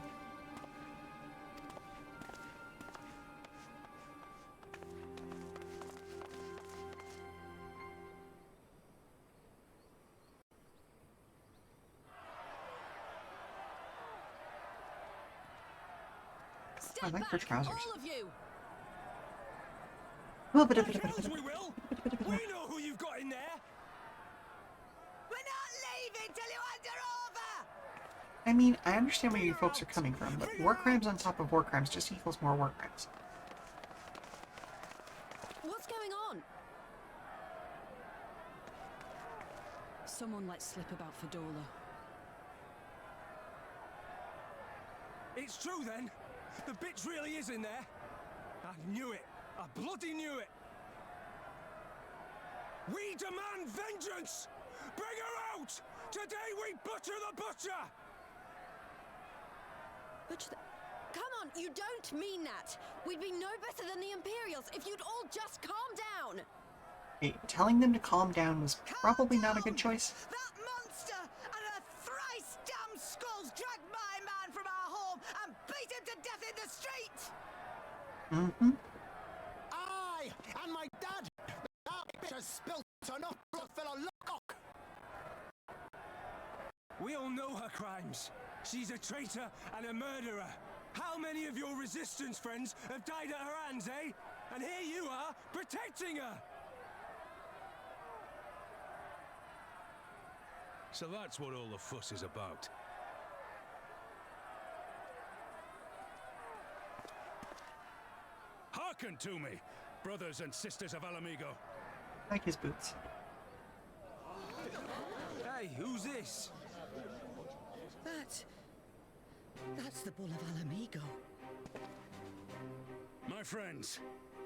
I like her trousers. All of you. Well, Of course we will! We know who you've got in there! We're not leaving till you hand her over. I mean, I understand where you folks are coming from, but war crimes on top of war crimes just equals more war crimes. What's going on? Someone let slip about Fordola. It's true then! The bitch really is in there! I knew it! I bloody knew it! We demand vengeance! Bring her out! Today we butcher the butcher! Butcher the... Come on, you don't mean that. We'd be no better than the Imperials if you'd all just calm down. Hey, telling them to calm down was probably not a good choice. That monster and her thrice damned skulls dragged my man from our home and beat him to death in the street! Mm-hmm. I and my dad! That bitch has spilt enough blood for a lock! We all know her crimes. She's a traitor and a murderer. How many of your resistance friends have died at her hands, eh? And here you are, protecting her! So that's what all the fuss is about. Hearken to me, brothers and sisters of Alamigo. I like his boots. Hey, who's this? That's the Bull of Alamigo. My friends,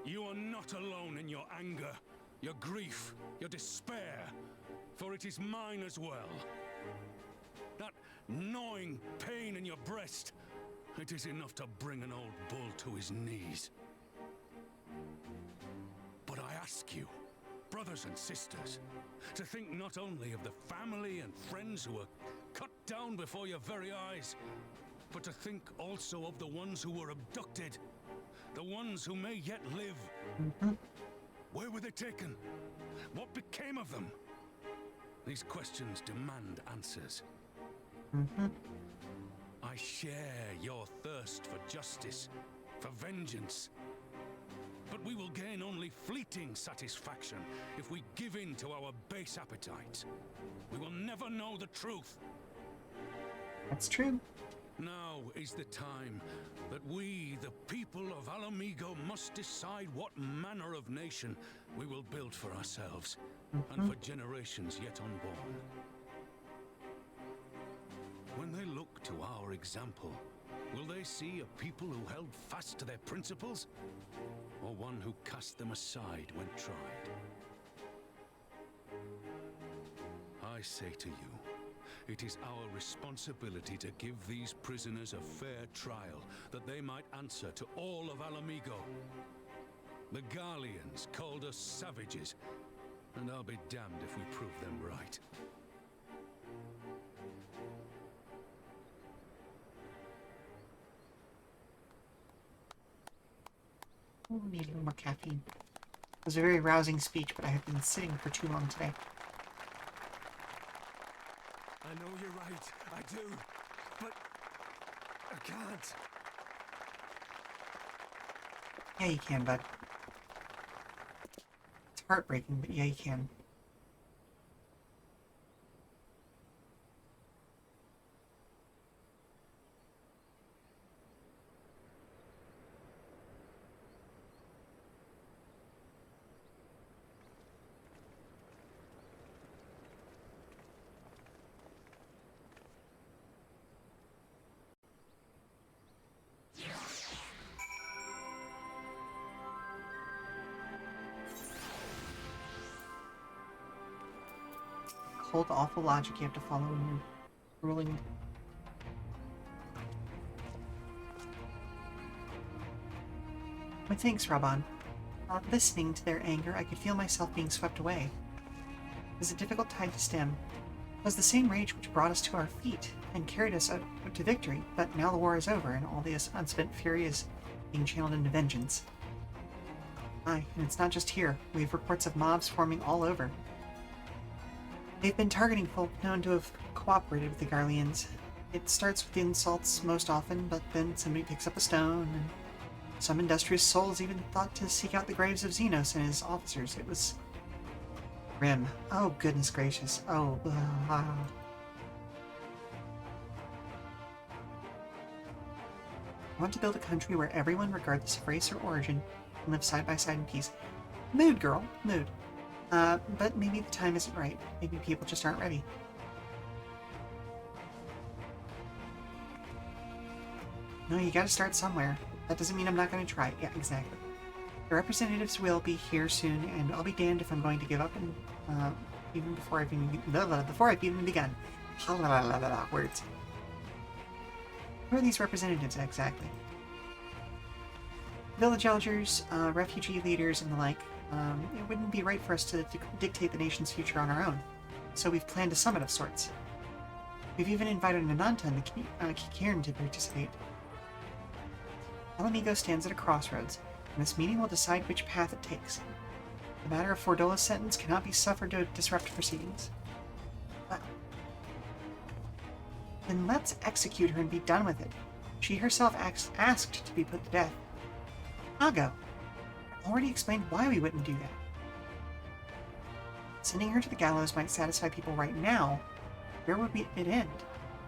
you are not alone in your anger, your grief, your despair, for it is mine as well. That gnawing pain in your breast, it is enough to bring an old bull to his knees. But I ask you, brothers and sisters, to think not only of the family and friends who were cut down before your very eyes, but to think also of the ones who were abducted, the ones who may yet live. Where were they taken? What became of them? These questions demand answers. I share your thirst for justice, for vengeance. But we will gain only fleeting satisfaction if we give in to our base appetites. We will never know the truth. That's true. Now is the time that we, the people of Alamigo, must decide what manner of nation we will build for ourselves and for generations yet unborn. When they look to our example, will they see a people who held fast to their principles, or one who cast them aside when tried? I say to you, it is our responsibility to give these prisoners a fair trial, that they might answer to all of Alamigo. The Garleans called us savages, and I'll be damned if we prove them right. Oh, need a little more caffeine. It was a very rousing speech, but I have been sitting for too long today. I know you're right, I do, but I can't. Yeah, you can, bud. It's heartbreaking, but yeah, you can. Cold, awful logic you have to follow when you're ruling. But thanks, Raban. Listening to their anger, I could feel myself being swept away. It was a difficult tide to stem. It was the same rage which brought us to our feet and carried us out to victory, but now the war is over, and all this unspent fury is being channeled into vengeance. Aye, and it's not just here. We have reports of mobs forming all over. They've been targeting folk known to have cooperated with the Garleans. It starts with insults most often, but then somebody picks up a stone, and some industrious souls even thought to seek out the graves of Xenos and his officers. It was grim. Oh, goodness gracious. Oh, I want to build a country where everyone, regardless of race or origin, can live side by side in peace. Mood, girl, mood. But maybe the time isn't right. Maybe people just aren't ready. No, you gotta start somewhere. That doesn't mean I'm not gonna try. Yeah, exactly. The representatives will be here soon, and I'll be damned if I'm going to give up and, even before I've even begun. Words. Who are these representatives exactly? Village elders, refugee leaders, and the like. It wouldn't be right for us to dictate the nation's future on our own, so we've planned a summit of sorts. We've even invited Ananta and the Kikirn to participate. Alamigo stands at a crossroads, and this meeting will decide which path it takes. The matter of Fordola's sentence cannot be suffered to disrupt proceedings. Well, then let's execute her and be done with it. She herself asked to be put to death. I'll go. Already explained why we wouldn't do that. Sending her to the gallows might satisfy people right now, where would it end?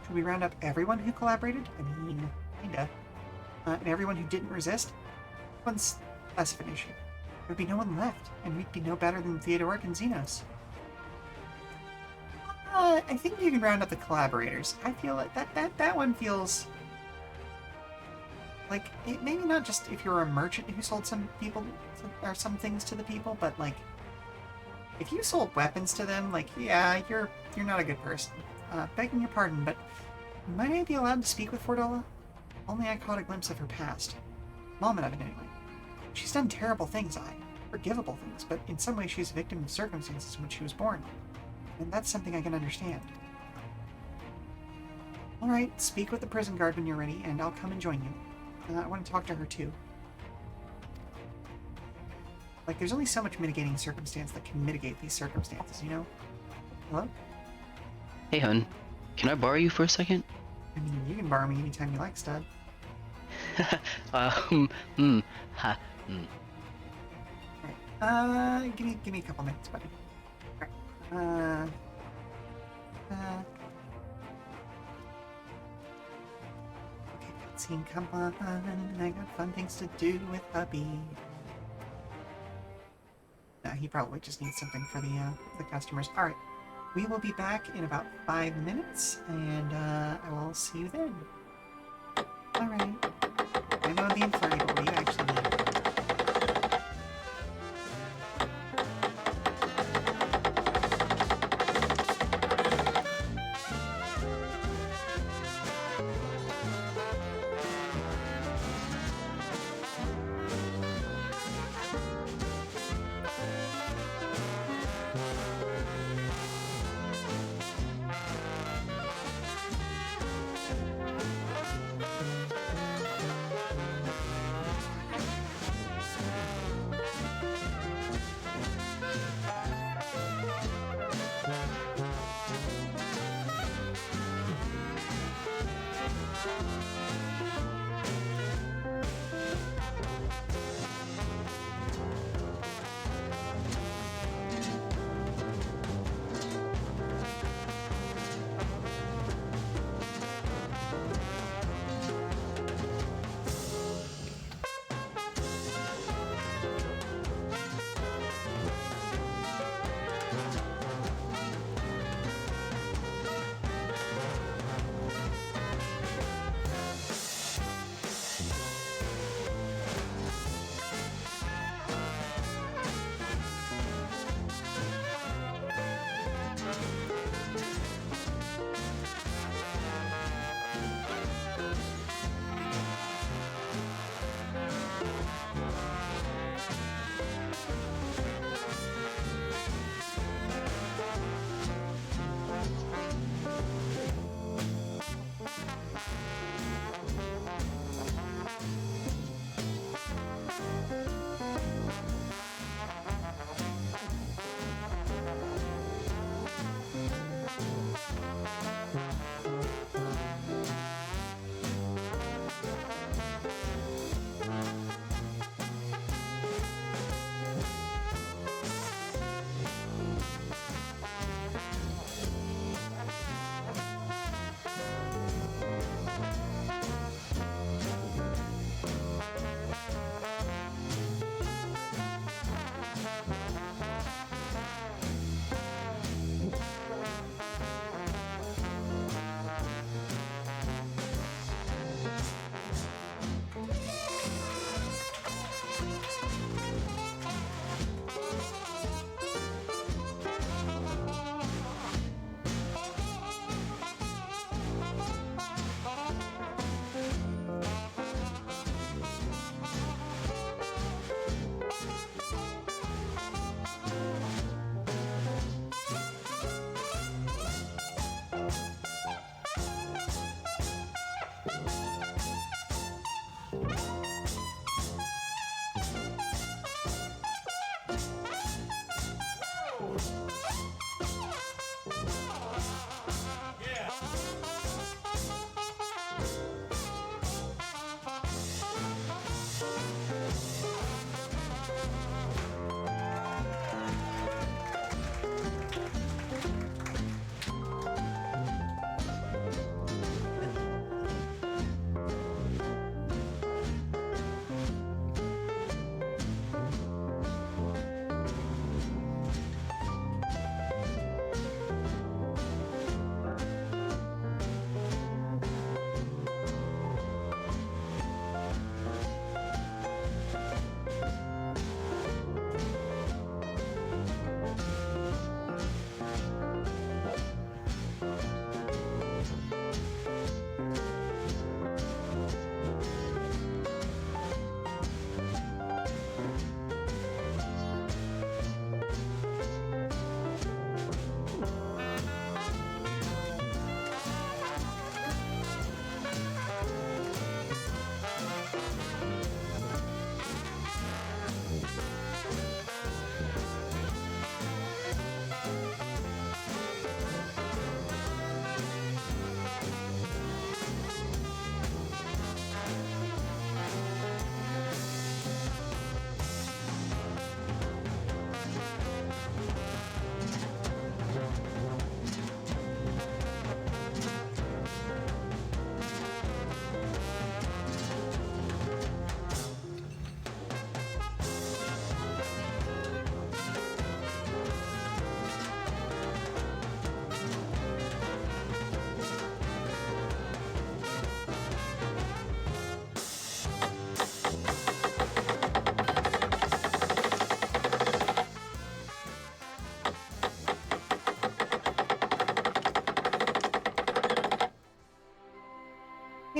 Should we round up everyone who collaborated? I mean, kinda. And everyone who didn't resist? One's less of an issue. There would be no one left, and we'd be no better than Theodoric and Xenos. I think you can round up the collaborators. I feel like that one feels like it, maybe not just if you're a merchant who sold some people or some things to the people, but like if you sold weapons to them, like yeah, you're not a good person. Begging your pardon, but might I be allowed to speak with Fordola? Only I caught a glimpse of her past. Moment of it anyway. She's done terrible things, forgivable things, but in some ways she's a victim of circumstances in which she was born. And that's something I can understand. Alright, speak with the prison guard when you're ready, and I'll come and join you. I want to talk to her too. Like, there's only so much mitigating circumstance that can mitigate these circumstances, you know? Hello? Hey, hun. Can I borrow you for a second? I mean, you can borrow me anytime you like, stud. Ha, Alright, give me a couple minutes, buddy. Alright. Okay, cutscene, come on. I got fun things to do with hubby. He probably just needs something for the customers. Alright, we will be back in about 5 minutes, and I will see you then. Alright. I know I'm being flirty, but what do you actually need?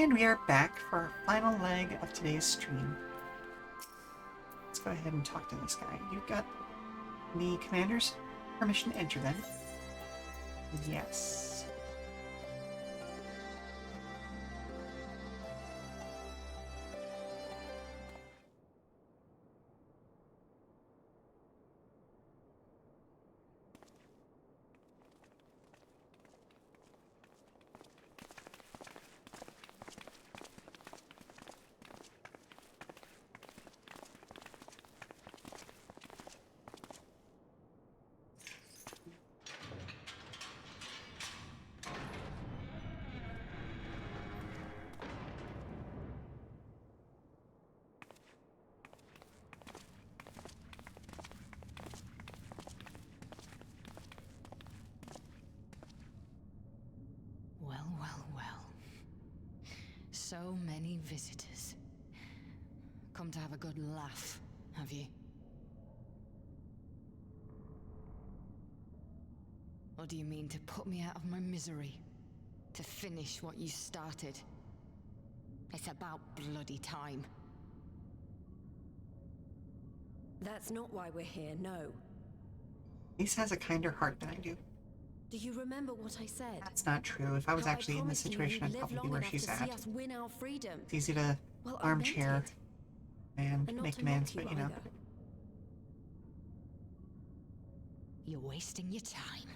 And we are back for our final leg of today's stream. Let's go ahead and talk to this guy. You've got the commander's permission to enter then. Yes. Well, well, well. So many visitors. Come to have a good laugh, have you? Or do you mean to put me out of my misery? To finish what you started? It's about bloody time. That's not why we're here, no. Ace has a kinder heart than I do. Do you remember what I said? That's not true. If I was How actually in this promised you situation, you'd I'd live probably be long where enough she's to see at. us win our freedom. It's easy to Well, I meant armchair it. and And not make to demands, mock but you know. either. You're wasting your time.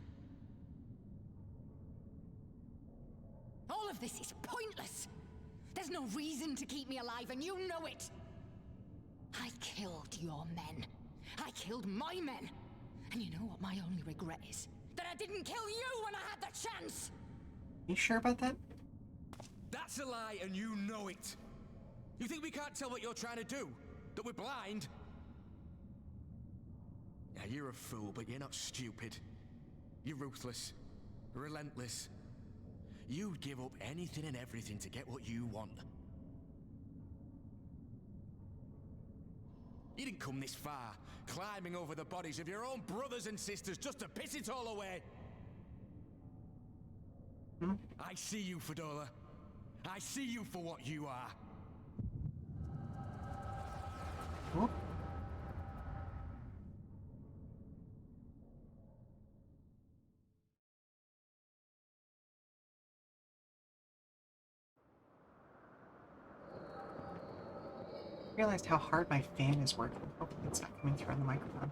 All of this is pointless. There's no reason to keep me alive, and you know it. I killed your men. I killed my men. And you know what my only regret is? That I didn't kill you when I had the chance! You sure about that? That's a lie, and you know it. You think we can't tell what you're trying to do? That we're blind? Yeah, you're a fool, but you're not stupid. You're ruthless. Relentless. You'd give up anything and everything to get what you want. You didn't come this far, climbing over the bodies of your own brothers and sisters just to piss it all away. I see you, Fedora. I see you for what you are. Oh. I realized how hard my fan is working. Hopefully it's not coming through on the microphone.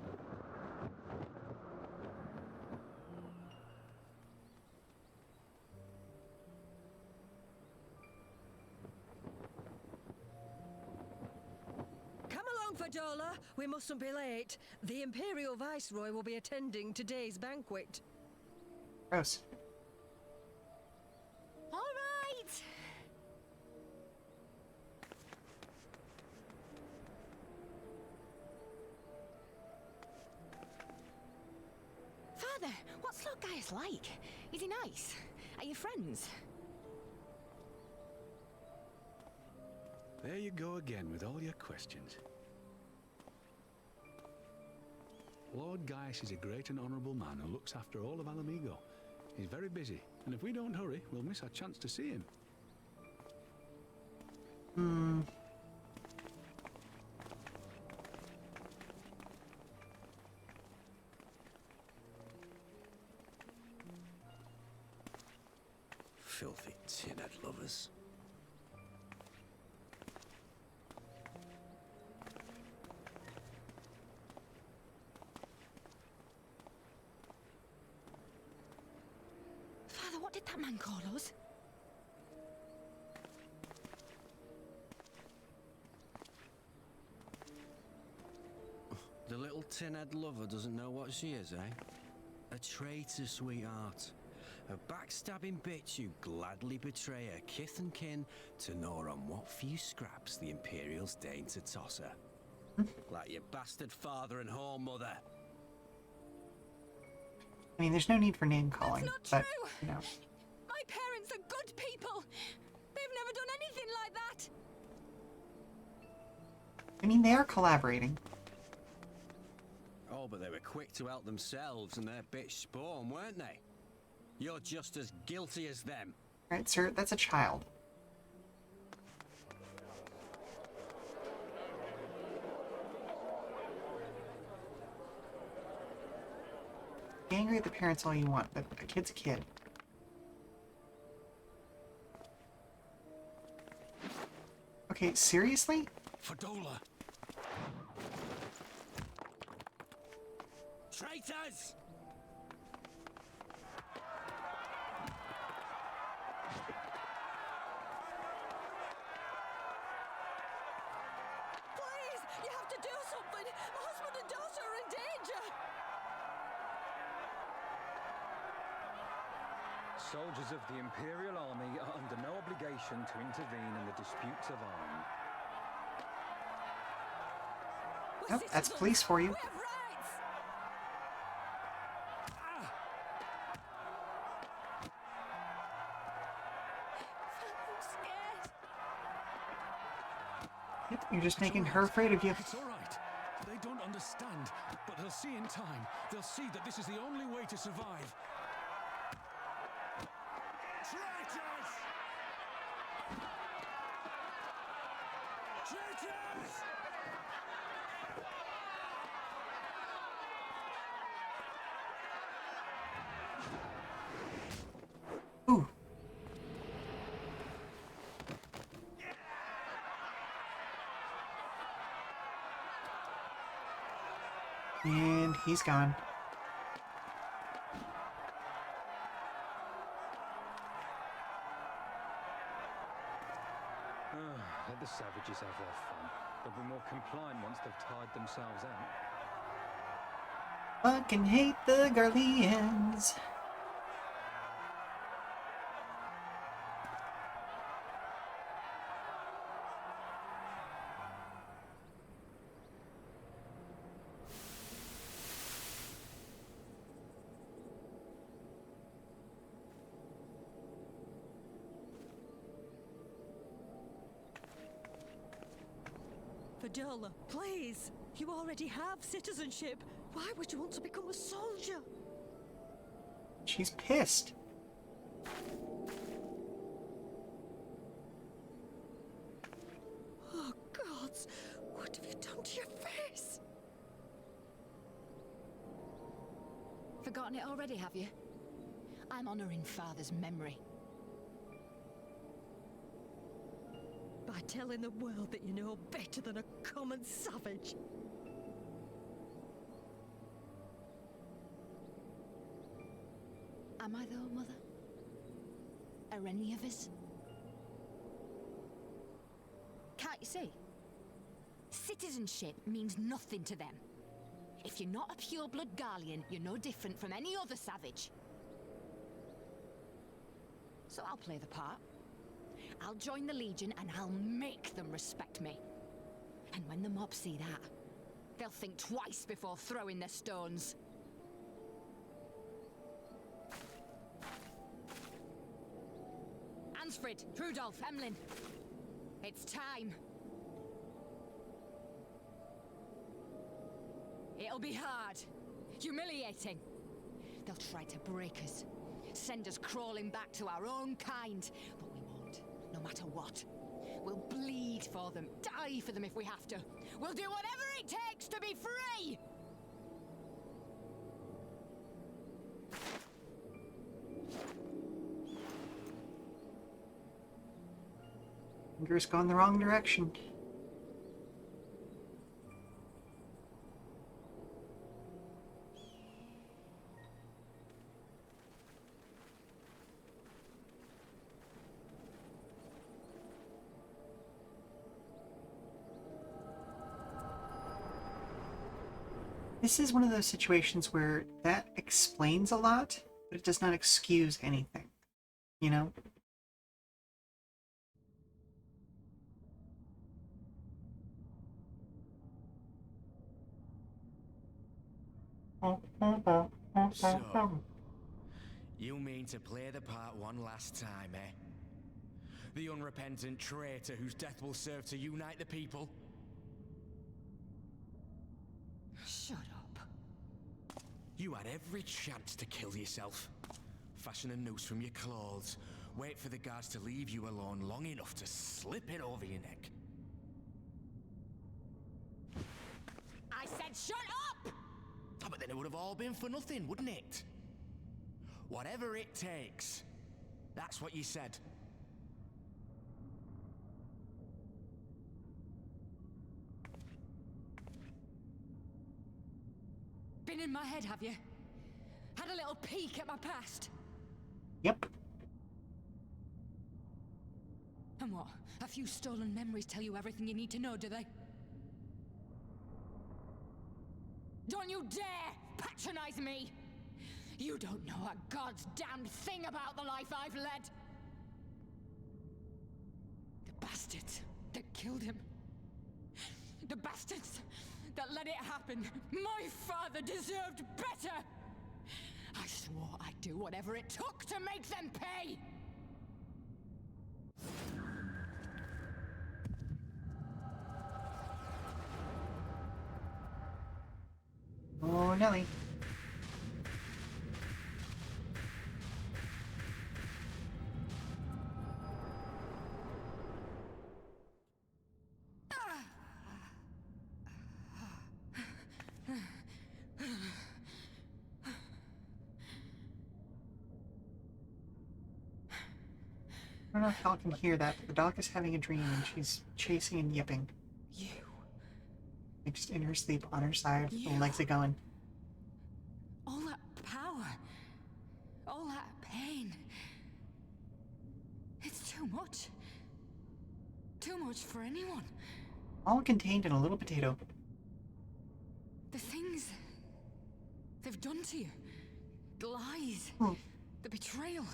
Come along, Fadola. We mustn't be late. The Imperial Viceroy will be attending today's banquet. Gross. All right! Father, what's Slogaius like? Is he nice? Are you friends? There you go again with all your questions. Lord Gaius is a great and honourable man who looks after all of Alamigo. He's very busy, and if we don't hurry, we'll miss our chance to see him. Filthy tin-head lovers. Father, what did that man call us? The little tin-head lover doesn't know what she is, eh? A traitor, sweetheart. A backstabbing bitch who gladly betray her kith and kin to gnaw on what few scraps the Imperials deign to toss her. Like your bastard father and whore mother. I mean, there's no need for name calling, That's but, not true. you know. My parents are good people. They've never done anything like that. I mean, they are collaborating. Oh, but they were quick to help themselves and their bitch spawn, weren't they? You're just as guilty as them. Right, sir? That's a child. be angry at the parents all you want, but a kid's a kid. Okay, seriously? Fadola! Traitors! Please, you have to do something. My husband and daughter are in danger. Soldiers of the Imperial Army are under no obligation to intervene in the disputes of arms. Oh, that's police for you. We have rights. I'm scared. Yep, you're just making her afraid of you. It's all right. They don't understand, but they'll see in time. They'll see that this is the only way to survive. Traitors! Traitors! Ooh. And he's gone. Let the savages have their fun. They'll be more compliant once they've tired themselves out. Fucking hate the Garleans. Fadola, please. You already have citizenship. Why would you want to become a soldier? She's pissed. Oh, gods. What have you done to your face? Forgotten it already, have you? I'm honoring Father's memory. By telling the world that you know better than a common savage. Am I though, Mother? Are any of us? Can't you see? Citizenship means nothing to them. If you're not a pure-blood Garlean, you're no different from any other savage. So I'll play the part. I'll join the Legion and I'll make them respect me. And when the mob see that, they'll think twice before throwing their stones. Ansfrid, Rudolph, Emlyn. It's time. It'll be hard. Humiliating. They'll try to break us. Send us crawling back to our own kind. But we won't, no matter what. We'll bleed for them, die for them if we have to. We'll do whatever it takes to be free! Finger's going the wrong direction. This is one of those situations where that explains a lot, but it does not excuse anything. You know? So, you mean to play the part one last time, eh? The unrepentant traitor whose death will serve to unite the people? Shut up. You had every chance to kill yourself. Fashion a noose from your clothes. Wait for the guards to leave you alone long enough to slip it over your neck. I said shut up! Oh, but then it would have all been for nothing, wouldn't it? Whatever it takes. That's what you said. Been in my head, have you? Had a little peek at my past? Yep. And what? A few stolen memories tell you everything you need to know, do they? Don't you dare patronize me! You don't know a god's damned thing about the life I've led! The bastards that killed him. The bastards that let it happen. My father deserved better! I swore I'd do whatever it took to make them pay! Oh, Nelly. I don't know if y'all can hear that, but the dog is having a dream and she's chasing and yipping. You. Like just in her sleep on her side, with the legs are going. All that power. All that pain. It's too much. Too much for anyone. All contained in a little potato. The things they've done to you. The lies. The betrayal.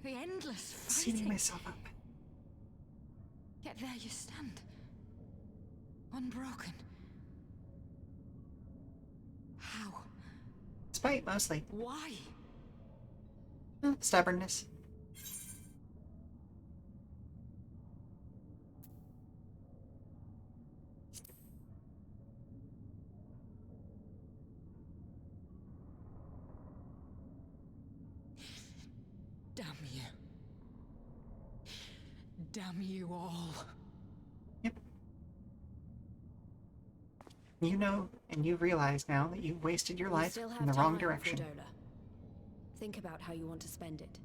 The endless fighting. Seating myself up. Yet there you stand. Unbroken. How? Spite, mostly. Why? Stubbornness. Damn you. Damn you all. Yep. You know, and you realize now that you wasted your life in the wrong direction. Cordola. Think about how you want to spend it.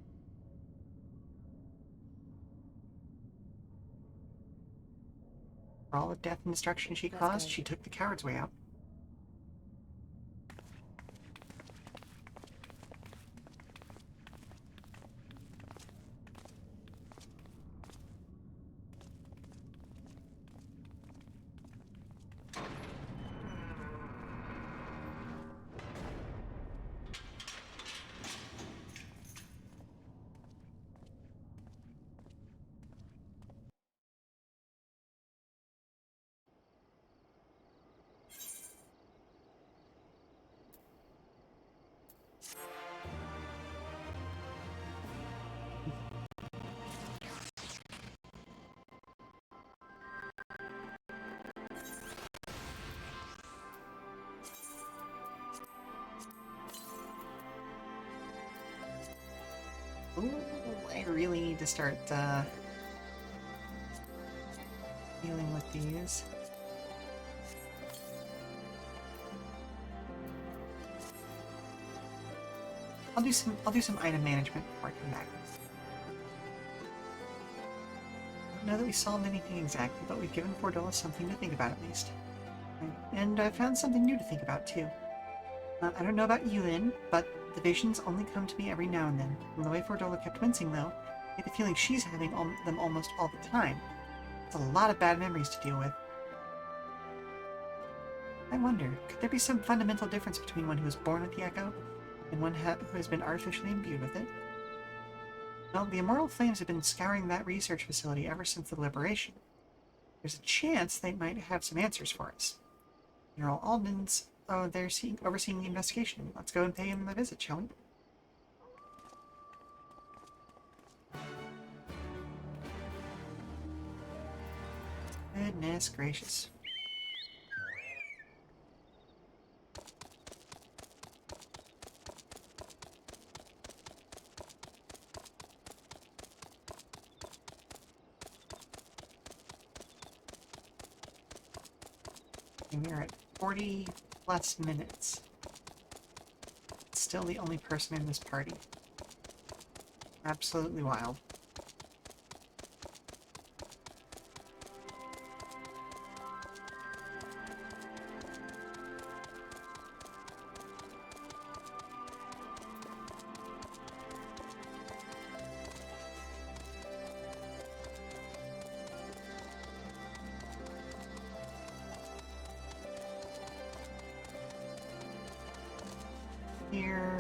For all the death and destruction she caused, she took the coward's way out. Ooh, I really need to start dealing with these. I'll do some item management before I come back. I don't know that we solved anything exactly, but we've given Cordola something to think about at least. And I found something new to think about too. I don't know about you, Lynn, but the visions only come to me every now and then. From the way Cordola kept wincing, though, I get the feeling she's having them almost all the time. It's a lot of bad memories to deal with. I wonder, could there be some fundamental difference between one who was born with the Echo and one who has been artificially imbued with it? Well, the Immortal Flames have been scouring that research facility ever since the Liberation. There's a chance they might have some answers for us. General Alden's they're overseeing the investigation. Let's go and pay him a visit, shall we? Goodness gracious. And we're at 40 plus minutes. still the only person in this party. Absolutely wild. Here.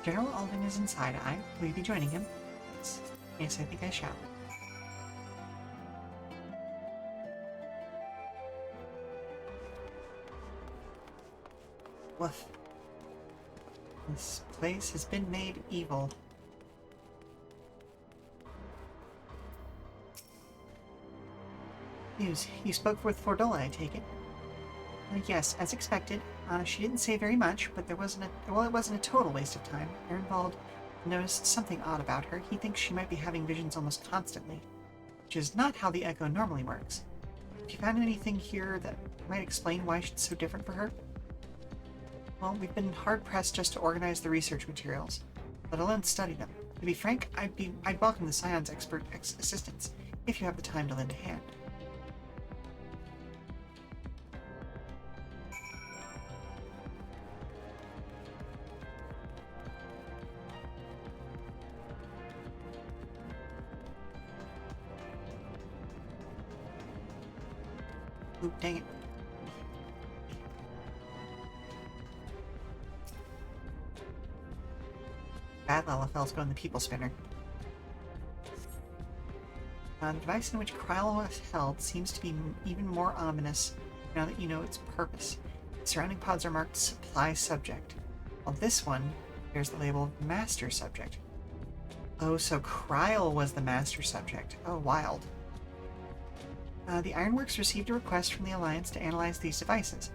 General Alden is inside. Will you be joining him? Yes, I think I shall. Woof. This place has been made evil. News. You spoke with Fordola, I take it? Yes, as expected. She didn't say very much, but it wasn't a total waste of time. Ernvald noticed something odd about her. He thinks she might be having visions almost constantly, which is not how the Echo normally works. Have you found anything here that might explain why it's so different for her? Well, we've been hard-pressed just to organize the research materials, let alone study them. To be frank, I'd welcome the Scion's expert assistance, if you have the time to lend a hand. Oop, dang it. Bad Lalafell's going the people spinner. The device in which Krylo was held seems to be even more ominous now that you know its purpose. The surrounding pods are marked Supply Subject, while this one bears the label Master Subject. Oh, so Krylo was the Master Subject. Oh, wild. The Ironworks received a request from the Alliance to analyze these devices,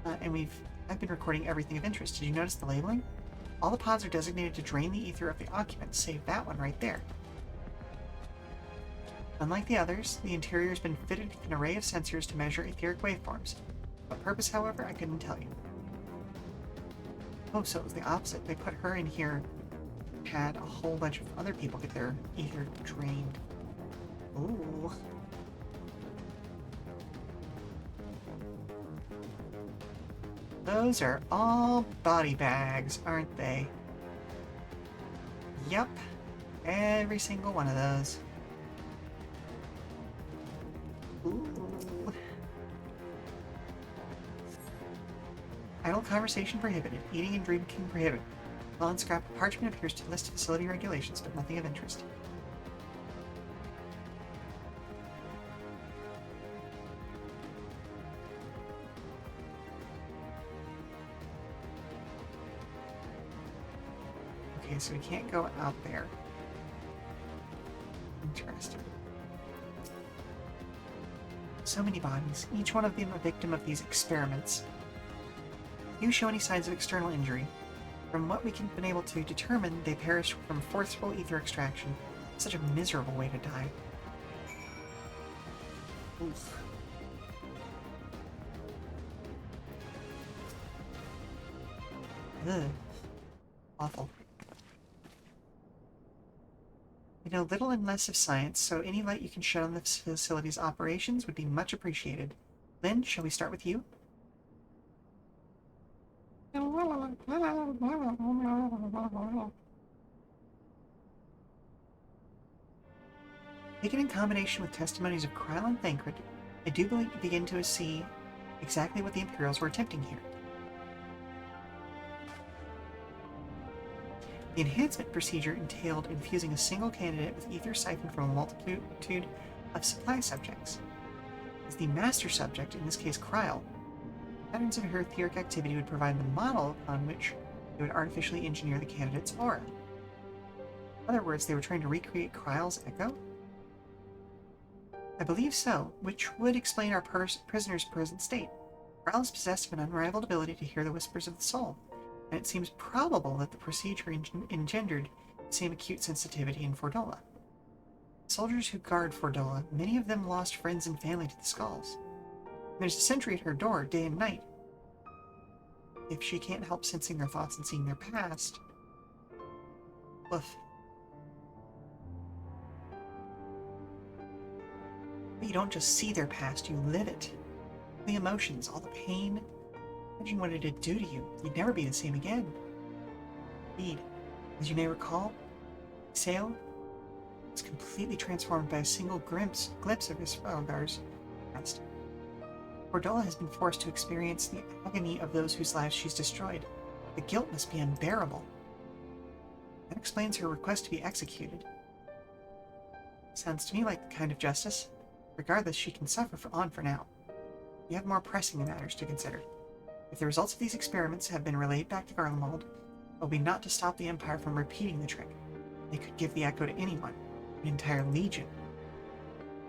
and I've been recording everything of interest. Did you notice the labeling? All the pods are designated to drain the ether of the occupants, save that one right there. Unlike the others, the interior has been fitted with an array of sensors to measure etheric waveforms. What purpose, however, I couldn't tell you. Oh, so it was the opposite. They put her in here, had a whole bunch of other people get their ether drained. Ooh. Those are all body bags, aren't they? Yup. Every single one of those. Ooh. Idle conversation prohibited. Eating and drinking prohibited. Well, and scrap parchment appears to list facility regulations, but nothing of interest. Okay, so we can't go out there. Interesting. So many bodies, each one of them a victim of these experiments. Do you show any signs of external injury? From what we can been able to determine, they perished from forceful ether extraction. Such a miserable way to die. Oof. Ugh. Awful. We know little and less of science, so any light you can shed on the facility's operations would be much appreciated. Lynn, shall we start with you? Taken in combination with testimonies of Krylo and Thancred, I do begin to see exactly what the Imperials were attempting here. The enhancement procedure entailed infusing a single candidate with ether siphoned from a multitude of supply subjects. As the master subject, in this case Krylo, patterns of her etheric activity would provide the model upon which they would artificially engineer the candidate's aura. In other words, they were trying to recreate Krylo's echo? I believe so, which would explain our prisoner's present state. Krylo is possessed of an unrivaled ability to hear the whispers of the soul, and it seems probable that the procedure engendered the same acute sensitivity in Fordola. Soldiers who guard Fordola, many of them lost friends and family to the Skulls. There's a sentry at her door, day and night. If she can't help sensing their thoughts and seeing their past... Woof. But you don't just see their past, you live it. The emotions, all the pain. Imagine what it'd do to you. You'd never be the same again. Indeed, as you may recall, Sale was completely transformed by a single glimpse of his Felgar's past. Cordola has been forced to experience the agony of those whose lives she's destroyed. The guilt must be unbearable. That explains her request to be executed. Sounds to me like the kind of justice. Regardless, she can suffer on for now. You have more pressing matters to consider. If the results of these experiments have been relayed back to Garlemald, it will be not to stop the Empire from repeating the trick. They could give the echo to anyone, an entire legion.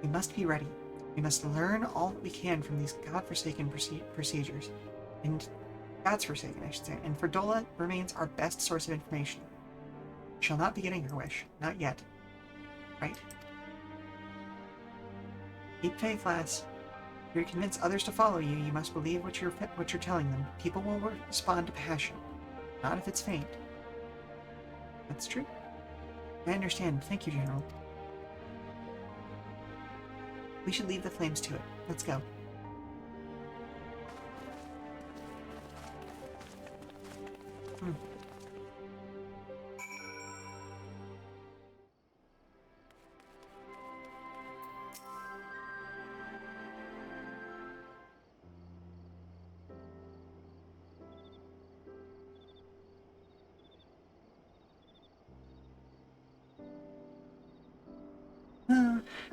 We must be ready. We must learn all that we can from these godforsaken procedures. And God's forsaken, I should say. And Ferdola remains our best source of information. She shall not be getting her wish. Not yet. Right? Keep faith, lass. If you're to convince others to follow you, you must believe what you're telling them. People will respond to passion, not if it's faint. That's true. I understand. Thank you, General. We should leave the flames to it. Let's go.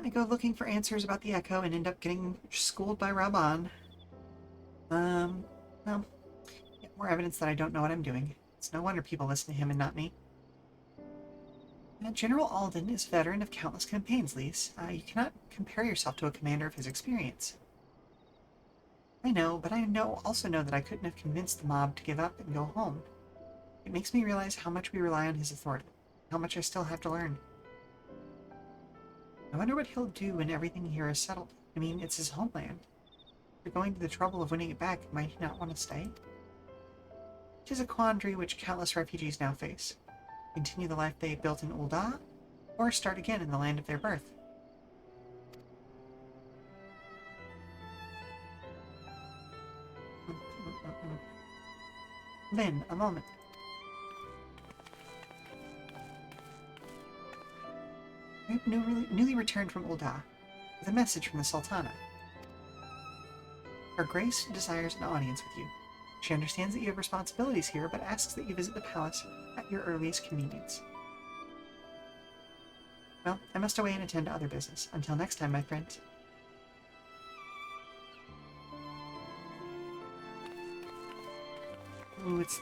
I go looking for answers about the Echo and end up getting schooled by Raban. Well, get more evidence that I don't know what I'm doing. It's no wonder people listen to him and not me. General Alden is a veteran of countless campaigns, Lise. You cannot compare yourself to a commander of his experience. I know, but I also know that I couldn't have convinced the mob to give up and go home. It makes me realize how much we rely on his authority, how much I still have to learn. I wonder what he'll do when everything here is settled. I mean, it's his homeland. If you're going to the trouble of winning it back, might he not want to stay? It is a quandary which countless refugees now face. Continue the life they built in Ul'dah, or start again in the land of their birth. Lynn, a moment. I have newly returned from Ul'dah, with a message from the Sultana. Her Grace desires an audience with you. She understands that you have responsibilities here, but asks that you visit the palace at your earliest convenience. Well, I must away and attend to other business. Until next time, my friends. Ooh, it's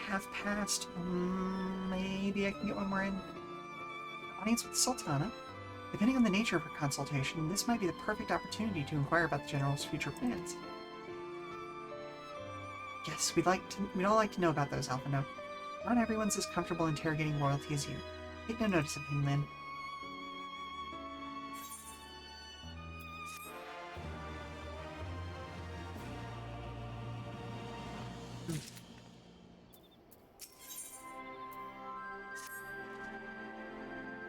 half past. Maybe I can get one more in. Audience with the Sultana. Depending on the nature of her consultation, this might be the perfect opportunity to inquire about the General's future plans. Yes, we'd all like to know about those, Alphino. Not everyone's as comfortable interrogating royalty as you. Take no notice of him, Lynn.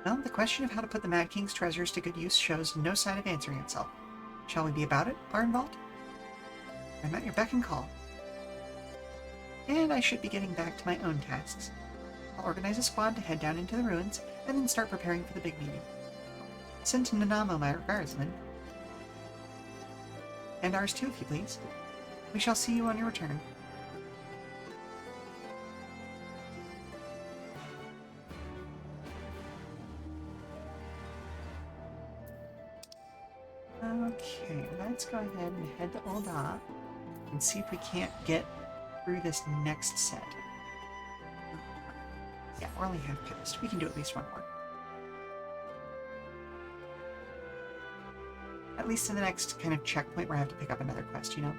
Well, the question of how to put the Mad King's treasures to good use shows no sign of answering itself. Shall we be about it, Barnvault? I'm at your beck and call. And I should be getting back to my own tasks. I'll organize a squad to head down into the ruins, and then start preparing for the big meeting. Send to Nanamo my regards, Lynn. And ours too, if you please. We shall see you on your return. Okay, let's go ahead and head to Ul'dah and see if we can't get through this next set. Yeah, we're only half past. We can do at least one more. At least to the next kind of checkpoint where I have to pick up another quest, you know?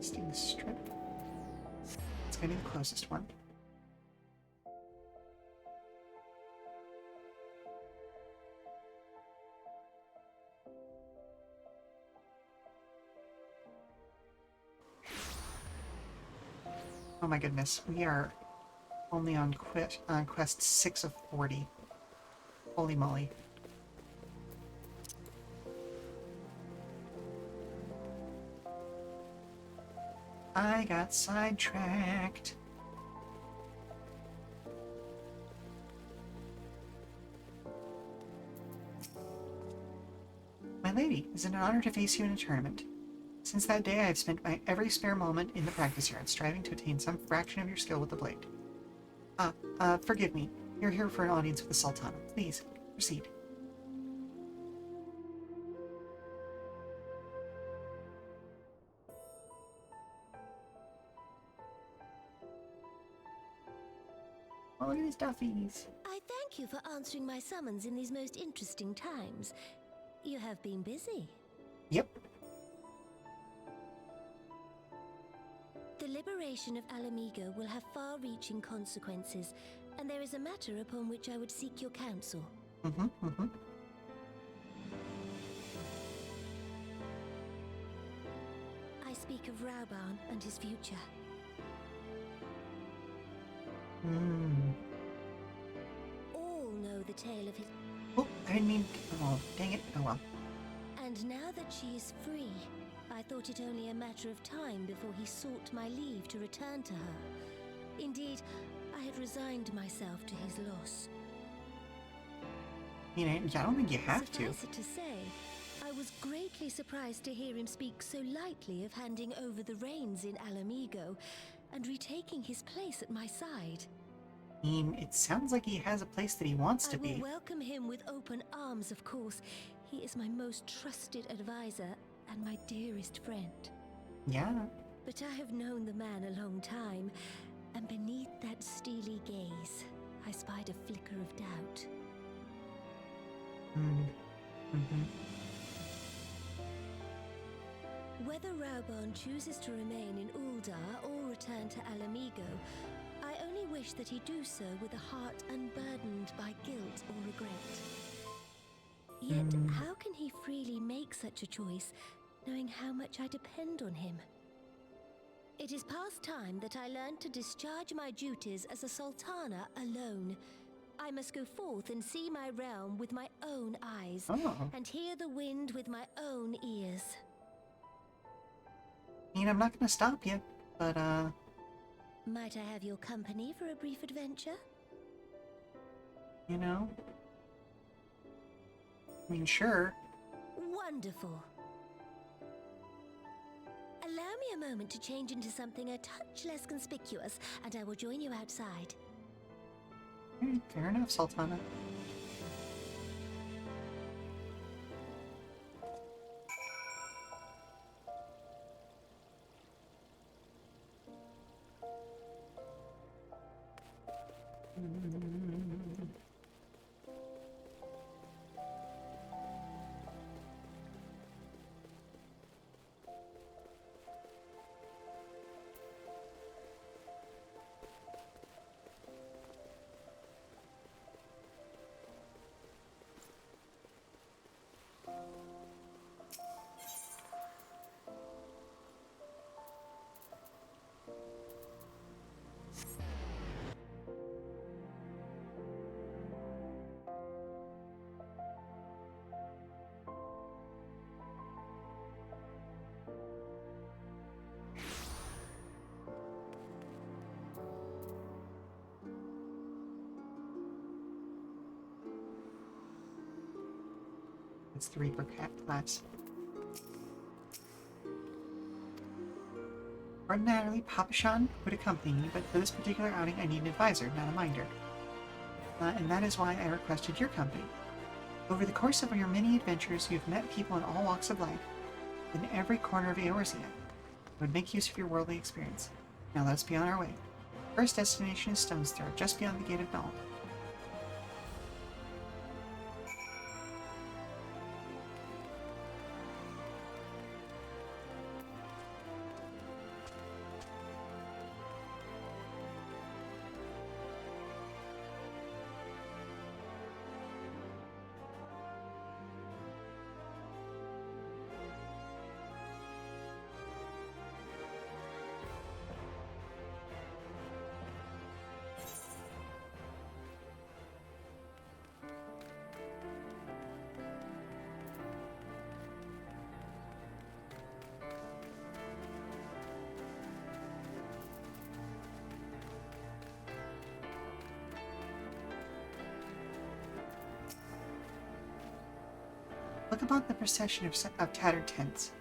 Questing strip. It's gonna be the closest one. Oh my goodness, we are only on quest 6 of 40. Holy moly. I got sidetracked. My lady, is it an honor to face you in a tournament? Since that day, I have spent my every spare moment in the practice yard, striving to attain some fraction of your skill with the blade. Forgive me. You're here for an audience with the Sultana. Please, proceed. Oh, look at these duffies. I thank you for answering my summons in these most interesting times. You have been busy. Yep. The liberation of Alamigo will have far-reaching consequences, and there is a matter upon which I would seek your counsel. I speak of Rauban and his future. All know the tale of his... Oh, I didn't mean... Oh, dang it. Oh well. And now that she is free, I thought it only a matter of time before he sought my leave to return to her. Indeed, I had resigned myself to his loss. I mean, I don't think you have to. Suffice it to say, I was greatly surprised to hear him speak so lightly of handing over the reins in Alamigo and retaking his place at my side. I mean, it sounds like he has a place that he wants to I will be. welcome him with open arms, of course. He is my most trusted advisor and my dearest friend. Yeah. But I have known the man a long time, and beneath that steely gaze, I spied a flicker of doubt. Whether Rauban chooses to remain in Uldar or return to Alamigo, I only wish that he do so with a heart unburdened by guilt or regret. Yet, how can he freely make such a choice, knowing how much I depend on him? It is past time that I learned to discharge my duties as a sultana alone. I must go forth and see my realm with my own eyes, and hear the wind with my own ears. I mean, I'm not gonna stop you, but, Might I have your company for a brief adventure? you know? I mean, sure. Wonderful. Allow me a moment to change into something a touch less conspicuous, and I will join you outside. Fair enough, Sultana. It's the Reaper class. Ordinarily, Papashan would accompany me, but for this particular outing I need an advisor, not a minder. And that is why I requested your company. Over the course of your many adventures, you've met people in all walks of life, in every corner of Eorzea. I would make use of your worldly experience. Now let's be on our way. First destination is Stone's Throw, just beyond the Gate of Dawn. Look upon the procession of tattered tents.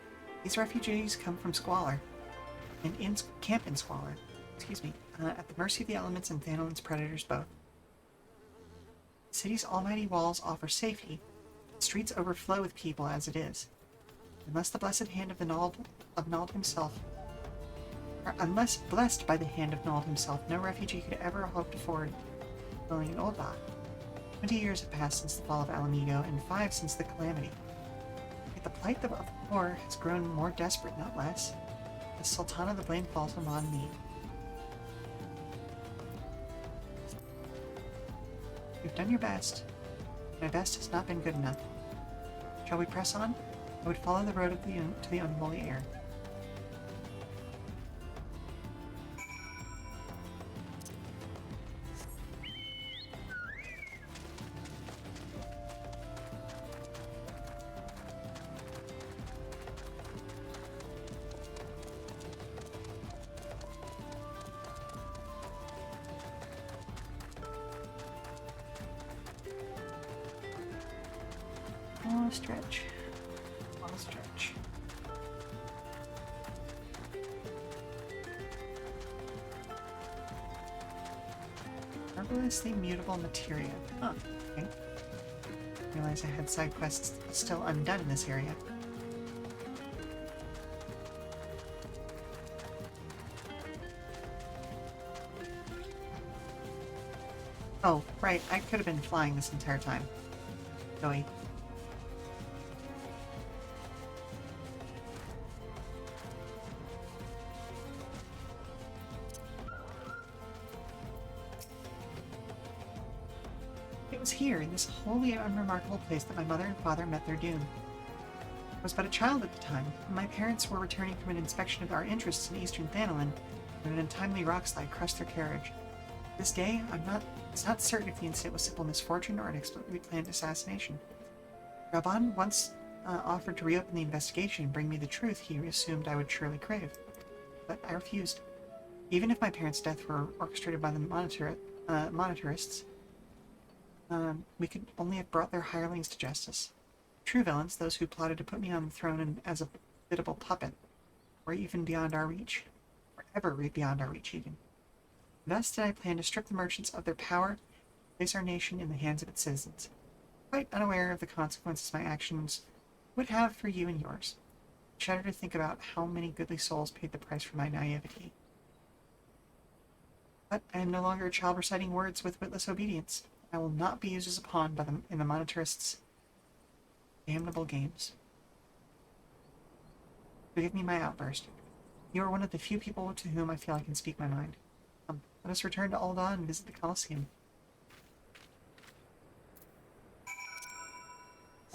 These refugees come from squalor, and camp in squalor, at the mercy of the elements and Thanalin's predators both. The city's almighty walls offer safety. The streets overflow with people as it is. Unless the blessed hand of Nald himself, or unless blessed by the hand of Nald himself, no refugee could ever hope to afford dwelling in Oldbach. 20 years have passed since the fall of Alamigo, and 5 since the calamity. Yet the plight of the poor has grown more desperate, not less. As Sultana, the blame falls upon me. You've done your best. My best has not been good enough. Shall we press on? I would follow the road to the unholy air. Stretch. Long stretch. Marvelously mutable materia. Huh, okay. Realize I had side quests still undone in this area. Oh, right, I could have been flying this entire time. Joey. It was here, in this wholly unremarkable place, that my mother and father met their doom. I was but a child at the time, and my parents were returning from an inspection of our interests in eastern Thanalin when an untimely rockslide crushed their carriage. This day, it's not certain if the incident was simple misfortune or an explicitly planned assassination. Raban once offered to reopen the investigation and bring me the truth he assumed I would surely crave, but I refused. Even if my parents' death were orchestrated by the monetarists, we could only have brought their hirelings to justice. True villains, those who plotted to put me on the throne as a biddable puppet, were even beyond our reach, or ever beyond our reach even. Thus did I plan to strip the merchants of their power and place our nation in the hands of its citizens, quite unaware of the consequences my actions would have for you and yours. I shudder to think about how many goodly souls paid the price for my naivety. But I am no longer a child reciting words with witless obedience. I will not be used as a pawn in the monetarists' damnable games. Forgive me my outburst. You are one of the few people to whom I feel I can speak my mind. Let us return to Ul'dah and visit the Colosseum.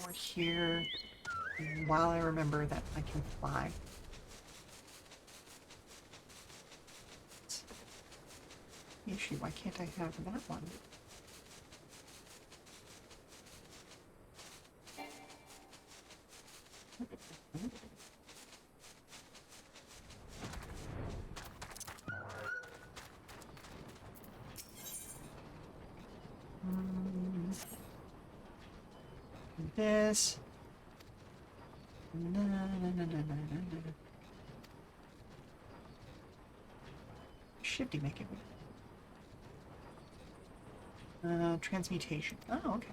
Or here, while I remember that I can fly. Issue, why can't I have that one? This. Shifty make it. Transmutation. Oh, okay.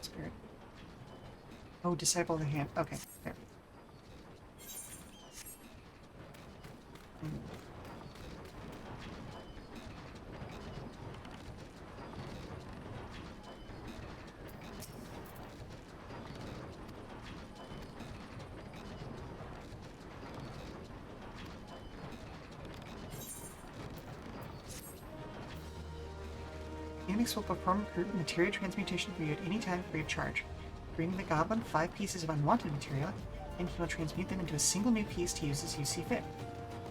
Spirit. Oh, disciple of the hand. Okay, there. Phoenix will perform materia transmutation for you at any time free of charge. Bring the goblin 5 pieces of unwanted materia, and he will transmute them into a single new piece to use as you see fit.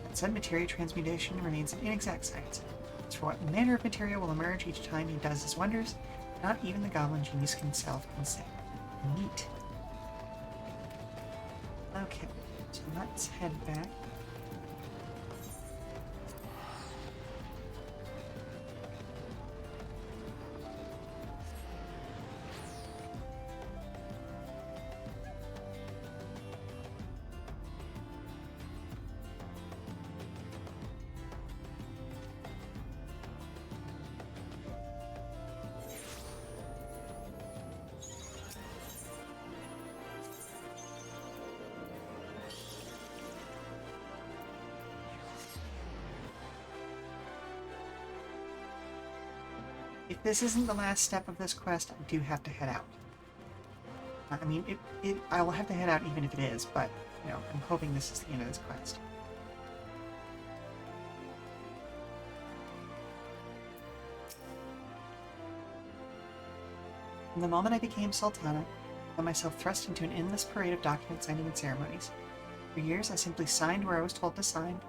That said materia transmutation remains an inexact science. As for what manner of materia will emerge each time he does his wonders, not even the goblin genius himself can say. Neat. Okay, so let's head back. If this isn't the last step of this quest, I do have to head out. I mean, I will have to head out even if it is, but, you know, I'm hoping this is the end of this quest. From the moment I became Sultana, I found myself thrust into an endless parade of document signing and ceremonies. For years, I simply signed where I was told to sign,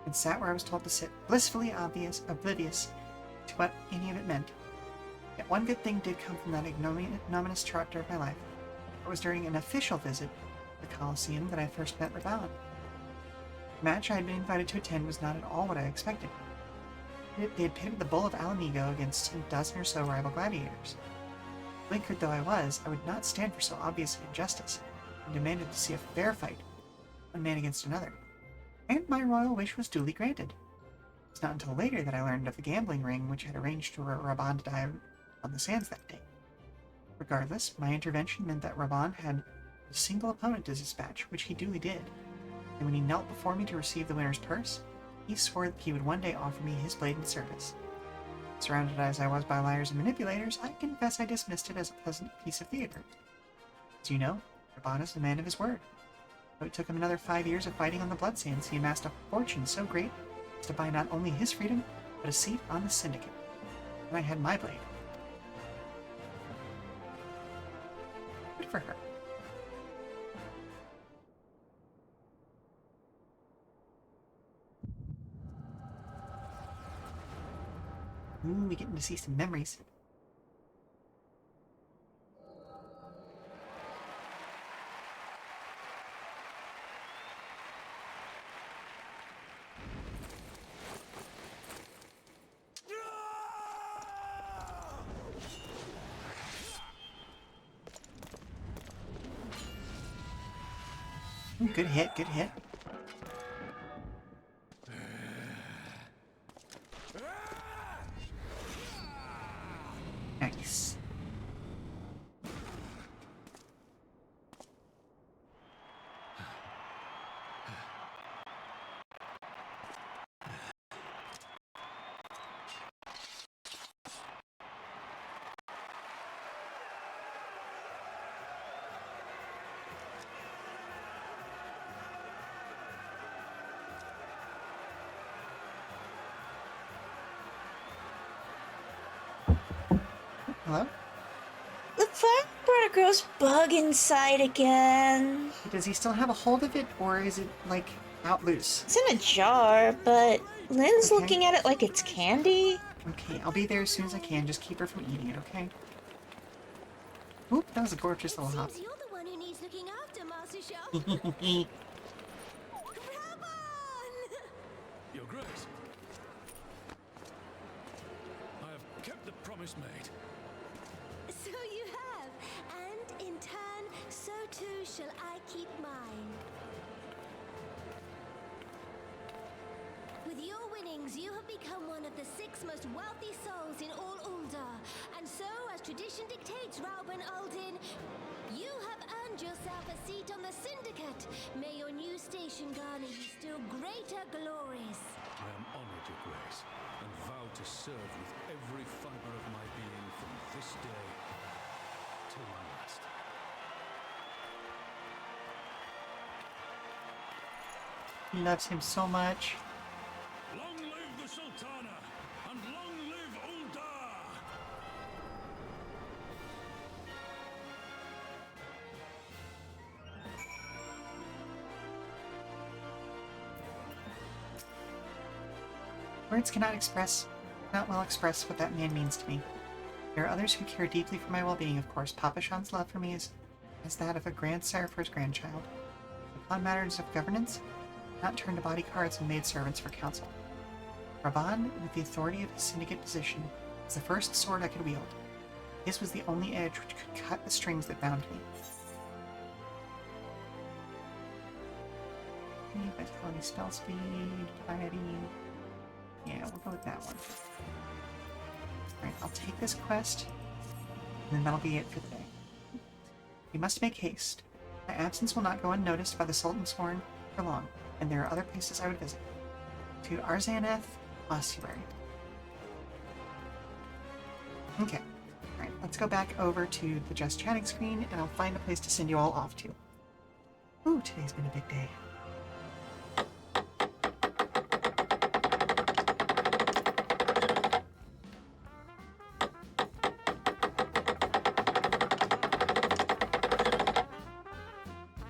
and sat where I was told to sit, blissfully oblivious to what any of it meant. Yet one good thing did come from that ignominious chapter of my life. It was during an official visit to the Colosseum that I first met Raban. The match I had been invited to attend was not at all what I expected. They had pitted the Bull of Alamigo against a dozen or so rival gladiators. Blinkered though I was, I would not stand for so obvious an injustice, and demanded to see a fair fight, one man against another. And my royal wish was duly granted. It was not until later that I learned of the gambling ring which had arranged for Raban to die on the sands that day. Regardless, my intervention meant that Raban had a single opponent to dispatch, which he duly did, and when he knelt before me to receive the winner's purse, he swore that he would one day offer me his blade in service. Surrounded as I was by liars and manipulators, I confess I dismissed it as a pleasant piece of theater. As you know, Raban is the man of his word. Though it took him another 5 years of fighting on the Bloodsands, he amassed a fortune so great as to buy not only his freedom, but a seat on the Syndicate. And I had my blade. Good for her. Ooh, we getting to see some memories. Ooh, good hit, good hit. Nice. Hello? The Firebrother's bug inside again. Does he still have a hold of it, or is it, like, out loose? It's in a jar, but Lynn's Okay. looking at it like it's candy. Okay, I'll be there as soon as I can. Just keep her from eating it, okay? Oop, that was a gorgeous little hop. Seems you're the one who needs looking after, Master Shah. Your Grace. I have kept the promise made. So you have, and in turn, so too shall I keep mine. With your winnings, you have become one of the 6 most wealthy souls in all Ul'dah, and so, as tradition dictates, Rauben Aldin, you have earned yourself a seat on the Syndicate. May your new station garner you still greater glories. I am honored, Your Grace, and vow to serve with every fiber of my being from this day till my last. He loves him so much. Long live the Sultana, and long live Ul'dah! Words cannot well express what that man means to me. There are others who care deeply for my well-being, of course. Papa Shan's love for me is as that of a grandsire for his grandchild. Upon matters of governance, not turn to bodyguards and maidservants for counsel. Raban, with the authority of his syndicate position, was the first sword I could wield. His was the only edge which could cut the strings that bound me. Vitality, spell speed, piety. Yeah, we'll go with that one. Alright, I'll take this quest, and then that'll be it for the day. We must make haste. My absence will not go unnoticed by the Sultan's Horn for long, and there are other places I would visit. To Arzaneth Ossuary. Okay. Alright, let's go back over to the just chatting screen, and I'll find a place to send you all off to. Ooh, today's been a big day.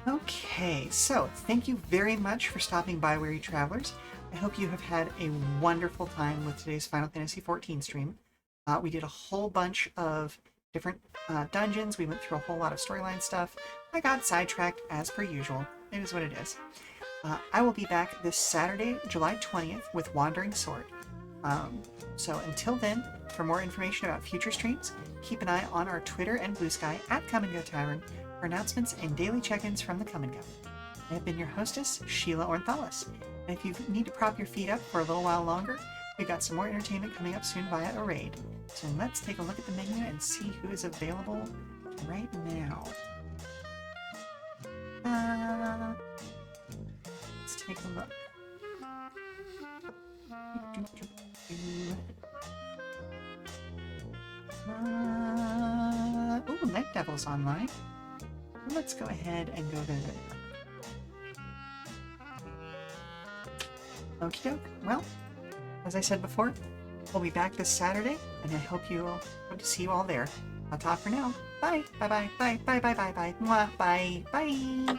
Okay, so thank you very much for stopping by, Weary Travelers. I hope you have had a wonderful time with today's Final Fantasy XIV stream. We did a whole bunch of different dungeons. We went through a whole lot of storyline stuff. I got sidetracked as per usual. It is what it is. I will be back this Saturday, July 20th with Wandering Sword. So until then, for more information about future streams, keep an eye on our Twitter and Blue Sky at Come and Go Tavern for announcements and daily check-ins from the Come and Go. I have been your hostess, Sheela Ornthalis. And if you need to prop your feet up for a little while longer, we've got some more entertainment coming up soon via a raid. So let's take a look at the menu and see who is available right now. Let's take a look. Ooh, Night Devil's online. Let's go ahead and go visit. Okie doke. Well, as I said before, we'll be back this Saturday, and I hope to see you all there. I'll talk for now. Bye. Bye. Bye. Bye. Bye. Bye. Bye. Bye. Mwah. Bye. Bye.